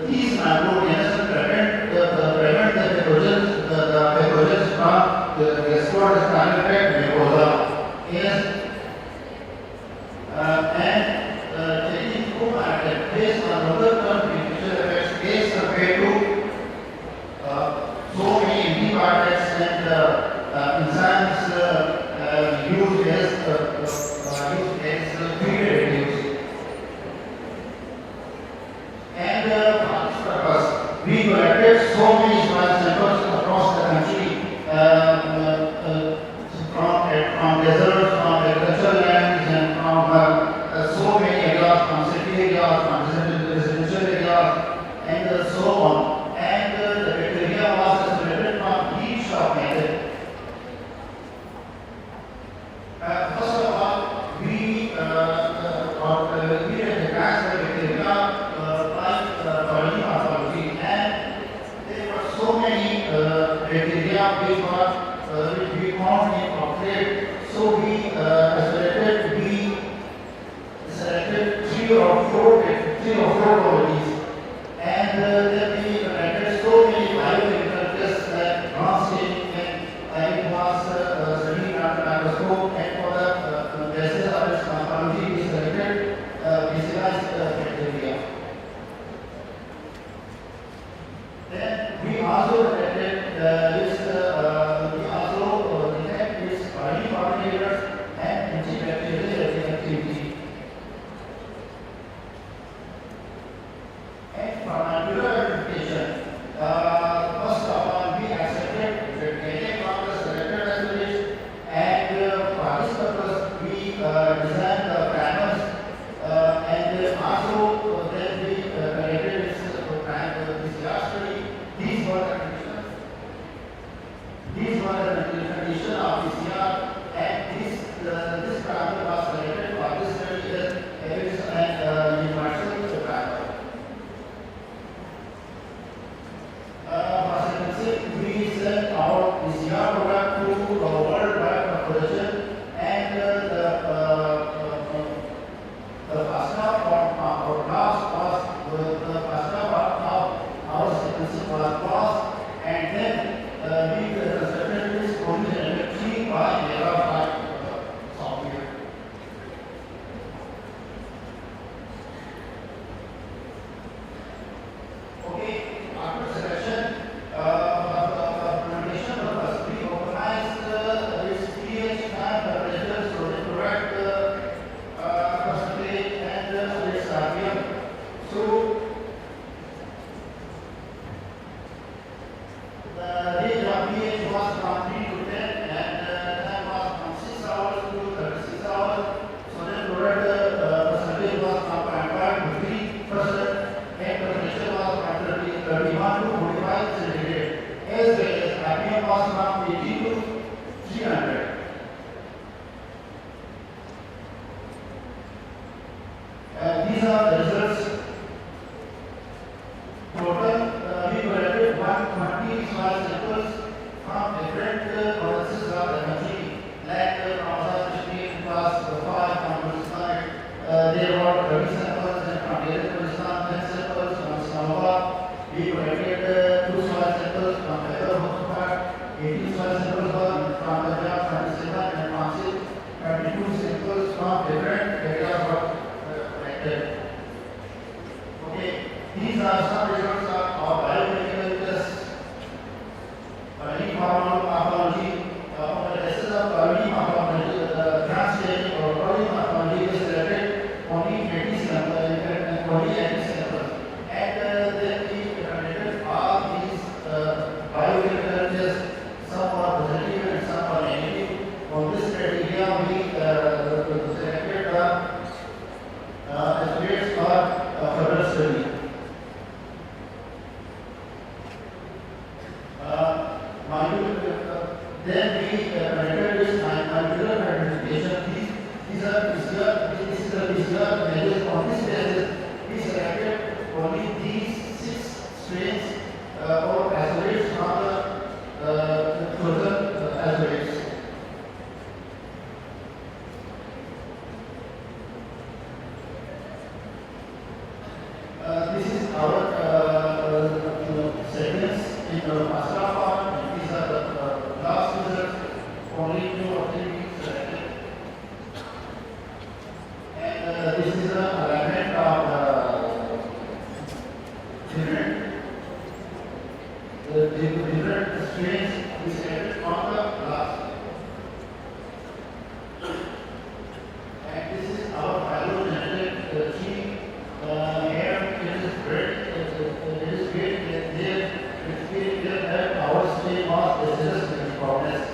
These microorganisms prevent the pathogens from the gastrointestinal tract mucosa. And taking probiotic based on longer-term beneficial effects is compared to so many antibiotics and enzymes used as preventatives. And for this purpose, we collected so many soil samples across the country, from deserts, from agricultural lands, and from so many areas, from city areas, from residential areas, and so on. And the bacteria was isolated from each of method. First of all, we recognize the bacteria by morphology, and they were so These are some results of biomedical tests, early pharmacology, analysis of early pharmacology, translating or early pharmacology is selected only 80 samples and only 80 samples. And then we evaluated all these biomedical tests, some are positive and some are negative. On this criteria, we selected the estimates for further study. Then we conducted this molecular identification. This is the measures on this basis. We selected only these 6 strains or isolates from the chosen isolates. This is our segments in the master form. These are the last results, only 2 or 3 weeks selected. And this is the alignment of different strains we selected from the last. And this is our phylogenetic tree. Here it is great. It is great that our strain was deciduous in importance.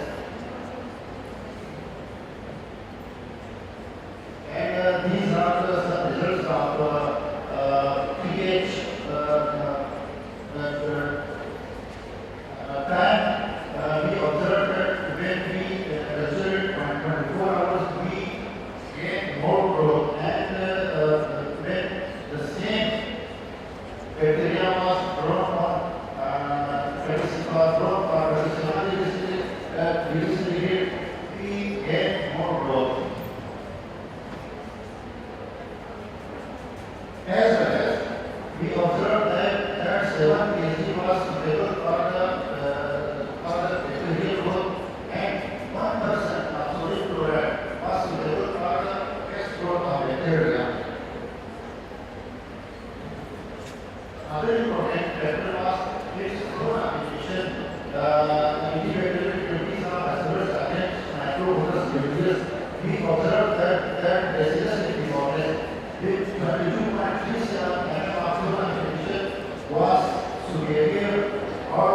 And these are some results of pH time. We observed that when we measured 24 hours, we get more growth, and when the same bacteria was grown on 27 we get more growth. As well as we observed that 7 kg was suitable for the bacterial growth, and 1% of sodium chloride was suitable for the fast growth of bacteria. Other important factor was its growth application. Individual activities of hazardous against microvirus diseases. We observed that resistance to orders with 22.37 mm of growth application was superior or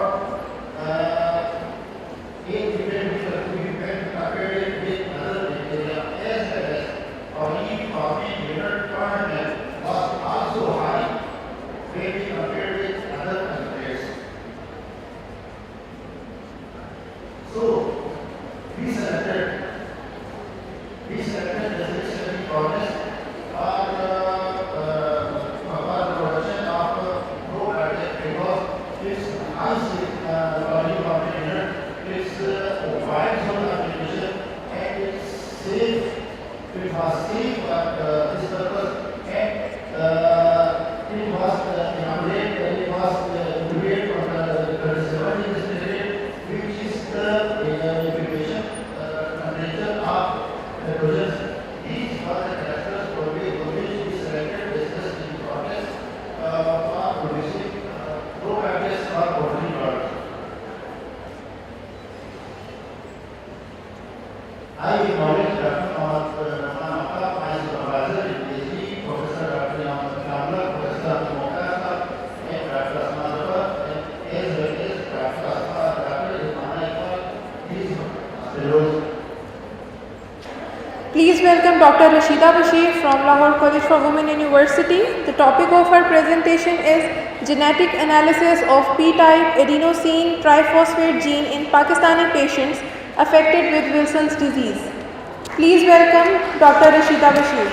compared with other bacteria, as well as early forming unit requirement was also high when we compared with other countries. So we selected the selection process for the production of probiotic because its high early forming unit, its wide zone application, and it's safe. It was safe for this purpose, and it was inaugurated. It was included from the 70 period, which is the incubation temperature of nitrogen. These were the characters for which we selected business in progress for producing probiotics or poultry products. I acknowledge Dr. Mohammed, my supervisor in PhD, Professor Dr. Yamata Kamla, Professor Mokasa, and Dr. Asmadova, and as well as Dr. Asma, Dr. Ismail, these fellows. Please welcome Dr. Rashida Bashir from Lahore College for Women University. The topic of her presentation is genetic analysis of P-type adenosine triphosphate gene in Pakistani patients affected with Wilson's disease. Please welcome Dr. Rashida Bashir.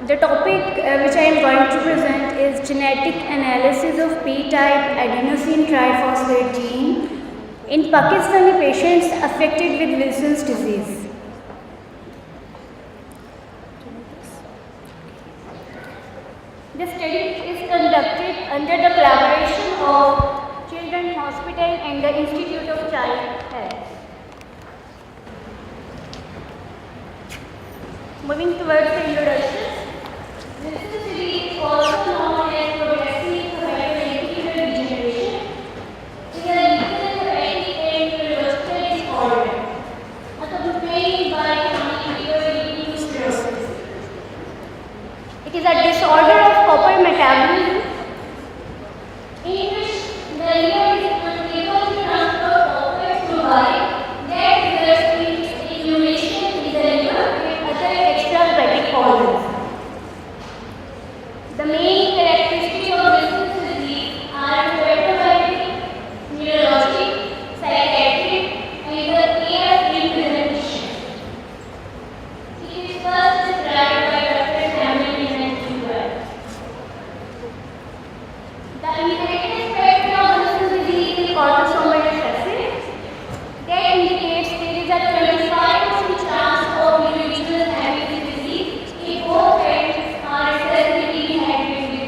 The topic which I am going to present is genetic analysis of P-type adenosine triphosphate gene in Pakistani patients affected with Wilson's disease. The study is conducted under the collaboration of Children's Hospital and the Institute of Child Health. Moving towards the introduction, this disease is also known as progressive macular degeneration. It is a lethal, hepatic, and neurological disorder accompanied by chronic liver sclerosis. It is a disorder of copper metabolism in which the liver is unable to transfer copper to bile that results in accumulation in the liver and other extrahepatic organs. The main characteristics of Wilson's disease are hepatomegaly, neurologic, psychiatric, and the AR presentation. It is first described by Dr. Samuel in 1912. The inherited spectrum of Wilson's disease is autosomal recessive. That indicates there is a 25% chance of individuals having this disease if both parents are recessively inherited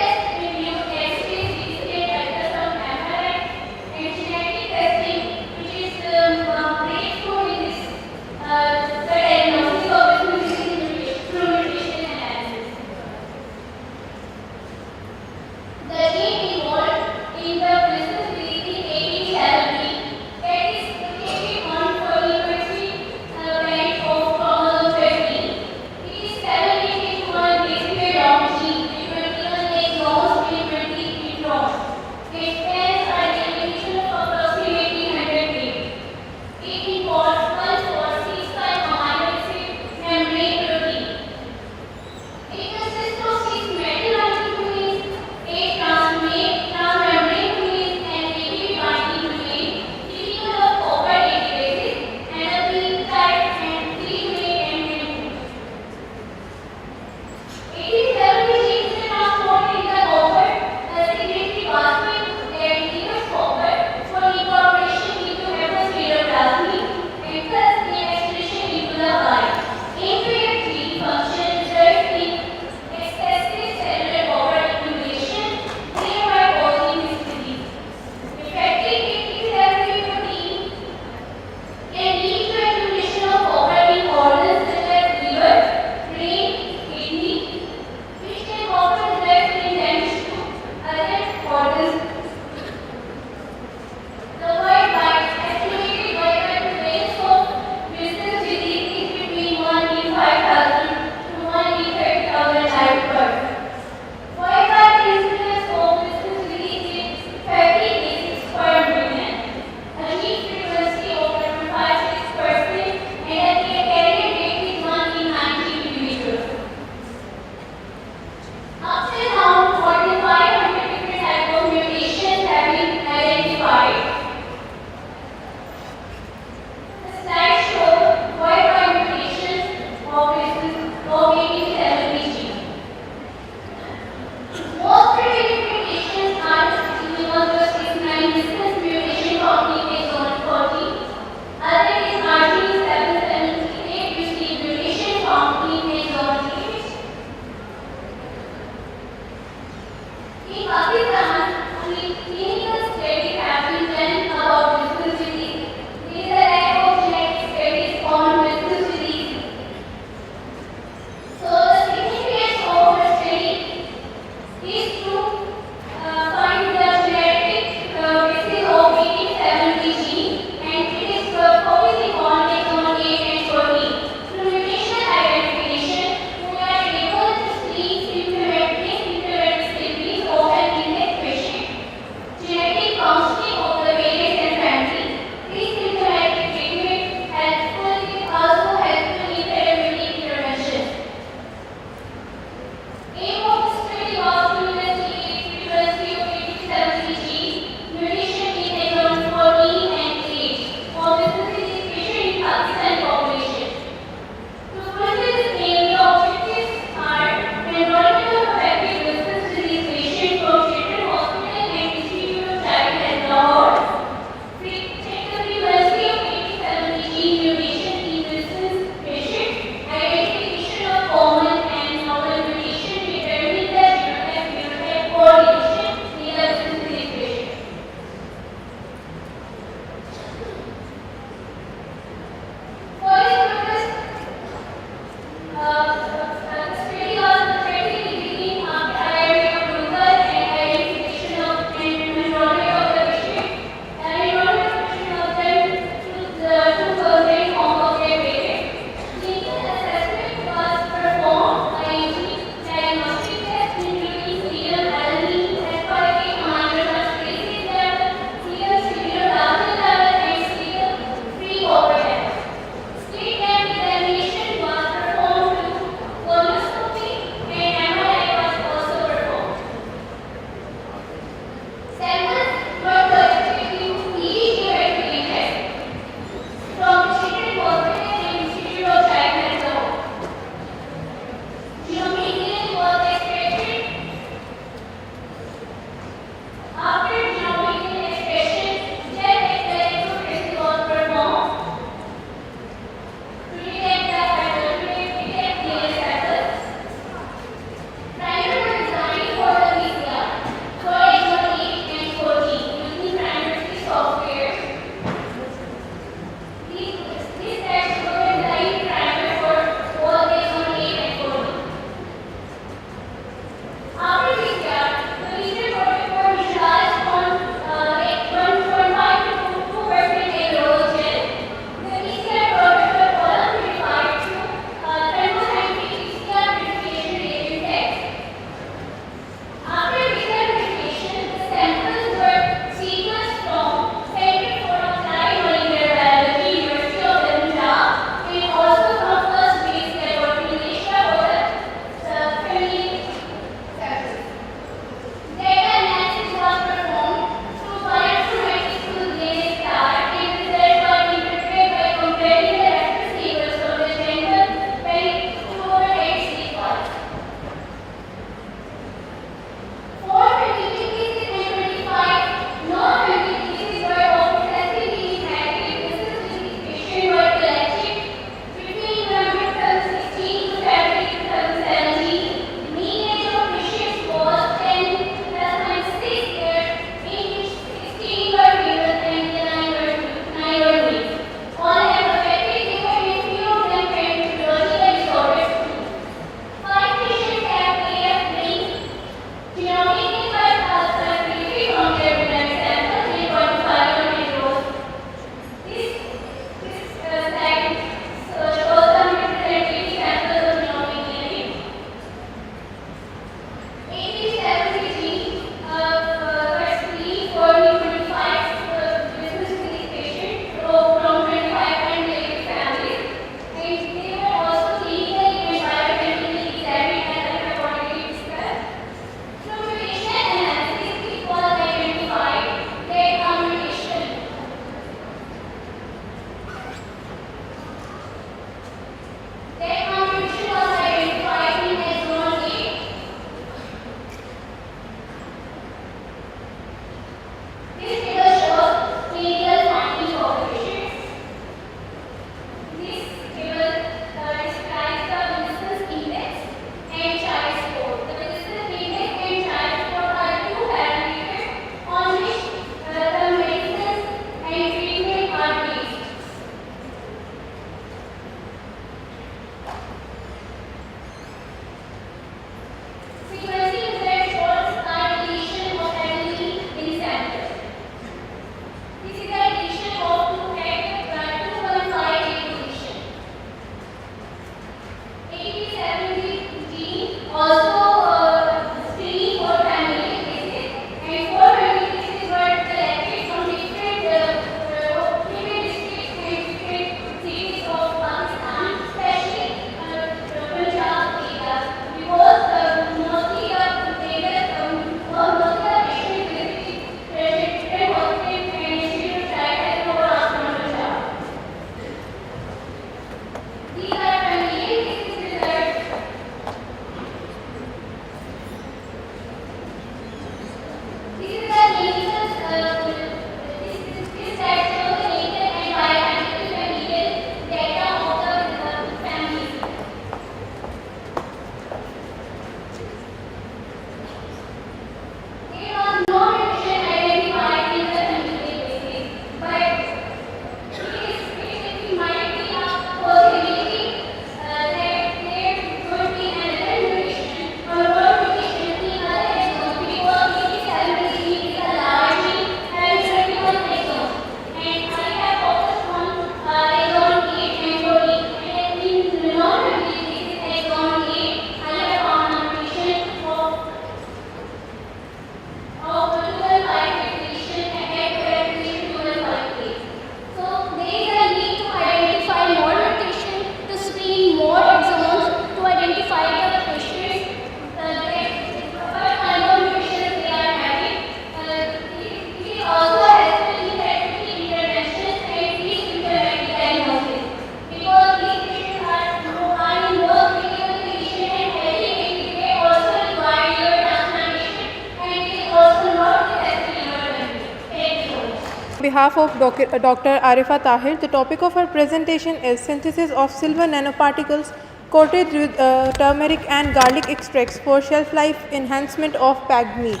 On behalf of Dr. Arifa Tahir, the topic of our presentation is synthesis of silver nanoparticles coated with turmeric and garlic extracts for shelf life enhancement of packed meat.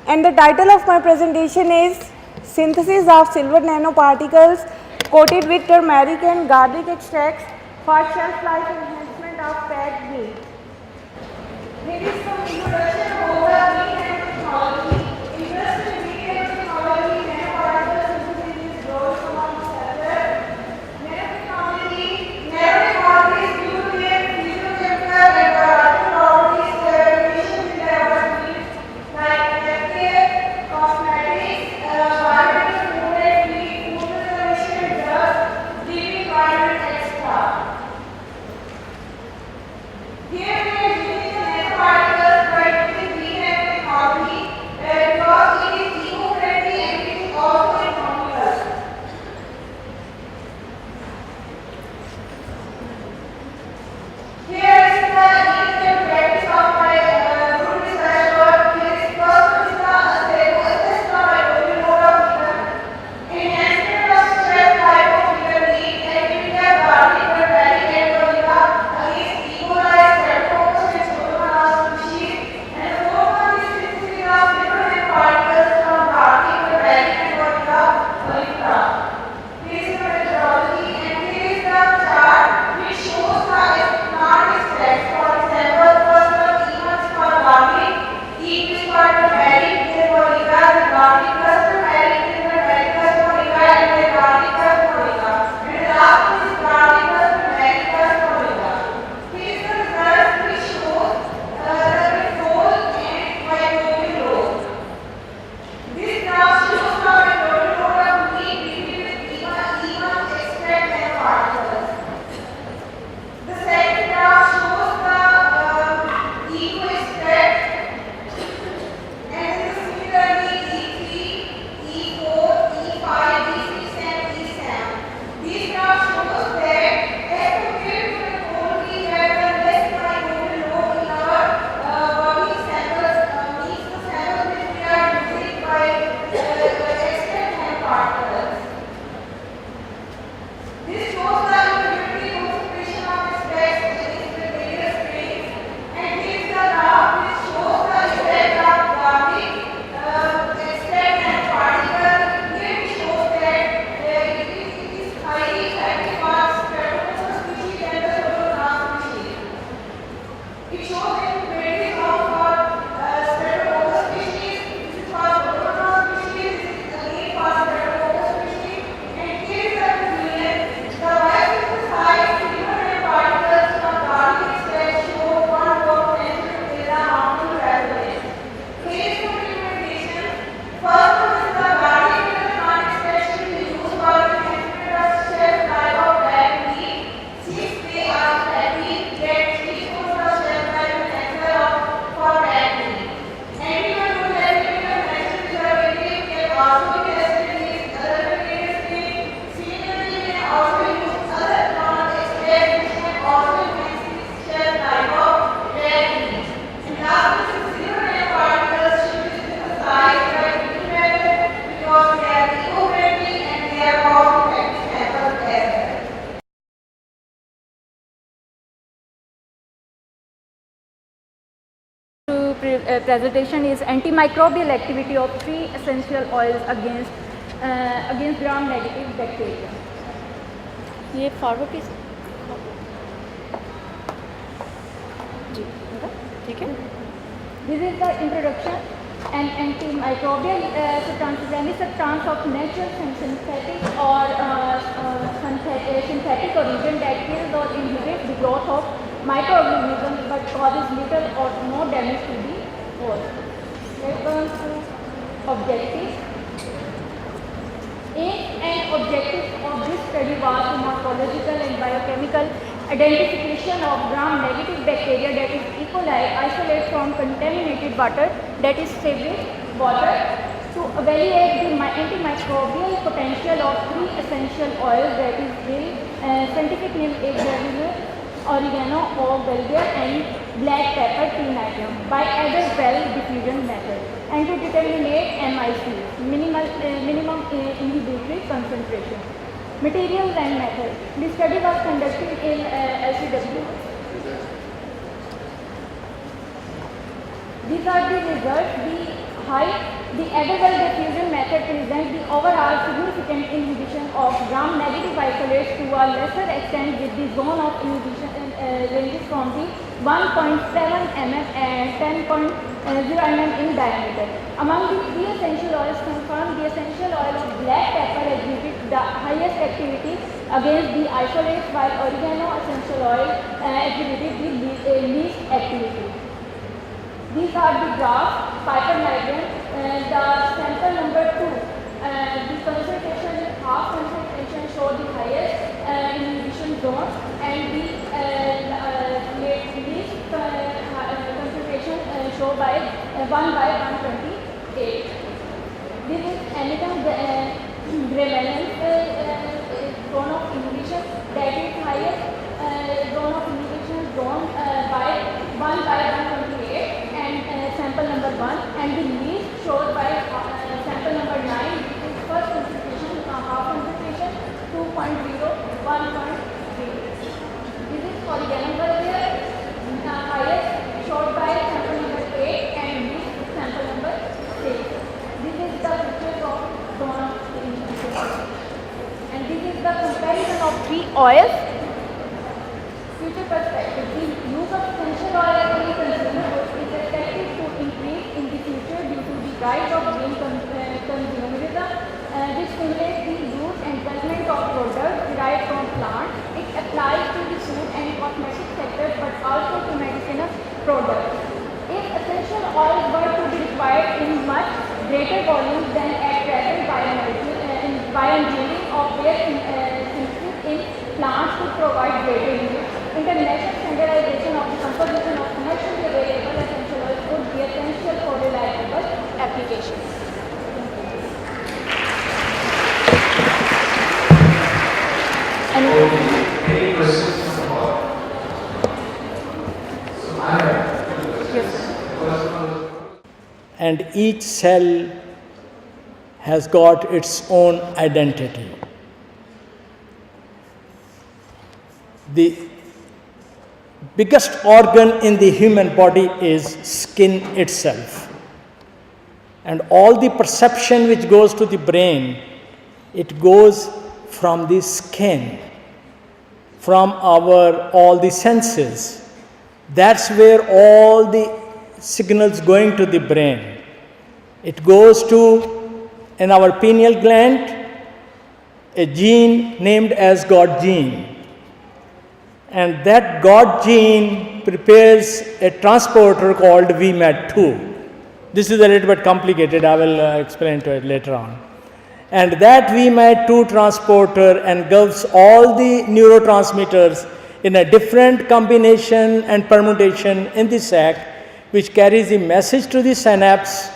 And the title of my presentation is synthesis of silver nanoparticles coated with turmeric and garlic extracts for shelf life enhancement of packed meat. Here is some introduction about the meat nanotechnology. Interest in meat nanotechnology, nanoparticle synthesis is growing among cellular. Nanotechnology is due to their physiochemical and biological properties to application in diverse fields like healthcare, cosmetics, biomedical food and feed, food preservation, drugs, living environment, etc. Here we are using the nanoparticles by using green nanotechnology because it is eco-friendly and it is also economical. Here is the initial practice of my group research work. Here is first one is the assessment of microbial load of liver, enhancement of stress type of liver meat, activity of garlic, turmeric and oliva against E. coli, streptococcus and pseudomonas species. And the fourth one is synthesis of liver nanoparticles from garlic, turmeric and oliva. Here is the methodology and here is the chart which shows the extracts. For example, first one E1 is for garlic, E2 is for turmeric, then oliva, then garlic plus turmeric, then turmeric plus oliva, and then garlic plus oliva. And the last one is garlic plus turmeric plus oliva. Here is the result which shows the control and microbial load. This graph shows the microbial load of meat treated with E1 extract nanoparticles. The second graph shows the E2 extract and similarly E3, E4, E5, E6 and E7. These graphs shows that as compared to the cold we have a less microbial load in our body samples, means the samples which we are using by extract nanoparticles. This shows the empirical concentration of extracts in the various strains, and here is the graph which shows the effect of garlic extract nanoparticle. Here it shows that it is highly effective for streptococcus species and the pseudomonas species. It shows that it varies for streptococcus species, this is for pseudomonas species, this is again for streptococcus species, and here is the conclusion. The biosynthesized silver nanoparticles from garlic extract show one more potential to build a harmful prevalence. Here is the recommendation. First one is the garlic electron extract should be used for enhancement of shelf life of packed meat. Since they are fatty, that restores the shelf life potential for packed meat. Anyone who has chemical natural preservative can also be tested in these other various strains. Similarly, we can also use other plant extracts which can also enhance the shelf life of packed meat. And last is silver nanoparticles should be synthesized by green method because they are eco-friendly and they are cost-effective samples as well. Presentation is antimicrobial activity of 3 essential oils against gram-negative bacteria. ये forward किस ठीक है. This is the introduction. An antimicrobial substance is any substance of natural and synthetic or synthetic origin that kills or inhibits the growth of microorganisms but causes little or no damage to the host. Let's turn to objectives. Aim and objectives of this study was the morphological and biochemical identification of gram-negative bacteria, that is E. coli, isolate from contaminated water, that is sewage water, to evaluate the antimicrobial potential of 3 essential oils, that is dill, scientific name is oregano or Belgium, and black pepper T-nitrate by either well diffusion method, and to determine MICs, minimal minimum inhibitory concentration. Materials and method. The study was conducted in LCWU. These are the results. The edible diffusion method presents the overall significant inhibition of gram-negative isolates to a lesser extent, with the zone of inhibition ranges from the 1.7 mm and 10.0 mm in diameter. Among the three essential oils confirmed, the essential oil of black pepper exhibited the highest activity against the isolates, while oregano essential oil exhibited the least activity. These are the graphs, Piper diagram. The sample number 2, the concentration with half concentration show the highest inhibition zone, and the least concentration show by 1/128. This is anytime prevalence zone of inhibition, that is highest zone of inhibition zone by 1/128. Sample number 1, and the least showed by sample number 9, which is first concentration, half concentration, 2.0, 1.3. This is oregano there, highest showed by sample number 8 and least sample number 6. This is the picture of zone of inhibition. And this is the comparison of three oils. Future perspective. The use of essential oil as a consumer goods is expected to increase in the future due to the rise of green consumerism, which stimulates the use and development of products derived from plants. It applies to the food and cosmetic sector, but also to medicinal products. If essential oils were to be required in much greater volumes than at present by engineering of their synthesis in plants to provide greater use, international standardization of the composition of commercially available essential oils would be essential for reliable applications. Any questions from the board? So I have two questions. First one, and each cell has got its own identity. The biggest organ in the human body is skin itself, and all the perception which goes to the brain, it goes from the skin, from all the senses. That's where all the signals going to the brain. It goes to, in our pineal gland, a gene named as God gene. And that God gene prepares a transporter called VMAT2. This is a little bit complicated, I will explain to it later on. And that VMAT2 transporter engulfs all the neurotransmitters in a different combination and permutation in the sac, which carries the message to the synapse,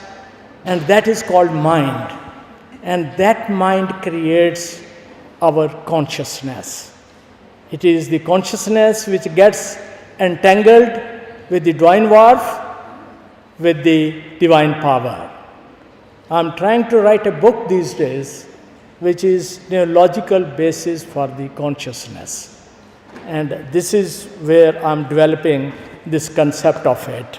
and that is called mind. And that mind creates our consciousness. It is the consciousness which gets entangled with the divine warp, with the divine power. I'm trying to write a book these days which is neurological basis for the consciousness. And this is where I'm developing this concept of it.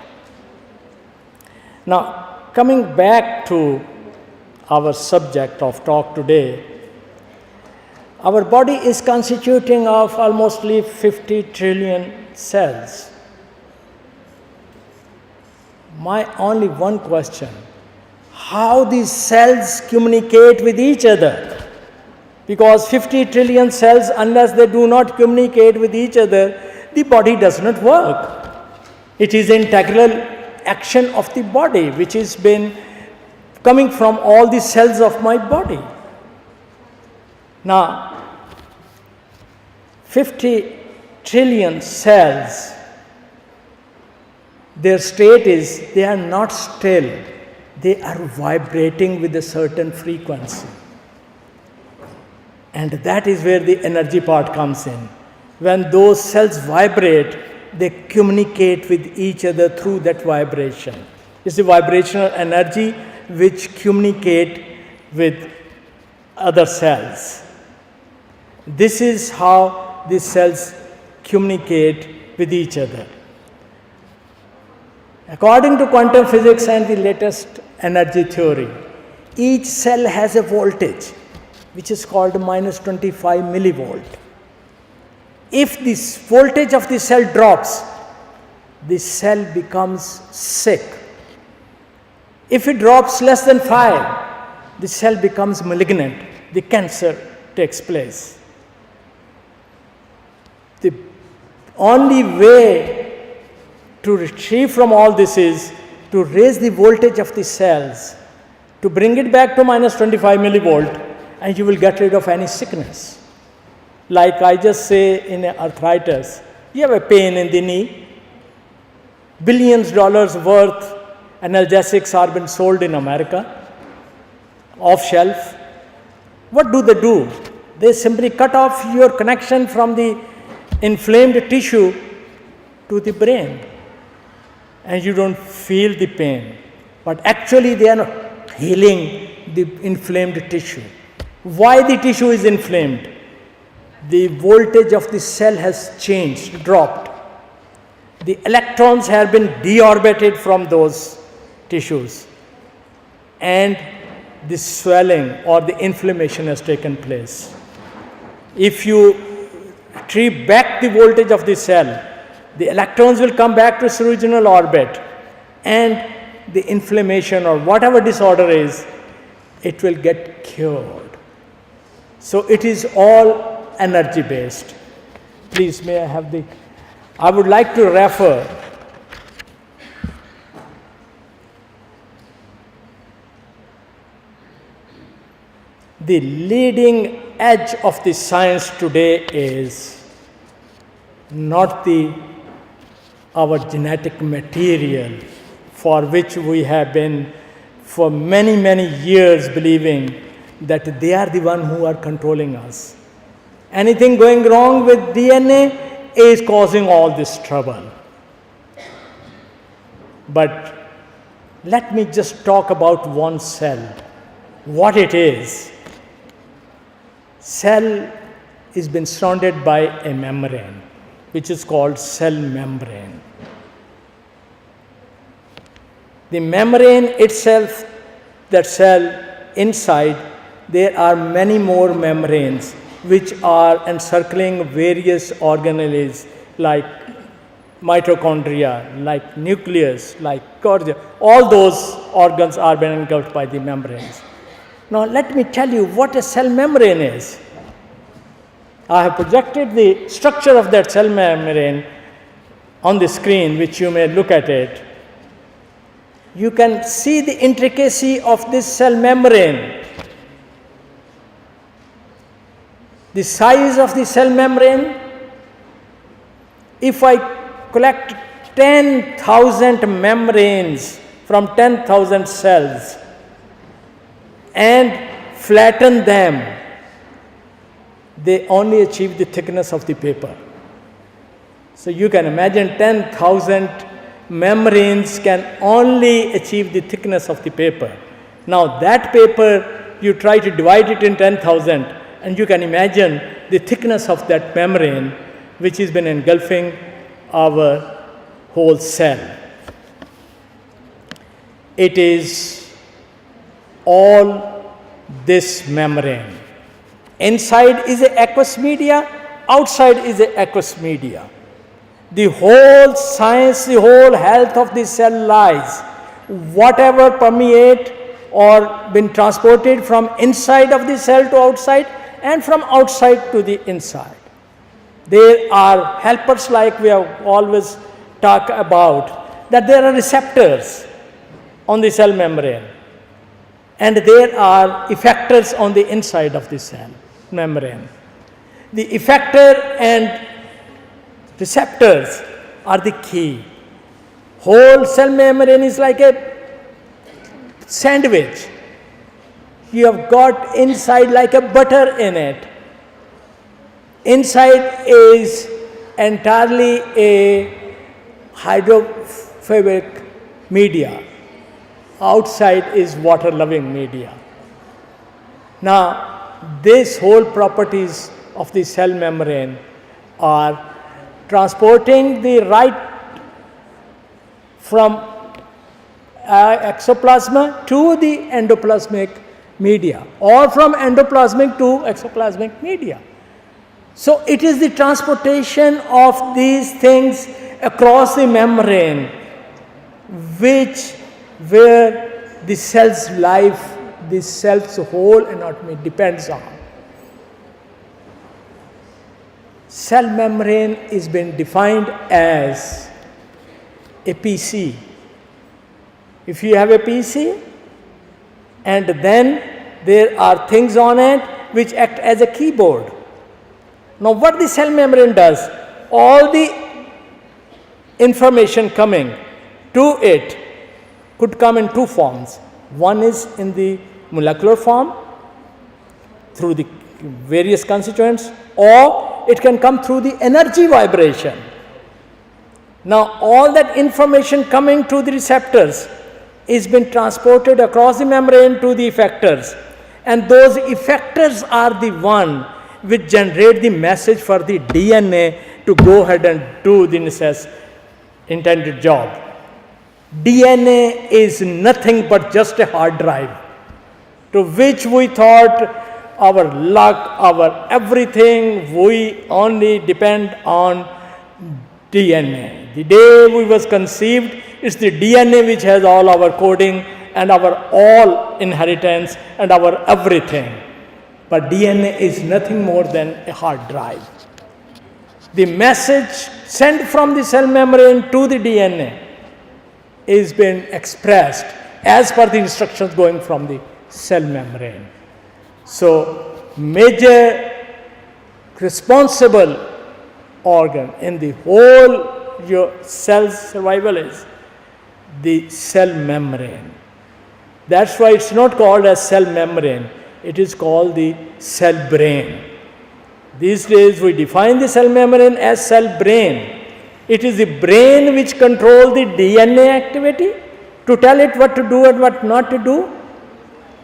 Now, coming back to our subject of talk today, our body is constituting of almost 50 trillion cells. My only one question, how these cells communicate with each other? Because 50 trillion cells, unless they do not communicate with each other, the body does not work. It is integral action of the body which has been coming from all the cells of my body. Now, 50 trillion cells, their state is they are not still, they are vibrating with a certain frequency. And that is where the energy part comes in. When those cells vibrate, they communicate with each other through that vibration. It's the vibrational energy which communicate with other cells. This is how these cells communicate with each other. According to quantum physics and the latest energy theory, each cell has a voltage which is called minus 25 millivolt. If this voltage of the cell drops, the cell becomes sick. If it drops less than 5, the cell becomes malignant. The cancer takes place. The only way to retrieve from all this is to raise the voltage of the cells, to bring it back to minus 25 millivolt, and you will get rid of any sickness. Like I just say in arthritis, you have a pain in the knee, billions dollars worth analgesics are being sold in America, off shelf. What do? They simply cut off your connection from the inflamed tissue to the brain, and you don't feel the pain. But actually they are healing the inflamed tissue. Why the tissue is inflamed? The voltage of the cell has changed, dropped. The electrons have been deorbited from those tissues, and the swelling or the inflammation has taken place. If you retrieve back the voltage of the cell, the electrons will come back to its original orbit, and the inflammation or whatever disorder is, it will get cured. So it is all energy based. Please, may I have the, I would like to refer the leading edge of the science today is not our genetic material, for which we have been for many, many years believing that they are the one who are controlling us. Anything going wrong with DNA is causing all this trouble. But let me just talk about one cell, what it is. Cell is been surrounded by a membrane, which is called cell membrane. The membrane itself, that cell inside, there are many more membranes which are encircling various organelles like mitochondria, like nucleus, like cordia. All those organs are being engulfed by the membranes. Now let me tell you what a cell membrane is. I have projected the structure of that cell membrane on the screen, which you may look at it. You can see the intricacy of this cell membrane. The size of the cell membrane, if I collect 10,000 membranes from 10,000 cells and flatten them, they only achieve the thickness of the paper. So you can imagine 10,000 membranes can only achieve the thickness of the paper. Now that paper, you try to divide it in 10,000, and you can imagine the thickness of that membrane which has been engulfing our whole cell. It is all this membrane. Inside is a aqueous media, outside is a aqueous media. The whole science, the whole health of the cell lies. Whatever permeate or been transported from inside of the cell to outside and from outside to the inside. There are helpers, like we have always talked about, that there are receptors on the cell membrane, and there are effectors on the inside of the cell membrane. The effector and receptors are the key. Whole cell membrane is like a sandwich. You have got inside like a butter in it. Inside is entirely a hydrophobic media. Outside is water-loving media. Now, these whole properties of the cell membrane are transporting the right from exoplasma to the endoplasmic media, or from endoplasmic to exoplasmic media. So it is the transportation of these things across the membrane where the cell's life, the cell's whole anatomy depends on. Cell membrane is been defined as a PC. If you have a PC and then there are things on it which act as a keyboard. Now what the cell membrane does, all the information coming to it could come in two forms. One is in the molecular form through the various constituents, or it can come through the energy vibration. Now all that information coming to the receptors is been transported across the membrane to the effectors, and those effectors are the one which generate the message for the DNA to go ahead and do the intended job. DNA is nothing but just a hard drive to which we thought our luck, our everything, we only depend on DNA. The day we was conceived, it's the DNA which has all our coding and our all inheritance and our everything. But DNA is nothing more than a hard drive. The message sent from the cell membrane to the DNA is being expressed as per the instructions going from the cell membrane. So, major responsible organ in the whole your cell's survival is the cell membrane. That's why it's not called as cell membrane, it is called the cell brain. These days we define the cell membrane as cell brain. It is the brain which controls the DNA activity to tell it what to do and what not to do,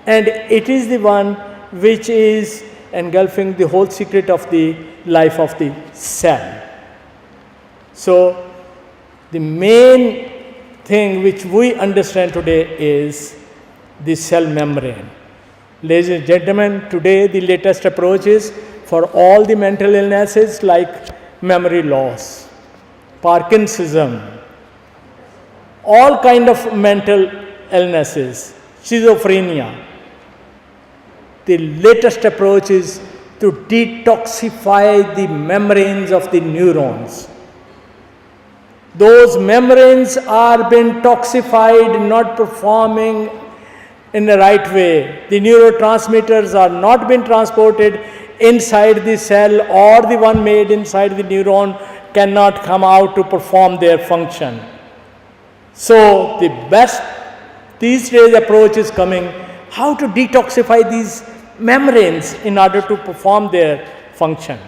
and it is the one which is engulfing the whole secret of the life of the cell. So, the main thing which we understand today is the cell membrane. Ladies and gentlemen, today the latest approach is for all the mental illnesses like memory loss, Parkinsonism, all kind of mental illnesses, schizophrenia. The latest approach is to detoxify the membranes of the neurons. Those membranes are being toxified, not performing in the right way. The neurotransmitters are not being transported inside the cell, or the one made inside the neuron cannot come out to perform their function. So the best these days approach is coming, how to detoxify these membranes in order to perform their function.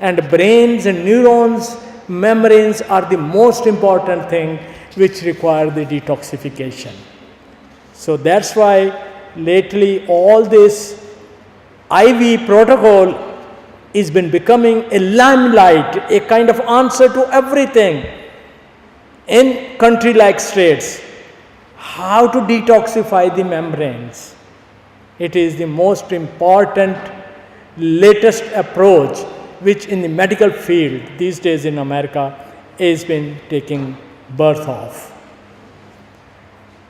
And brains and neurons, membranes are the most important thing which require the detoxification. So that's why lately all this IV protocol is been becoming a limelight, a kind of answer to everything in country like States. How to detoxify the membranes. It is the most important latest approach which in the medical field these days in America is been taking birth of.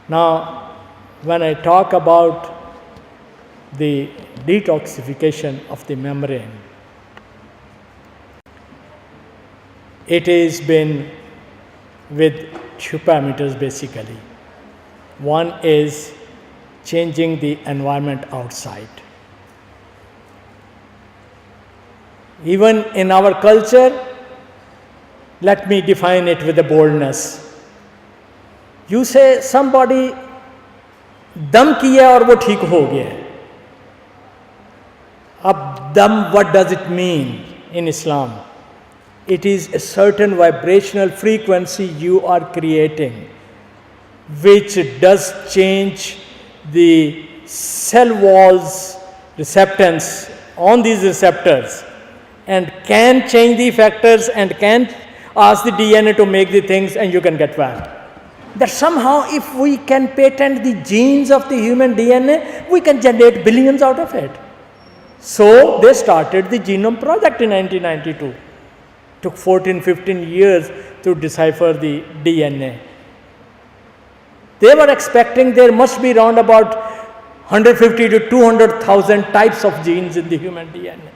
Now, when I talk about the detoxification of the membrane, it has been with two parameters basically. One is changing the environment outside. Even in our culture, let me define it with a boldness. You say somebody दम किया और वो ठीक हो गया. अब dam, what does it mean in Islam? It is a certain vibrational frequency you are creating which does change the cell walls receptance on these receptors and can change the effectors and can ask the DNA to make the things and you can get well. That somehow if we can patent the genes of the human DNA, we can generate billions out of it. So they started the Genome Project in 1992. Took 14-15 years to decipher the DNA. They were expecting there must be around about 150 to 200,000 types of genes in the human DNA.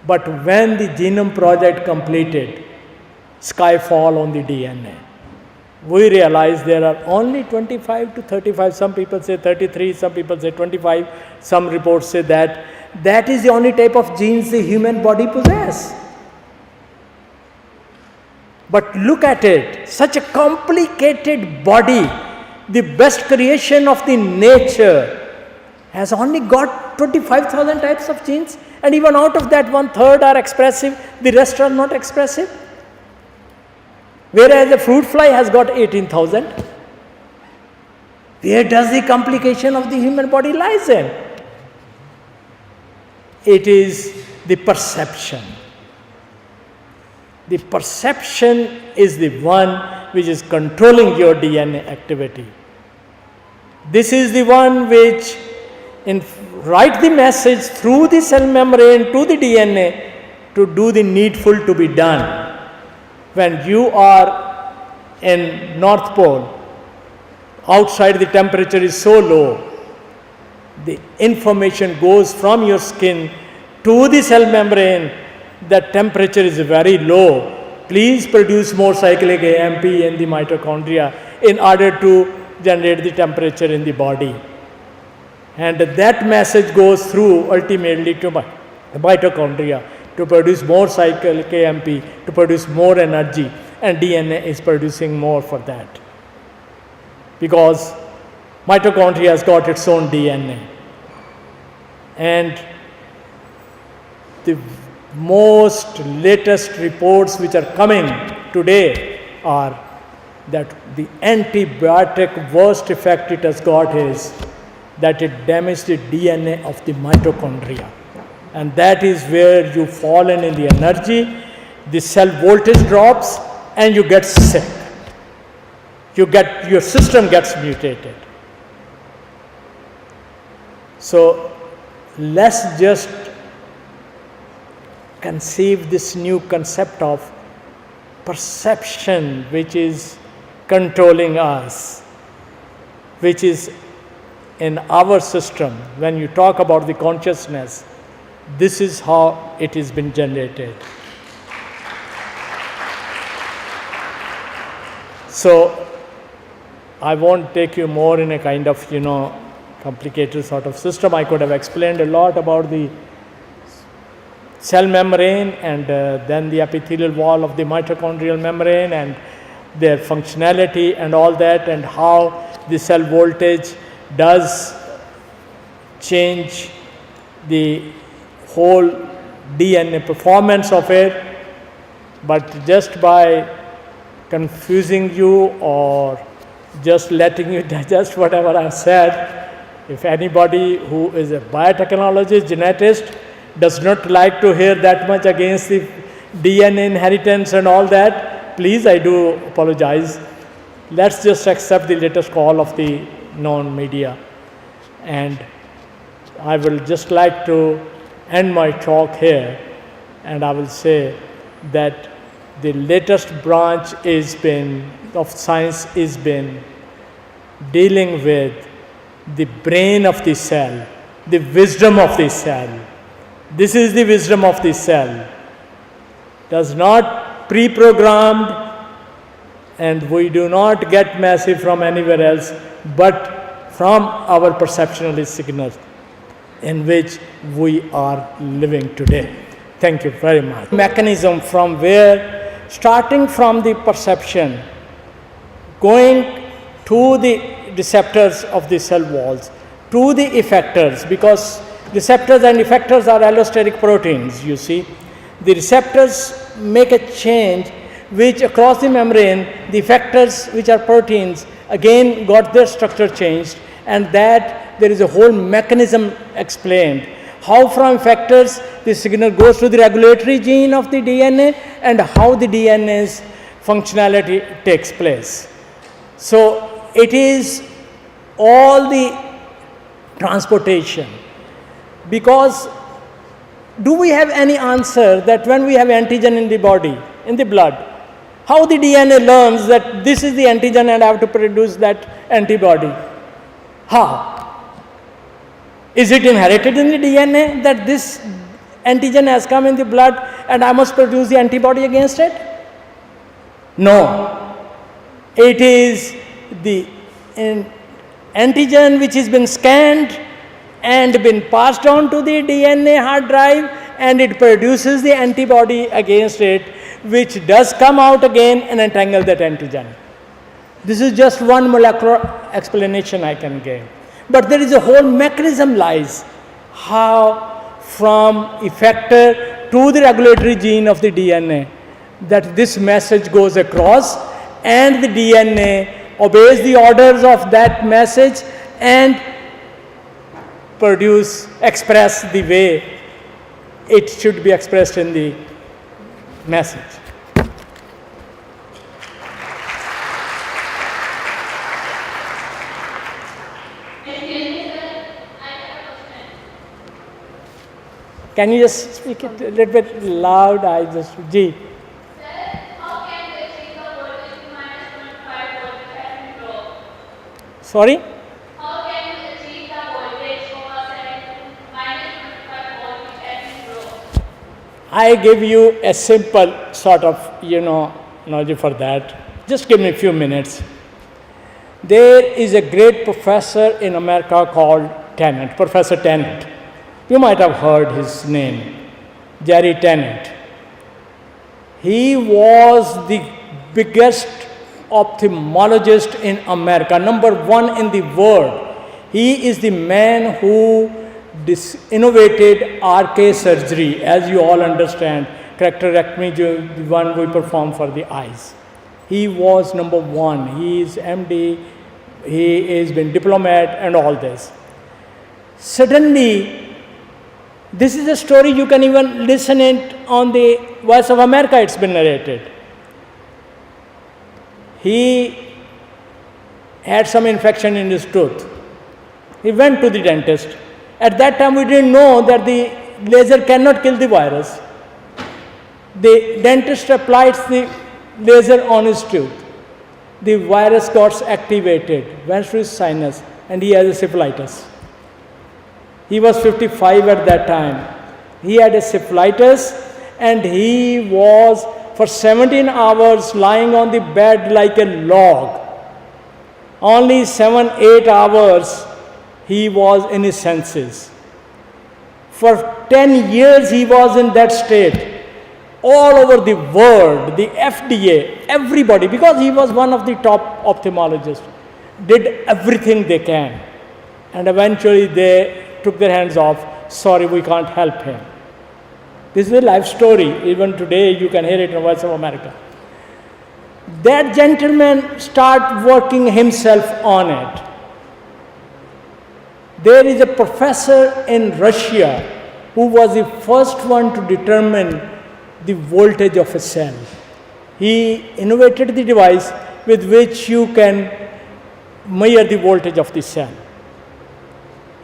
But when the Genome Project completed, skyfall on the DNA, we realized there are only 25 to 35, some people say 33, some people say 25, some reports say that is the only type of genes the human body possesses. But look at it, such a complicated body, the best creation of the nature has only got 25,000 types of genes, and even out of that 1/3 are expressive, the rest are not expressive. Whereas the fruit fly has got 18,000. Where does the complication of the human body lies in? It is the perception. The perception is the one which is controlling your DNA activity. This is the one which write the message through the cell membrane to the DNA to do the needful to be done. When you are in North Pole, outside the temperature is so low, the information goes from your skin to the cell membrane that temperature is very low. Please produce more cyclic AMP in the mitochondria in order to generate the temperature in the body. And that message goes through ultimately to the mitochondria to produce more cyclic AMP, to produce more energy, and DNA is producing more for that. Because mitochondria has got its own DNA. And the most latest reports which are coming today are that the antibiotic worst effect it has got is that it damages the DNA of the mitochondria. And that is where you fall in the energy, the cell voltage drops and you get sick. Your system gets mutated. So let's just conceive this new concept of perception which is controlling us, which is in our system. When you talk about the consciousness, this is how it has been generated. So I won't take you more in a kind of, complicated sort of system. I could have explained a lot about the cell membrane and then the epithelial wall of the mitochondrial membrane and their functionality and all that, and how the cell voltage does change the whole DNA performance of it. But just by confusing you or just letting you digest whatever I've said, if anybody who is a biotechnologist, genetist, does not like to hear that much against the DNA inheritance and all that, please, I do apologize. Let's just accept the latest call of the known media. And I will just like to end my talk here, and I will say that the latest branch of science is been dealing with the brain of the cell, the wisdom of the cell. This is the wisdom of the cell. Does not pre-programmed, and we do not get massive from anywhere else, but from our perceptionalist signals in which we are living today. Thank you very much. Mechanism from where, starting from the perception, going to the receptors of the cell walls, to the effectors, because receptors and effectors are allosteric proteins, you see. The receptors make a change which across the membrane, the effectors which are proteins again got their structure changed, and that there is a whole mechanism explained. How from effectors the signal goes to the regulatory gene of the DNA and how the DNA's functionality takes place. So it is all the transportation. Because do we have any answer that when we have antigen in the body, in the blood, how the DNA learns that this is the antigen and I have to produce that antibody? How? Is it inherited in the DNA that this antigen has come in the blood and I must produce the antibody against it? No. It is the antigen which has been scanned and been passed on to the DNA hard drive, and it produces the antibody against it, which does come out again and entangle that antigen. This is just one molecular explanation I can give. But there is a whole mechanism lies how from effector to the regulatory gene of the DNA that this message goes across, and the DNA obeys the orders of that message and express the way it should be expressed in the message. Can you just speak it a little bit loud? Ji. Sorry? I give you a simple sort of, analogy for that. Just give me a few minutes. There is a great professor in America called Tennant, Professor Tennant. You might have heard his name, Jerry Tennant. He was the biggest ophthalmologist in America, #1 in the world. He is the man who innovated RK surgery, as you all understand, correctorectomy, the one we perform for the eyes. He was #1. He is MD, he has been diplomat and all this. Suddenly, this is a story you can even listen it on the Voice of America, it's been narrated. He had some infection in his tooth. He went to the dentist. At that time, we didn't know that the laser cannot kill the virus. The dentist applied the laser on his tooth. The virus got activated, went to his sinus, and he has a syphilitis. He was 55 at that time. He had a syphilitis, and he was for 17 hours lying on the bed like a log. Only 7-8 hours he was in his senses. For 10 years he was in that state. All over the world, the FDA, everybody, because he was one of the top ophthalmologists, did everything they can. And eventually they took their hands off. Sorry, we can't help him. This is a life story. Even today you can hear it in Voice of America. That gentleman started working himself on it. There is a professor in Russia who was the first one to determine the voltage of a cell. He innovated the device with which you can measure the voltage of the cell.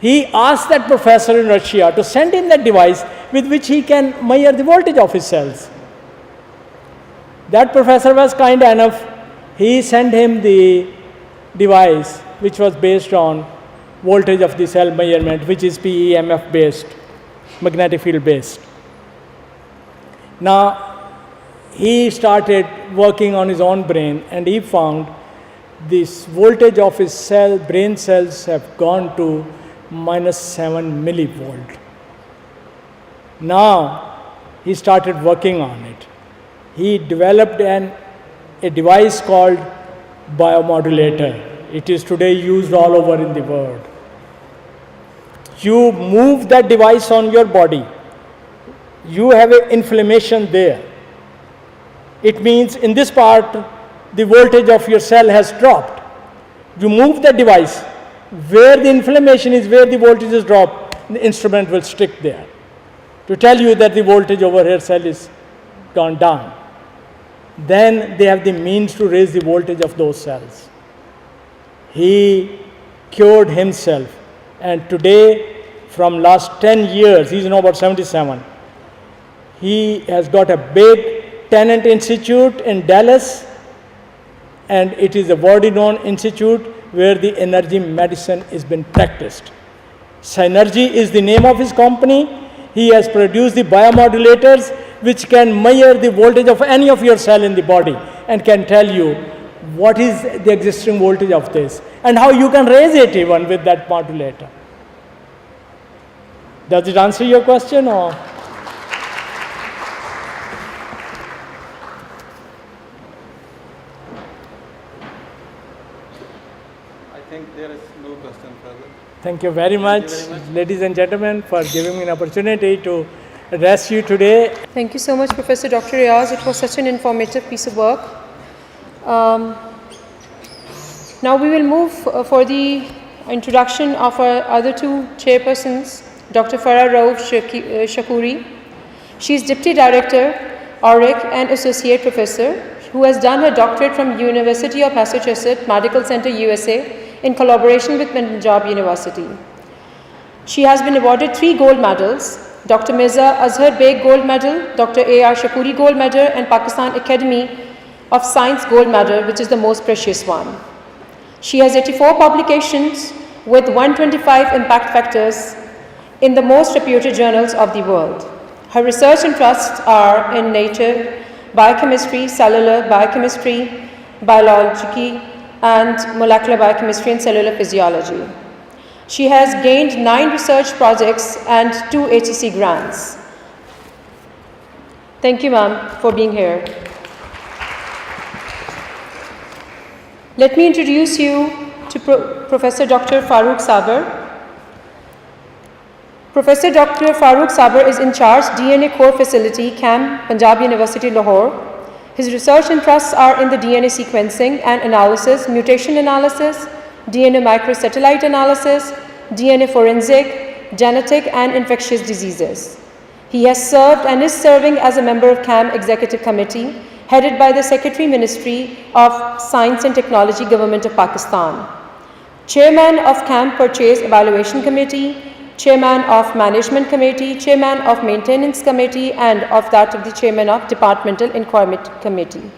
He asked that professor in Russia to send him that device with which he can measure the voltage of his cells. That professor was kind enough, he sent him the device which was based on voltage of the cell measurement, which is PEMF based, magnetic field based. Now, he started working on his own brain, and he found this voltage of his brain cells have gone to -7 millivolt. Now, he started working on it. He developed a device called biomodulator. It is today used all over in the world. You move that device on your body. You have an inflammation there. It means in this part, the voltage of your cell has dropped. You move the device. where the inflammation is, where the voltage is dropped, the instrument will stick there to tell you that the voltage over here cell is gone down. Then they have the means to raise the voltage of those cells. He cured himself, and today, from last 10 years, he's now about 77, he has got a big tenant institute in Dallas, and it is a world-renowned institute where the energy medicine is been practiced. Synergy is the name of his company. He has produced the biomodulators which can measure the voltage of any of your cell in the body and can tell you what is the existing voltage of this and how you can raise it even with that modulator. Does it answer your question or? I think there is no question further. Thank you very much, ladies and gentlemen, for giving me an opportunity to address you today. Thank you so much, Professor Dr. Riaz. It was such an informative piece of work. Now we will move for the introduction of our other two chairpersons, Dr. Farah Rauf Shakuri. She is Deputy Director, ORIC, and Associate Professor, who has done her doctorate from University of Massachusetts Medical Center, USA, in collaboration with Punjab University. She has been awarded 3 gold medals: Dr. Mirza Azhar Beg Gold Medal, Dr. A.R. Shakuri Gold Medal, and Pakistan Academy of Science Gold Medal, which is the most precious one. She has 84 publications with 125 impact factors in the most reputed journals of the world. Her research interests are in nature, biochemistry, cellular biochemistry, biology, and molecular biochemistry and cellular physiology. She has gained 9 research projects and 2 HEC grants. Thank you, ma'am, for being here. Let me introduce you to Professor Dr. Farooq Sabar. Professor Dr. Farooq Sabar is in charge DNA Core Facility, CAM, Punjab University, Lahore. His research interests are in the DNA sequencing and analysis, mutation analysis, DNA microsatellite analysis, DNA forensic, genetic and infectious diseases. He has served and is serving as a member of CAM Executive Committee, headed by the Secretary Ministry of Science and Technology, Government of Pakistan. Chairman of CAM Purchase Evaluation Committee, Chairman of Management Committee, Chairman of Maintenance Committee, and of that of the Chairman of Departmental Inquiry Committee.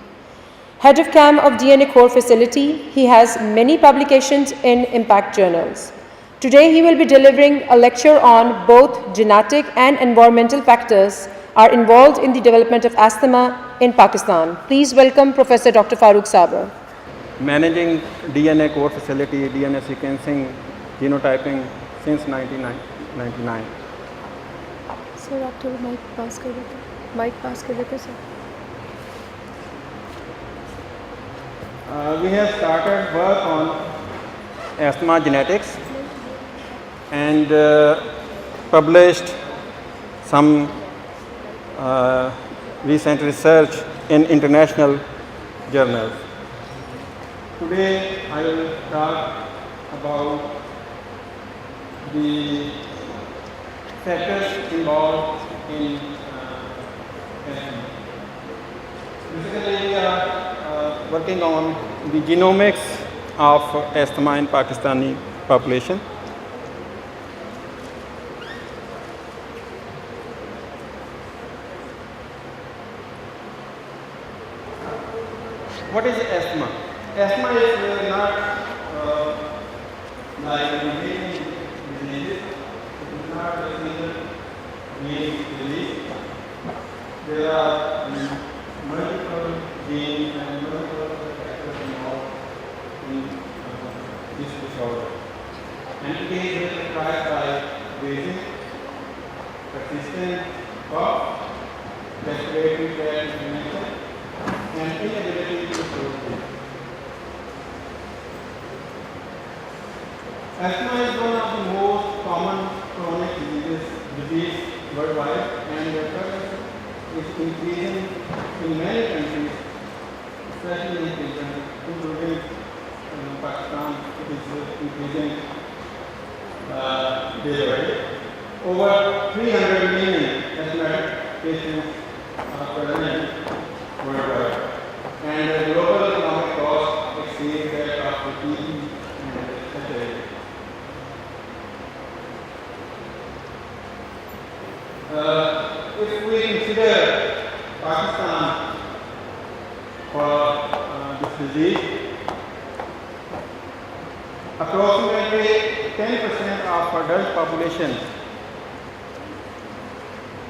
Head of CAM of DNA Core Facility, he has many publications in impact journals. Today he will be delivering a lecture on both genetic and environmental factors are involved in the development of asthma in Pakistan. Please welcome Professor Dr. Farooq Sabar. Managing DNA Core Facility, DNA sequencing, genotyping since 1999. Sir, आपको mic pass कर देते, mic pass कर देते sir. We have started work on asthma genetics and published some recent research in international journals. Today I will talk about the factors involved in asthma. Basically, we are working on the genomics of asthma in Pakistani population. What is asthma? Asthma is not like diseases. It is not a single disease. There are multiple genes and multiple factors involved in this disorder. And it is characterized by wheezing, persistent cough, respiratory tract inflammation, and inability to breathe. Asthma is one of the most common chronic disease worldwide, and the prevalence is increasing in many countries, especially in Asia, including Pakistan. It is increasing day by day. Over 300 million asthmatic patients are present worldwide, and the global economic cost exceeds that of the TB and HIV. If we consider Pakistan for this disease, approximately 10% of adult population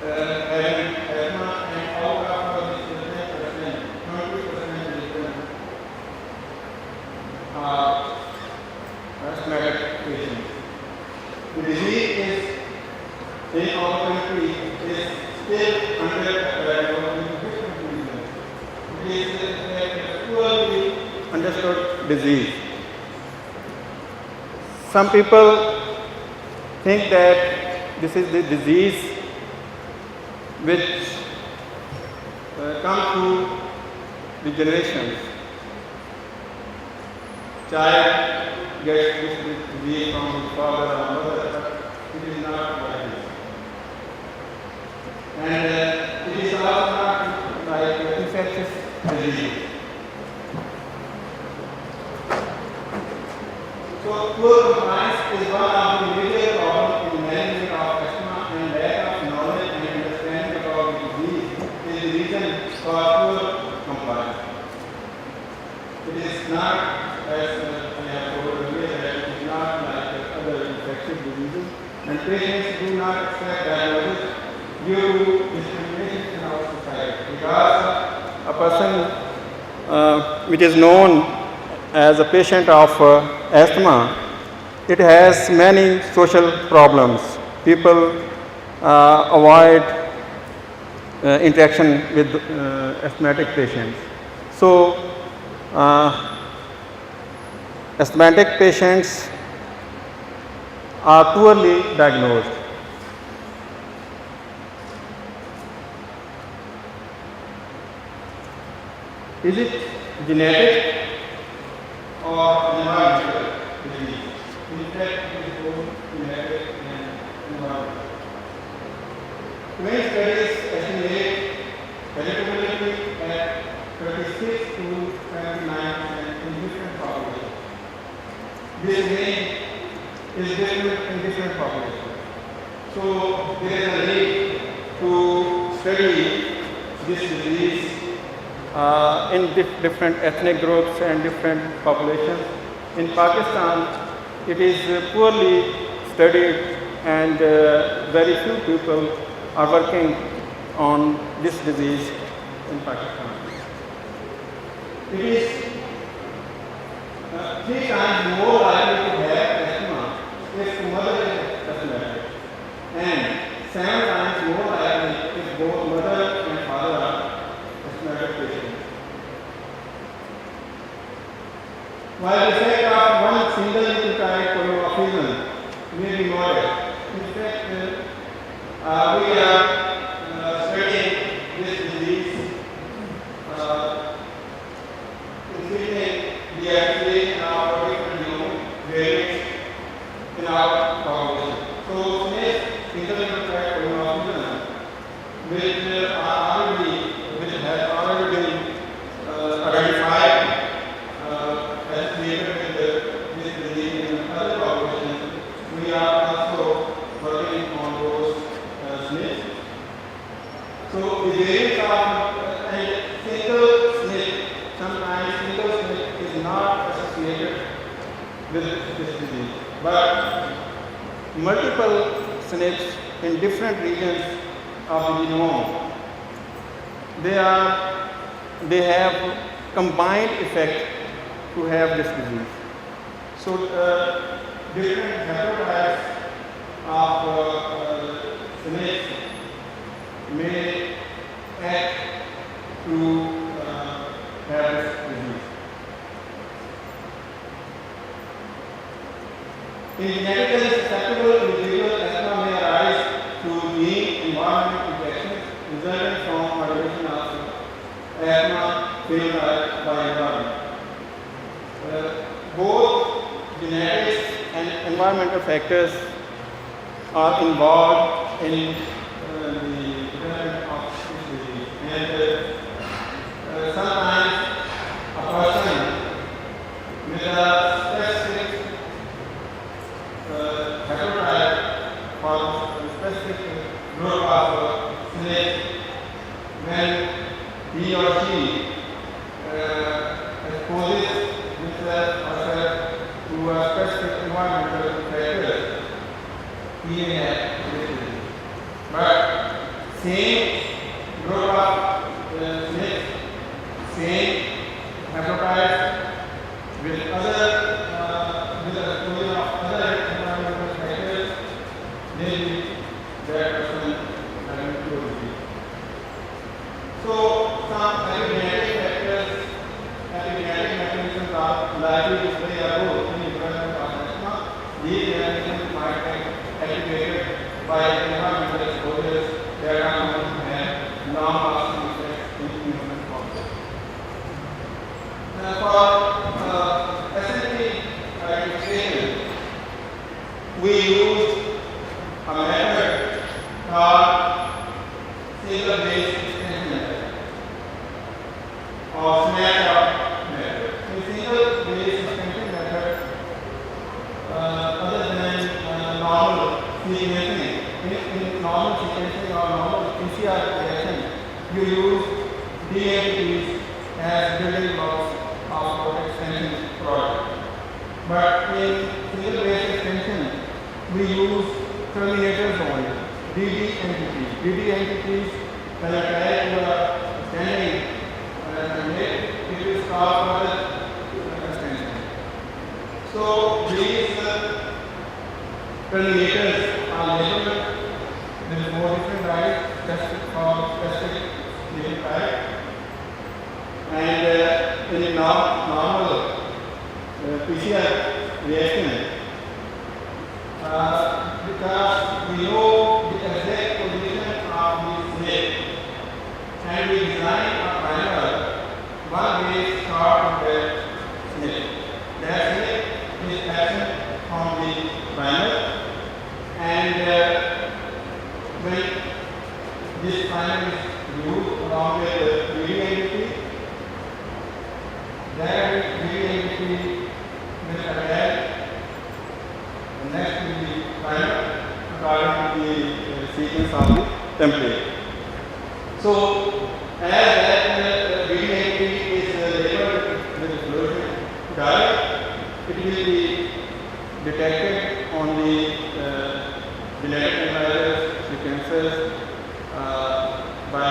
having asthma, and out of this 10%, 20% are asthmatic patients. The disease is in our country is still underdiagnosed in different reasons. It is a poorly understood disease. Some people think that this is the disease which comes through the generations. Child gets this disease from his father or mother, but it is not like this. And it is also not like infectious disease. So poor compliance is one of the major problems in management of asthma, and lack of knowledge and understanding about the disease is the reason for poor compliance. It is not, as I have told earlier, that it is not like other infectious diseases, and patients do not accept diagnosis due to discrimination in our society. Because a person which is known as a patient of asthma, it has many social problems. People avoid interaction with asthmatic patients. So, asthmatic patients are poorly diagnosed. Is it genetic or environmental disease? In fact, it is both genetic and environmental. Many studies estimate heritability at 36 to 29% in different populations. This range is different in different populations. So there is a need to study this disease in different ethnic groups and different populations. In Pakistan, it is poorly studied, and very few people are working on this disease in Pakistan. It is 3 times more likely to have asthma if the mother is asthmatic, and 7 times more likely if both mother and father are asthmatic patients. While the effect of one single nucleotide polymorphism may be modest, in fact, we are studying this disease, including the activation of different genome variants in our population. So, single nucleotide polymorphism, which has already been identified associated with this disease in other populations, we are also working on those SNPs. So the variants of single SNP, sometimes single SNP is not associated with this disease, but multiple SNPs in different regions of the genome, they have combined effect to have this disease. So different haplotypes of SNPs may act to have this disease. In genetically susceptible individuals, asthma may arise through gene environment interactions resulting from moderation of asthma phenotype by environment. Both genetics and environmental factors are involved in the development of this disease. And sometimes a person with a specific hepatotype or a specific group of snakes, when he or she exposes himself or herself to a specific environmental factor, he may have this disease. But same group of snakes, same hepatitis with other with the exposure of other environmental factors, maybe that person having cure disease. So some epigenetic factors, epigenetic mechanisms are likely to play a role in the development of asthma. These mechanisms might be activated by environmental exposures that are known to have long-lasting effects in human population. For facility identification, we used a method called single-base extension method or snapshot method. In single-base extension method, other than normal sequencing, in normal sequencing or normal PCR reaction, you use DNTs as building blocks of our extension product. But in single-base extension, we use terminators only, DD entities. DD entities, when attached to a extending terminate, it is called for extension. So these terminators are labeled with 4 different types, specific for specific given type. And in a normal PCR reaction, because we know the exact position of the snake, and we design a primer one way short of that snake. That snake is absent from the primer, and when this primer is used along with the breeding entity, that breeding entity will attach next to the primer according to the sequence of the template. So, as that breeding entity is labeled with the fluorescent dye, it will be detected on the genetic analysis sequences by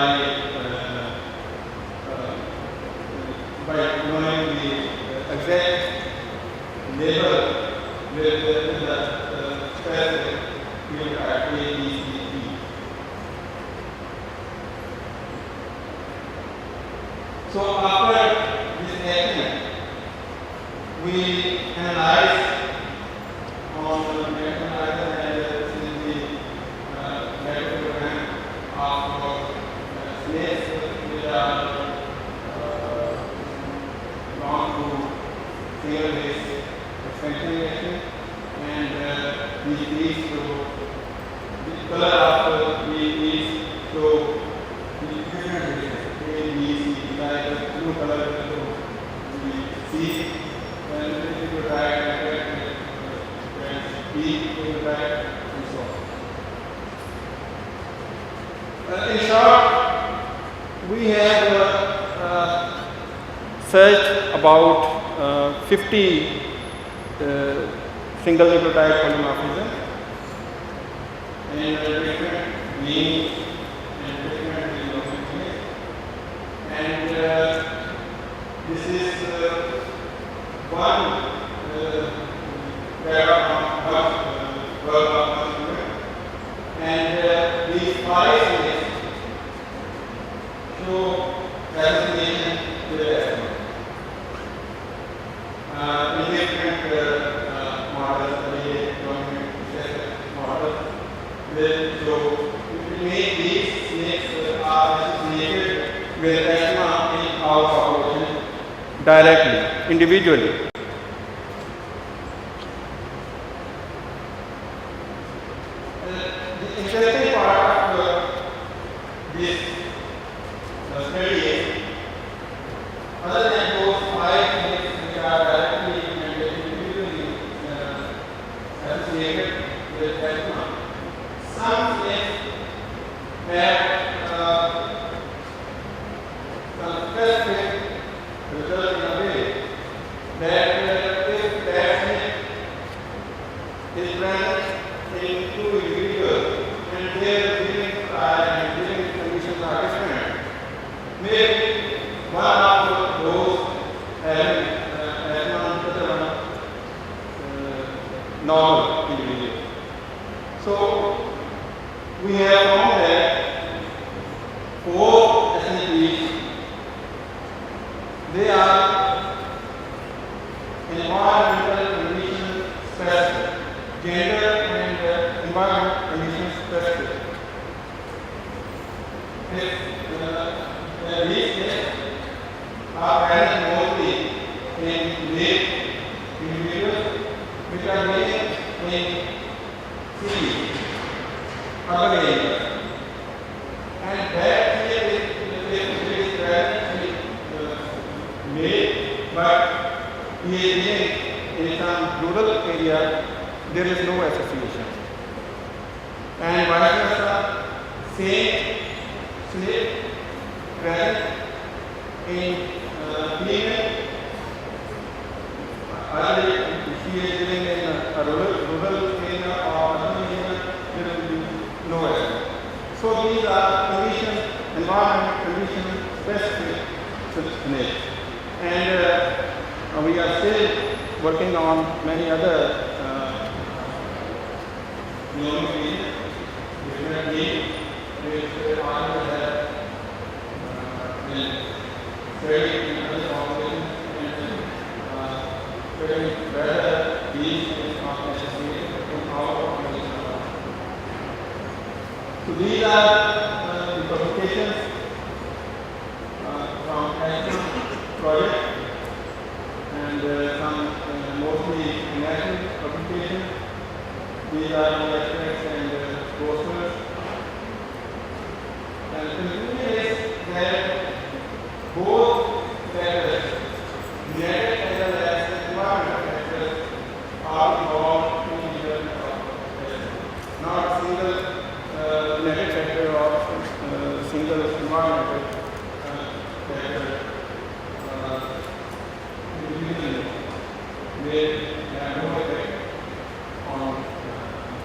knowing the exact label with the specific phenotype A, B, C, D. So after this action, we analyze on the genetic analysis, and this is the medical program of snakes which are gone through single-base extension reaction, and these show the color of these show the different reactions A, B, C, like the blue color show the C, and if you try B, you try, and so on. In short, we have searched about 50 single nucleotide polymorphism and different genes and different genes. And this is one paragraph of work of student. And these 5 states show association with asthma. In different models, models, so we make these snakes are associated with asthma in our population directly, individually. interesting part of this study is, other than those 5 myths which are directly and individually associated with asthma, some myths have some specific result in a way that if that myth is present in 2 individuals and their living conditions are different, maybe one of those having asthma and other one normal individual. So we have found that 4 SNPs, they are environmental condition specific, gender and environment condition specific. These are present mostly in late individuals which are living in cities, urban areas. And that here is present in late, but he is living in some rural area, there is no association. And vice versa, same slip present in female, either she is living in a rural area or urban area, there will be no error. So these are conditions, environment condition specific SNPs. And we are still working on many other genomic regions, different genes, which are have been studied in other populations and studying whether these is not necessary in our population. So these are the publications from national project and some mostly national publications. These are the extracts and posters. And the conclusion is that both factors, genetic as well as environmental factors, are involved in the development of asthma. Not a single genetic factor or single environmental factor. They have no effect on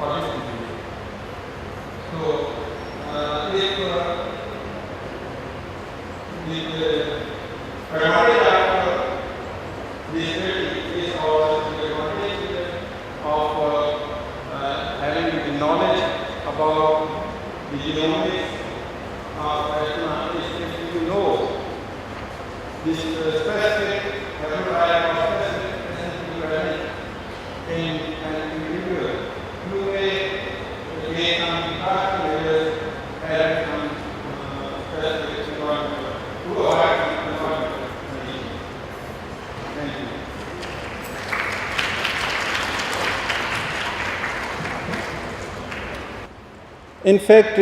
this disease. So, if the advantage of this study is also the advantage of having the knowledge about the genomics of asthma is if you know this specific hepatitis or specific SNP in an individual, you may gain some precaution measures and some specific environmental to avoid some environmental conditions. Thank you. In fact,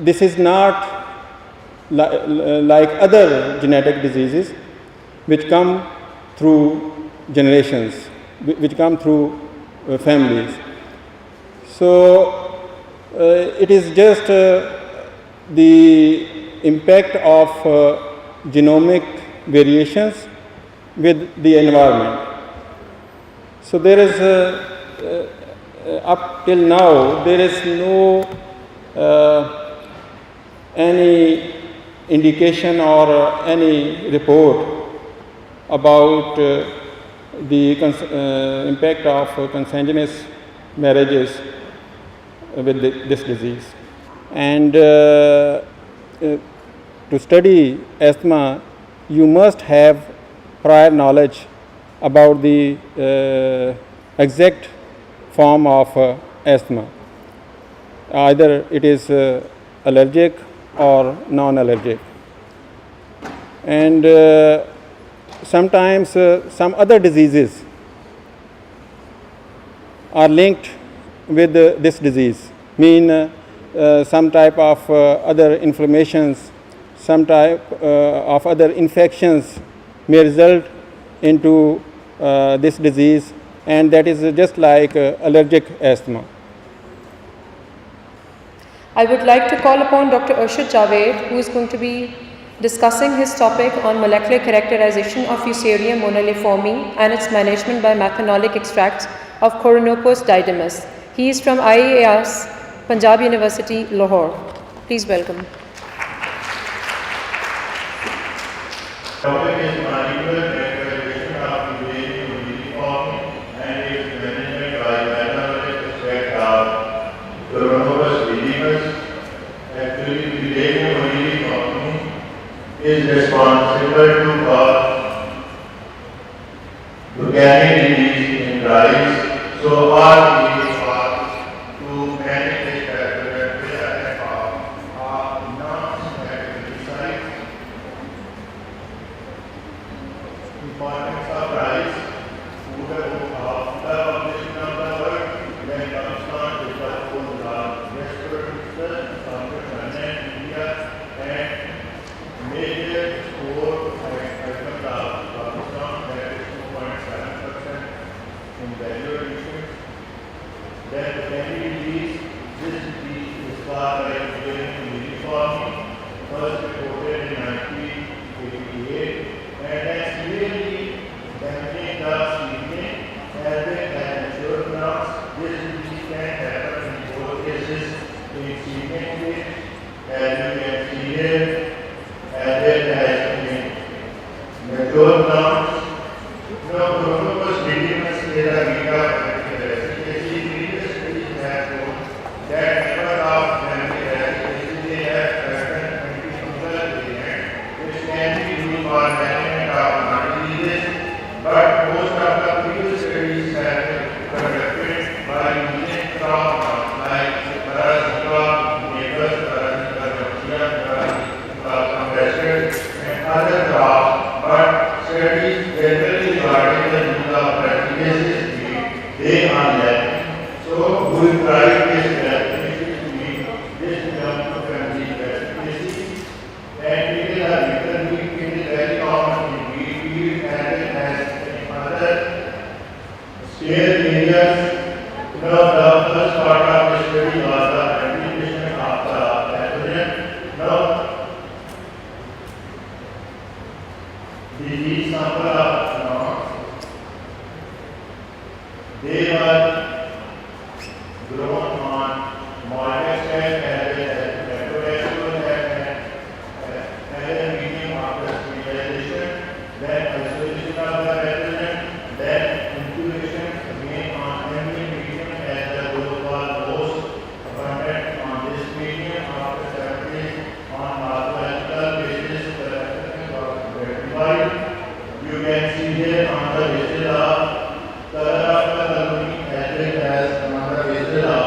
this is not like other genetic diseases which come through generations, which come through families. So it is just the impact of genomic variations with the environment. So there is up till now there is no any indication or any report about the impact of consanguineous marriages with this disease. And to study asthma, you must have prior knowledge about the exact form of asthma. Either it is allergic or non-allergic. And sometimes some other diseases are linked with this disease, mean some type of other inflammations, some type of other infections may result into this disease, and that is just like allergic asthma. I would like to call upon Dr. Arshad Javed, who is going to be discussing his topic on molecular characterization of Fusarium moniliforme and its management by methanolic extracts of Coronopus didymus. He is from IAS, Punjab University, Lahore. Please welcome. Topic is molecular characterization of Fusarium moniliforme and its management by methanolic extract of Coronopus didymus. Actually, Fusarium moniliforme is responsible to cause organic disease in rice. So all these are to manage this character with a of non-static sites. Importance of rice, food of this number when Pakistan is the food restaurant, China, India, and major export items of Pakistan, that is 2.7% in value addition. Then the disease, this disease is caused by Fusarium moniliforme, first reported in 1988, and has severely damaging the seedling as well as mature plants. This disease can happen in both cases, in seedling stage, as you can see here, as well as in mature plants. Now, Coronopus didymus is a beta efficacy. Previous studies have shown that number of family efficacy they have certain antifungal agents which can be used for management of heart diseases, but most of the previous studies have been conducted by using crop plants like Parasiticum, neighbors, Parasiticum compressor, and other crops, but studies generally regarding the use of efficacy they are lacking. So we will try this definition to meet this term to family efficacy, and it is a little bit, it is very common in wheat field as in other scale areas. Now the first part of the study was the application of the pathogen. Now disease sample of plants, they were grown on molded cell as well as microvascular as a medium after sterilization, then isolation of the pathogen, then incubation again on any medium as the dose was most abundant on this medium. After 7 days on morphological basis, the pathogen was identified. You can see here on the basis of color of the colony as well as on the basis of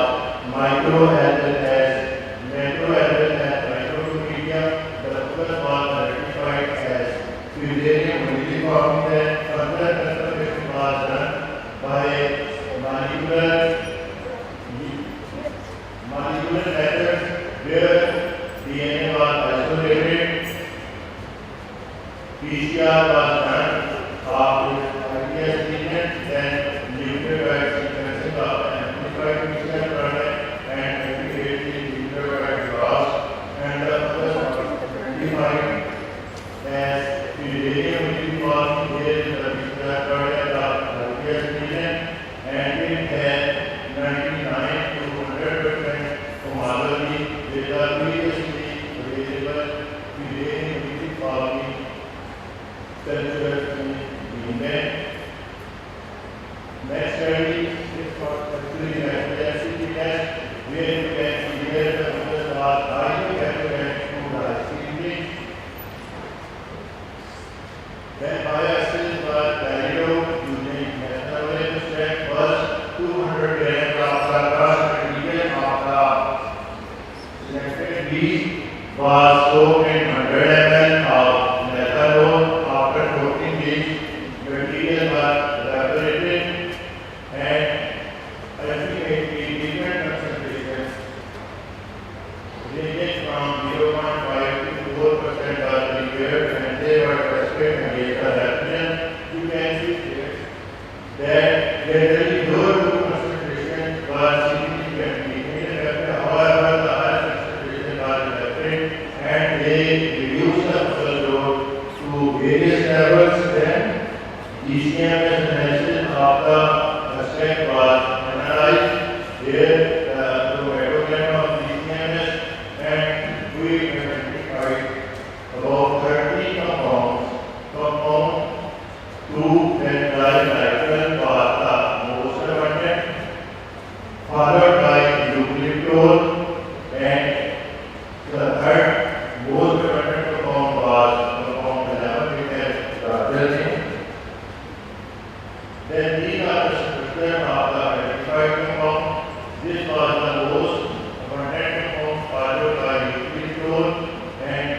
micro as well as macro as well as micro to medium. The focus was identified as Fusarium moniliforme. Then further confirmation was done by molecular methods where DNA was isolated, PCR was done of IDS region, then nucleotide sequencing of amplified PCR product and integrated nucleotide loss, and the focus was identified as Fusarium moniliforme. Here is the PCR product of IDS region, and it had 99 to 100% homology with the previously available Fusarium moniliforme culture in human. Next study is for actually density test, where you can see here the focus was highly captured to the seedling. Then bioassays was carried out using methanolic extract. First 200 grams of the first material of the selected bees was soaked in 100 ml of methanol. After 14 days, material was evaporated and ultimately erythritol, and the third most abundant compound was compound 11, which has gelatin. Then these are the structure of the identified compound. This was the most abundant compound followed by erythritol and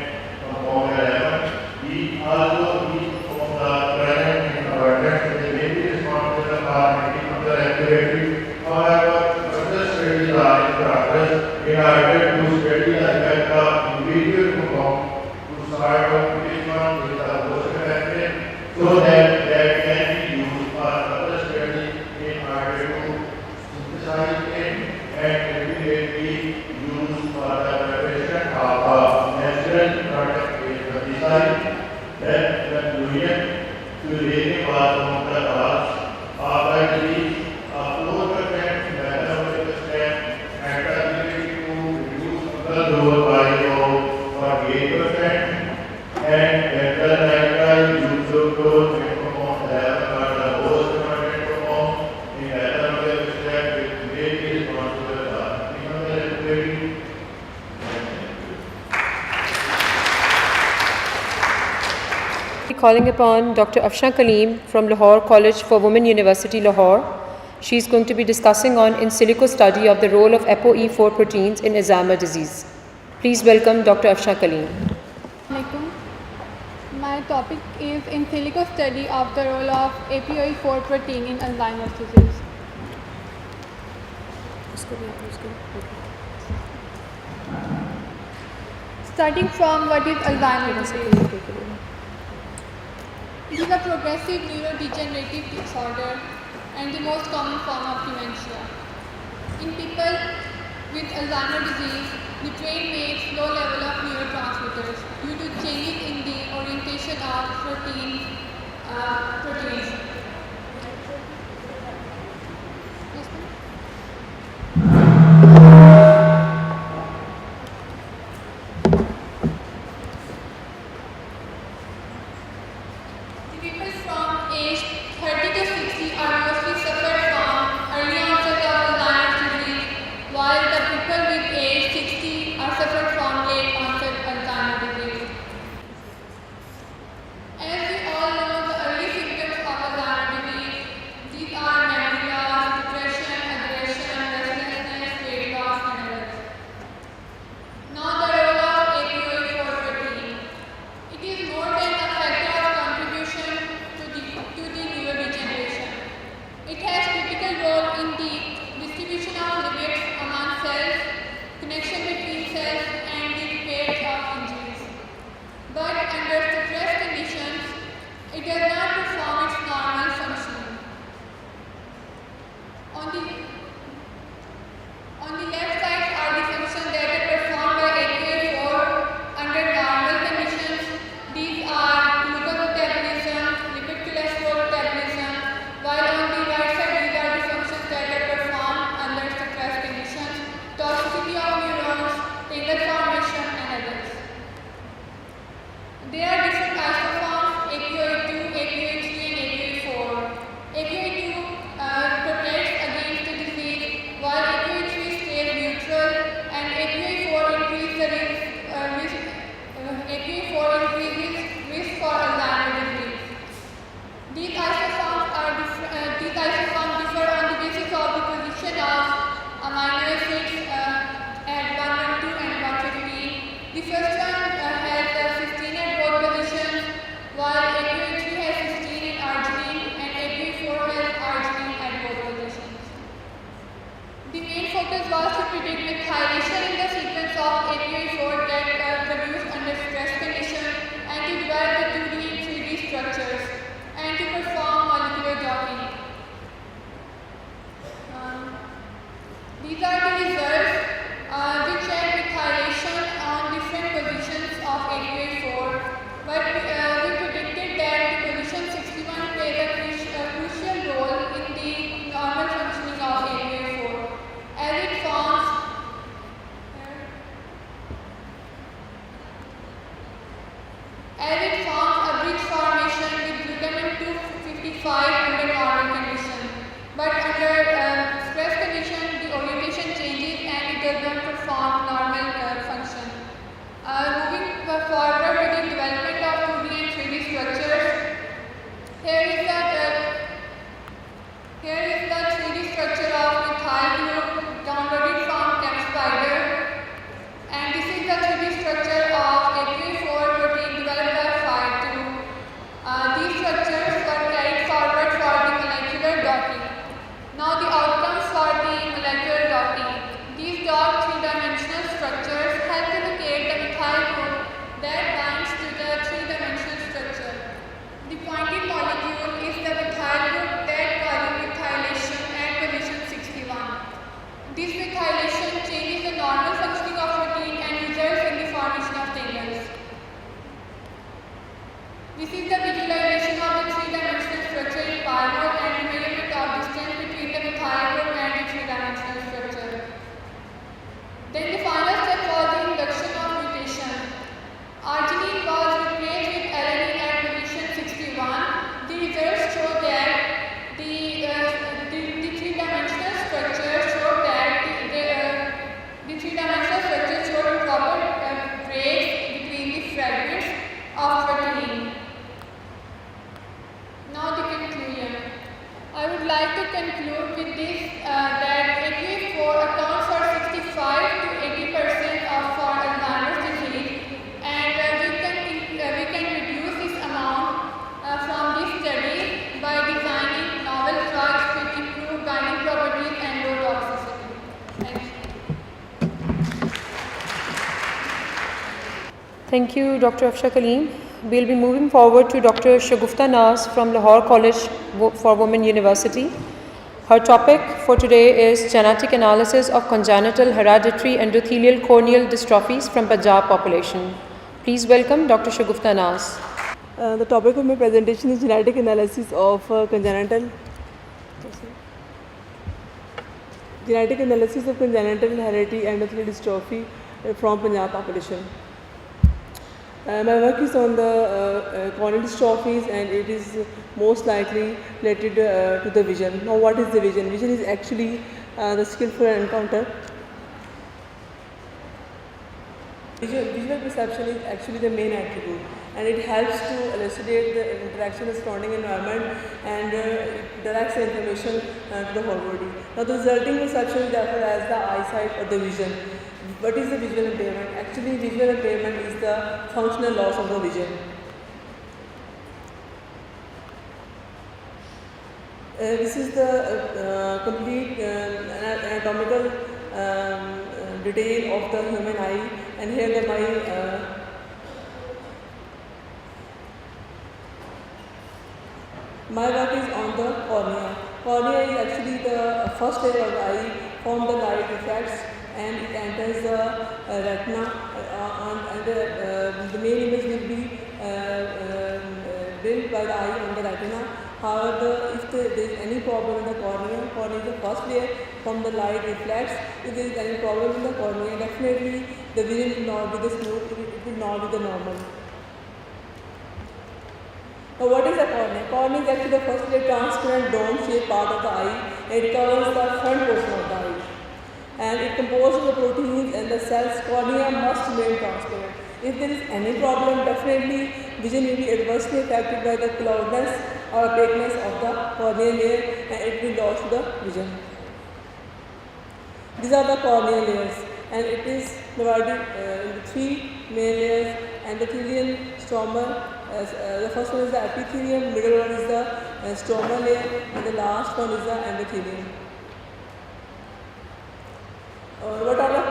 compound 11. These compounds are present in abundance. They may be responsible for antifungal activity. However, further studies are in progress in order to study the effect of individual compound to sort out which one is the most effective, so that can be used for further study in order to synthesize it and immediately used for the preparation of a natural product based pesticide. Then conclusion, fluoride was one of the cause of the disease. A 4% metabolic step had the ability to reduce fungal growth by about 48%, and dental nitrile, use and compound 11 are the most abundant compound in metabolic step, which may be responsible for antifungal activity. Calling upon Dr. Afsha Kaleem from Lahore College for Women, University, Lahore. She is going to be discussing on in silico study of the role of ApoE4 proteins in Alzheimer's disease. Please welcome Dr. Afsha Kaleem. My topic is in silico study of the role of ApoE4 protein in Alzheimer's disease. Starting from what is Alzheimer's disease. It is a progressive neurodegenerative disorder and the most common form of dementia. In people with Alzheimer's disease, the brain makes low level of neurotransmitters due to changes in the orientation of proteins. forward to the development of 2D and 3D structures. Here is the 3D structure of methyl group downloaded from ChemSpider, and this is the 3D structure of AQ4 protein developed by Phi2. These structures were carried forward for the molecular docking. Now the outcomes for the molecular docking. These docked three-dimensional structures help to locate the methyl group that binds to the three-dimensional structure. The pointed molecule is the methyl group that causes methylation at position 61. This methylation changes the normal functioning of protein and results in the formation of tangles. This is the visualization of the three-dimensional structure in pyrrole and the measurement of distance between the methyl group and the three-dimensional structure. Then the final step was the induction of mutation. Arginine was replaced with alanine at position 61. The results show that the three-dimensional structure showed that the three-dimensional structure showed proper breaks between the fragments of protein. Now the conclusion. I would like to conclude with this that AQ4 accounts for 65 to 80% of for Alzheimer's disease, and we can reduce this amount from this study by designing novel drugs with improved binding properties and low toxicity. Thank you. Thank you, Dr. Afsha Kaleem. We'll be moving forward to Dr. Shagufta Naz from Lahore College for Women University. Her topic for today is genetic analysis of congenital hereditary endothelial corneal dystrophies from Punjab population. Please welcome Dr. Shagufta Naz. The topic of my presentation is genetic analysis of congenital hereditary endothelial dystrophy from Punjab population. My work is on the corneal dystrophies, and it is most likely related to the vision. Now, what is the vision? Vision is actually the skillful encounter. Visual perception is actually the main attribute, and it helps to elucidate the interaction of the surrounding environment, and it directs the information to the whole body. Now, the resulting perception is therefore as the eyesight or the vision. What is the visual impairment? Actually, visual impairment is the functional loss of the vision. This is the complete anatomical detail of the human eye, and here my work is on the cornea. Cornea is actually the first layer of the eye, from the light refracts and it enters the retina, and the main image will be built by the eye on the retina. However, if there is any problem in the cornea is the first layer, from the light reflects. If there is any problem in the cornea, definitely the vision will not be the smooth, it will not be the normal. Now, what is the cornea? Cornea is actually the first layer transparent dome-shaped part of the eye. It covers the front portion of the eye, and it composed of the proteins and the cells. Cornea must remain transparent. If there is any problem, definitely vision will be adversely affected by the cloudness or opaqueness of the corneal layer, and it will lose the vision. These are the corneal layers, and it is divided into three main layers: endothelial, stromal. The first one is the epithelium, middle one is the stromal layer, and the last one is the endothelium. What are the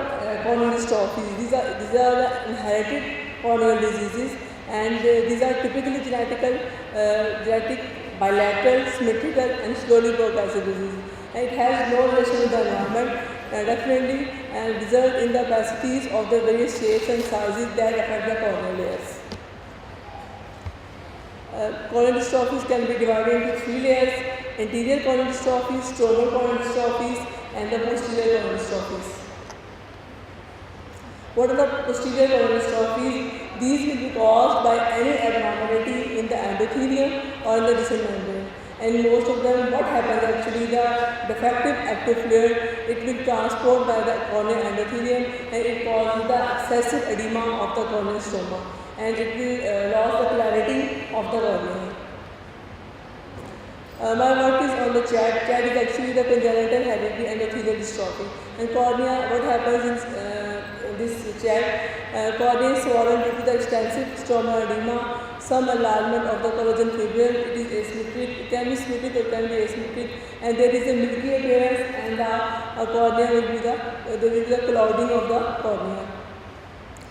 corneal dystrophies? These are the inherited corneal diseases, and these are typically genetic, bilateral, symmetrical, and slowly progressive disease. And it has no relation with the environment, definitely, and result in the opacities of the various shapes and sizes that affect the corneal layers. Corneal dystrophies can be divided into three layers: anterior corneal dystrophies, stromal corneal dystrophies, and the posterior corneal dystrophies. What are the posterior corneal dystrophies? These will be caused by any abnormality in the endothelium or in the distal membrane. And most of them, what happens actually, the defective active fluid, it will transport by the corneal endothelium, and it causes the excessive edema of the corneal stroma. and it will lose the clarity of the cornea. My work is on the CHAD. CHAD is actually the congenital hereditary endothelial dystrophy. And cornea, what happens in this CHAD, cornea is swollen due to the extensive stroma edema, some enlargement of the collagen fibril. It is asymmetric, it can be symmetric or can be asymmetric, and there is a milky appearance, and the cornea will be the clouding of the cornea.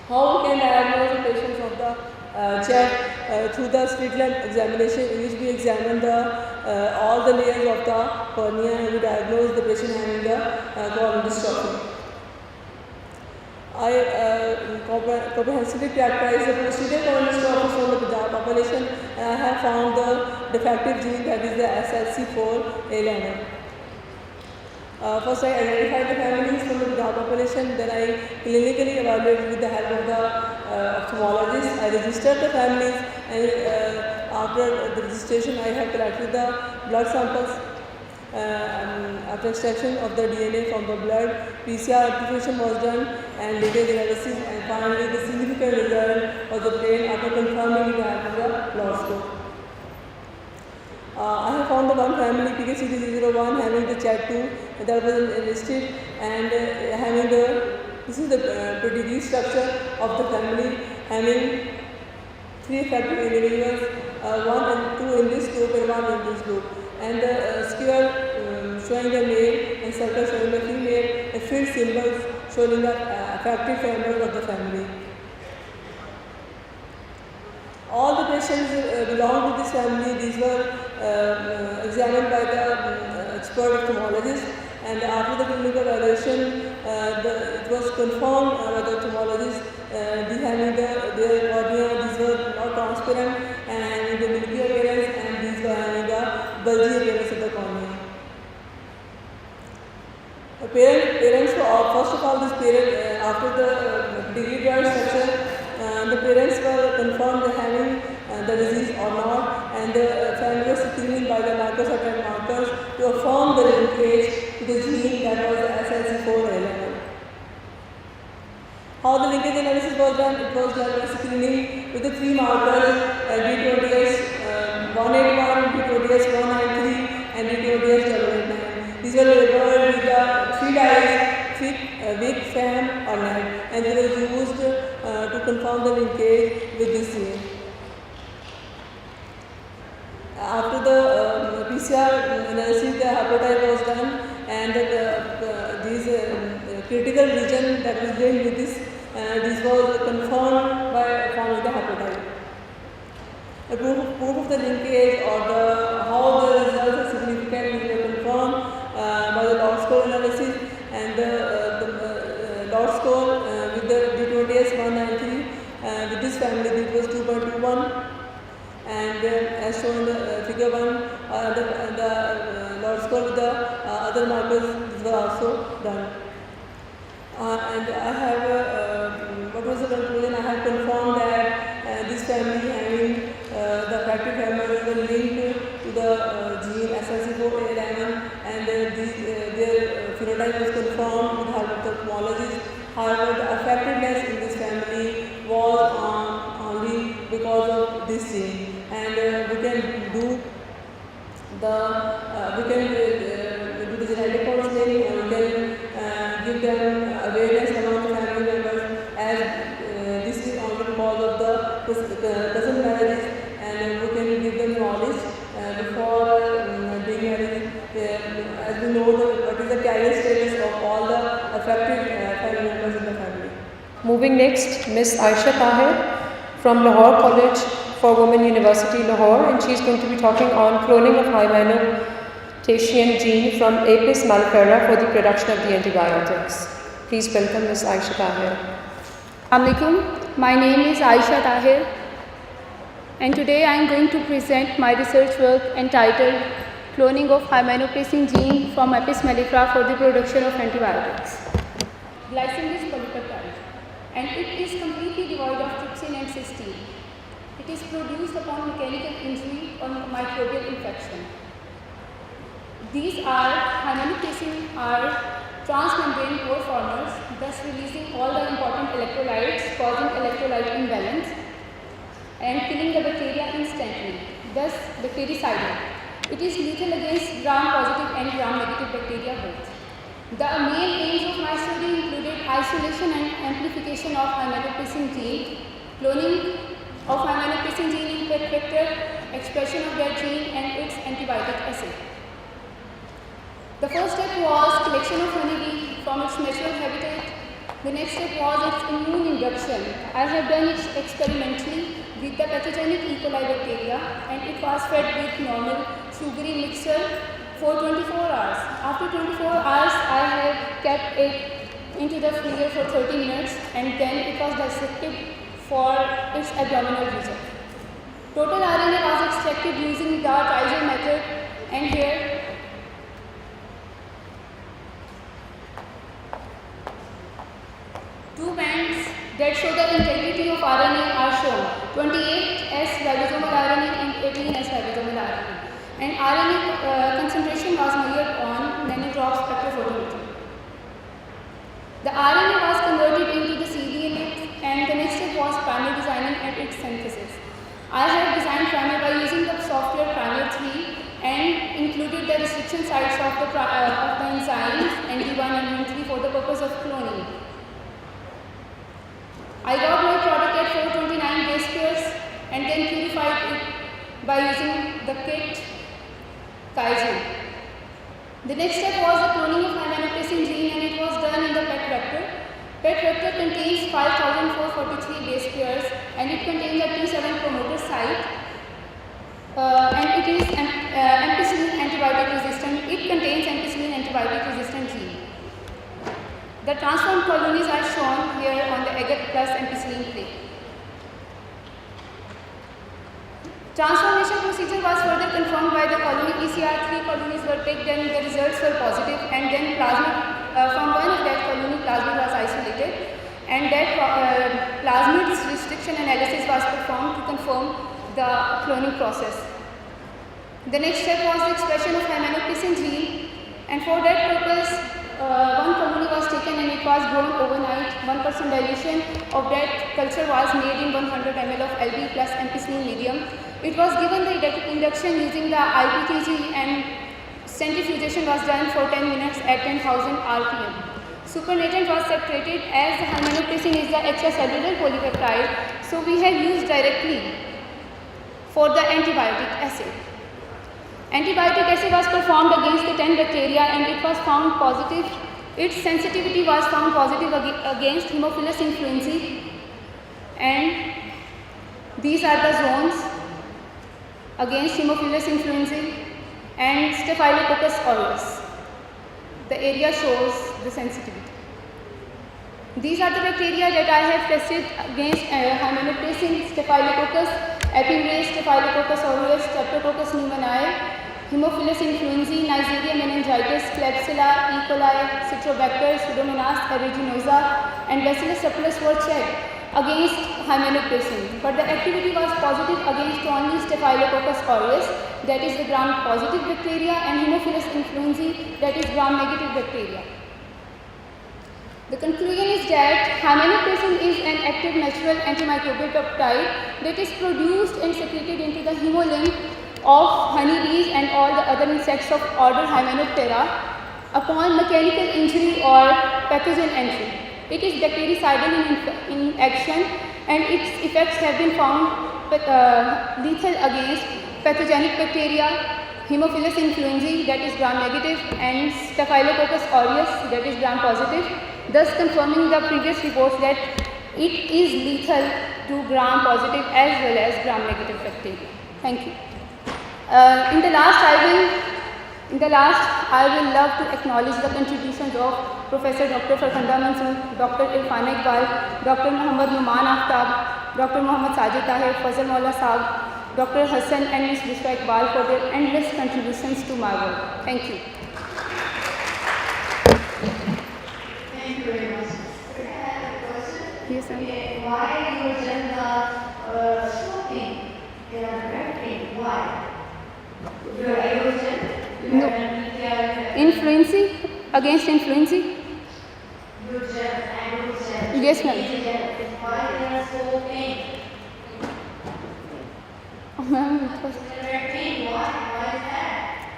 How we can diagnose the patients of the CHAD? Through the slit lamp examination, in which we examine all the layers of the cornea and we diagnose the patient having the corneal dystrophy. I comprehensively characterize the posterior corneal dystrophy from the Punjab population, and I have found the defective gene, that is the SLC4A11. First I identified the families from the Punjab population, then I clinically evaluated with the help of the ophthalmologist. I registered the families, and after the registration I have collected the blood samples. After extraction of the DNA from the blood, PCR amplification was done and lineage analysis, and finally the significant result was obtained after confirming with the help of the blood score. I have found the one family PKCD01 having the CHAD2 that was enlisted, and having this is the pedigree structure of the family, having 3 affected individuals, 1 and 2 in this group and 1 in this group, and the square showing the male and circle showing the female, and filled symbols showing the affected members of the family. All the patients belong to this family. These were examined by the expert ophthalmologist, and after the clinical evaluation, it was confirmed by the ophthalmologist having their cornea. These were not transparent and having the milky appearance, and these were having the bulgy appearance of the cornea. Parents first of all, this parent after the pedigree blood structure, the parents were confirmed having the disease or not, and the family was screened by the certain markers to affirm the linkage to the gene that was the SLC4A11. How the linkage analysis was done? It was done by screening with the 3 markers, D20S181, D20S193, and D20S089. These were labeled with the 3 dyes, thick, weak, FAM, or NAD, and they were used to confirm the linkage with this gene. After the PCR analysis, the haplotype was done, and these critical region that was linked with this was confirmed by forming the haplotype. The proof of the linkage or how the results are significant were confirmed by the lot score analysis, and the lot score with the D20S193 with this family it was 2.21, and as shown in the figure 1, the lot score with the other markers were also done. And I have, what was the conclusion? I have confirmed that this family having the affected members were linked to the gene SLC4A11, and their phenotype was confirmed with the help of the ophthalmologist. However, the affectedness in this family was only because of this gene, and we can do the genetic counseling, and we can give them awareness among the family members, as this is only because of the cousin marriages, and we can give them knowledge before being married, as we know what is the carrier status of all the affected family members in the family. Moving next, Miss Aisha Tahir from Lahore College for Women University, Lahore, and she is going to be talking on cloning of hymenoptesian gene from Apis mellifera for the production of the antibiotics. Please welcome Miss Aisha Tahir. Assalamualaikum. My name is Aisha Tahir, and today I am going to present my research work entitled Cloning of hymenoptesian gene from Apis mellifera for the production of antibiotics. Glycine is polypeptide, and it is completely devoid of trypsin and cysteine. It is produced upon mechanical injury or microbial infection. These hymenoptesian are transmembrane pore formers, thus releasing all the important electrolytes, causing electrolyte imbalance. and killing the bacteria instantly, thus bactericidal. It is lethal against gram-positive and gram-negative bacteria both. The main aims of my study included isolation and amplification of hymenopterin gene, cloning of hymenopterin gene in pet vector, expression of that gene and its antibiotic assay. The first step was collection of honeybee from its natural habitat. The next step was its immune induction. I have done it experimentally with the pathogenic E. coli bacteria, and it was fed with normal sugary mixture for 24 hours. After 24 hours, I have kept it into the freezer for 30 minutes, and then it was dissected for its abdominal region. Total RNA was extracted using the Trizer method, and here two bands that show the integrity of RNA are shown, 28S ribosomal RNA and 18S ribosomal RNA. And RNA concentration was measured on nanodrop spectrophotometry. The RNA was converted into the cDNA, and the next step was primer designing and its synthesis. I have designed primer by using the software Primer 3 and included the restriction sites of the enzymes ND1 and ND3 for the purpose of cloning. I got my product at 429 base pairs and then purified it by using the kit Kaizen. The next step was the cloning of hymenopterin gene, and it was done in the PET vector. PET vector contains 5443 base pairs, and it contains a T7 promoter site, and it is ampicillin antibiotic resistant. It contains ampicillin antibiotic resistant gene. The transformed colonies are shown here on the agar plus ampicillin plate. Transformation procedure was further confirmed by the colony PCR. 3 colonies were picked and the results were positive, and then plasmid, from one of that colony plasmid was isolated, and that plasmid's restriction analysis was performed to confirm the cloning process. The next step was the expression of hymenopterin gene, and for that purpose one colony was taken and it was grown overnight. 1% dilution of that culture was made in 100 ml of LB plus ampicillin medium. It was given the induction using the IPTG, and centrifugation was done for 10 minutes at 10,000 RPM. Supernatant was separated as the hymenopterin is the extracellular polypeptide, so we have used directly for the antibiotic assay. Antibiotic assay was performed against the 10 bacteria and it was found positive. Its sensitivity was found positive against Haemophilus influenzae, and these are the zones against Haemophilus influenzae and Staphylococcus aureus. The area shows the sensitivity. These are the bacteria that I have tested against hymenopterin, Staphylococcus, epimace, Staphylococcus aureus, Streptococcus pneumoniae, Haemophilus influenzae, Neisseria meningitis, Klebsiella, E. coli, Citrobacter, Pseudomonas aeruginosa, and Bacillus subtilis were checked against hymenopterin, but the activity was positive against only Staphylococcus aureus, that is the gram-positive bacteria, and Haemophilus influenzae, that is gram-negative bacteria. The conclusion is that hymenopterin is an active natural antimicrobial peptide that is produced and secreted into the hemolymph of honeybees and all the other insects of order Hymenoptera upon mechanical injury or pathogen entry. It is bactericidal in action, and its effects have been found lethal against pathogenic bacteria, Haemophilus influenzae, that is gram-negative, and Staphylococcus aureus, that is gram-positive, thus confirming the previous reports that it is lethal to gram-positive as well as gram-negative bacteria. Thank you. In the last, I will love to acknowledge the contributions of Professor Dr. Farkhanda Mansoor, Dr. Irfana Iqbal, Dr. Muhammad Numan Aftab, Dr. Muhammad Sajid Tahir, Fazal Maula Saab, Dr. Hassan and Ms. Bushra Iqbal for their endless contributions to my work. Thank you. Thank you very much. I have a question. Yes, ma'am. Why you gender smoking? Why? Your erosion? No. Influenzae? Against influenzae? Yes, ma'am. Why they are so pain? Ma'am, it was...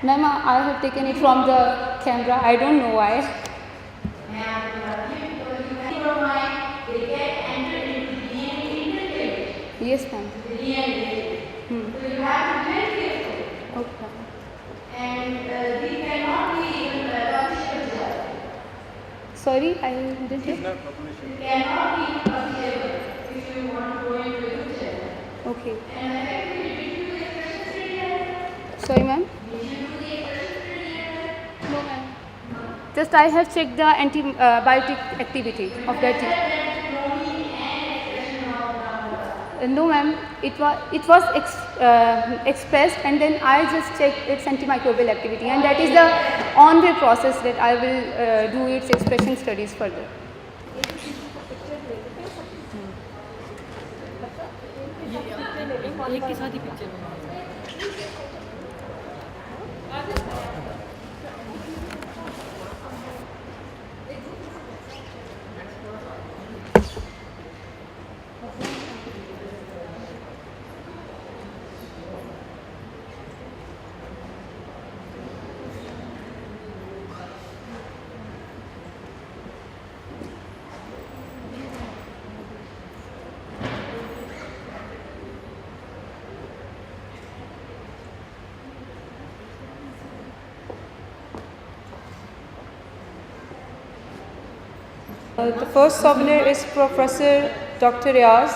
Ma'am, I have taken it from the camera. I don't know why. Yes, ma'am. So you have to be very careful. Okay. And these cannot be even publishable. Sorry, I didn't hear. It cannot be publishable if you want to go into a future. Okay. And effectively, did you do the expression study yet? Sorry, ma'am. Did you do the expression study yet? No, ma'am. Just I have checked the antibiotic activity of that. No, ma'am. It was expressed, and then I just checked its antimicrobial activity, and that is the on-way process that I will do its expression studies further. एक के साथ ही picture The first souvenir is Professor Dr. Riaz.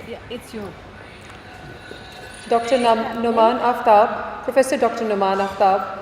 Yeah, it's you. Dr. Numan Aftab, Professor Dr. Numan Aftab.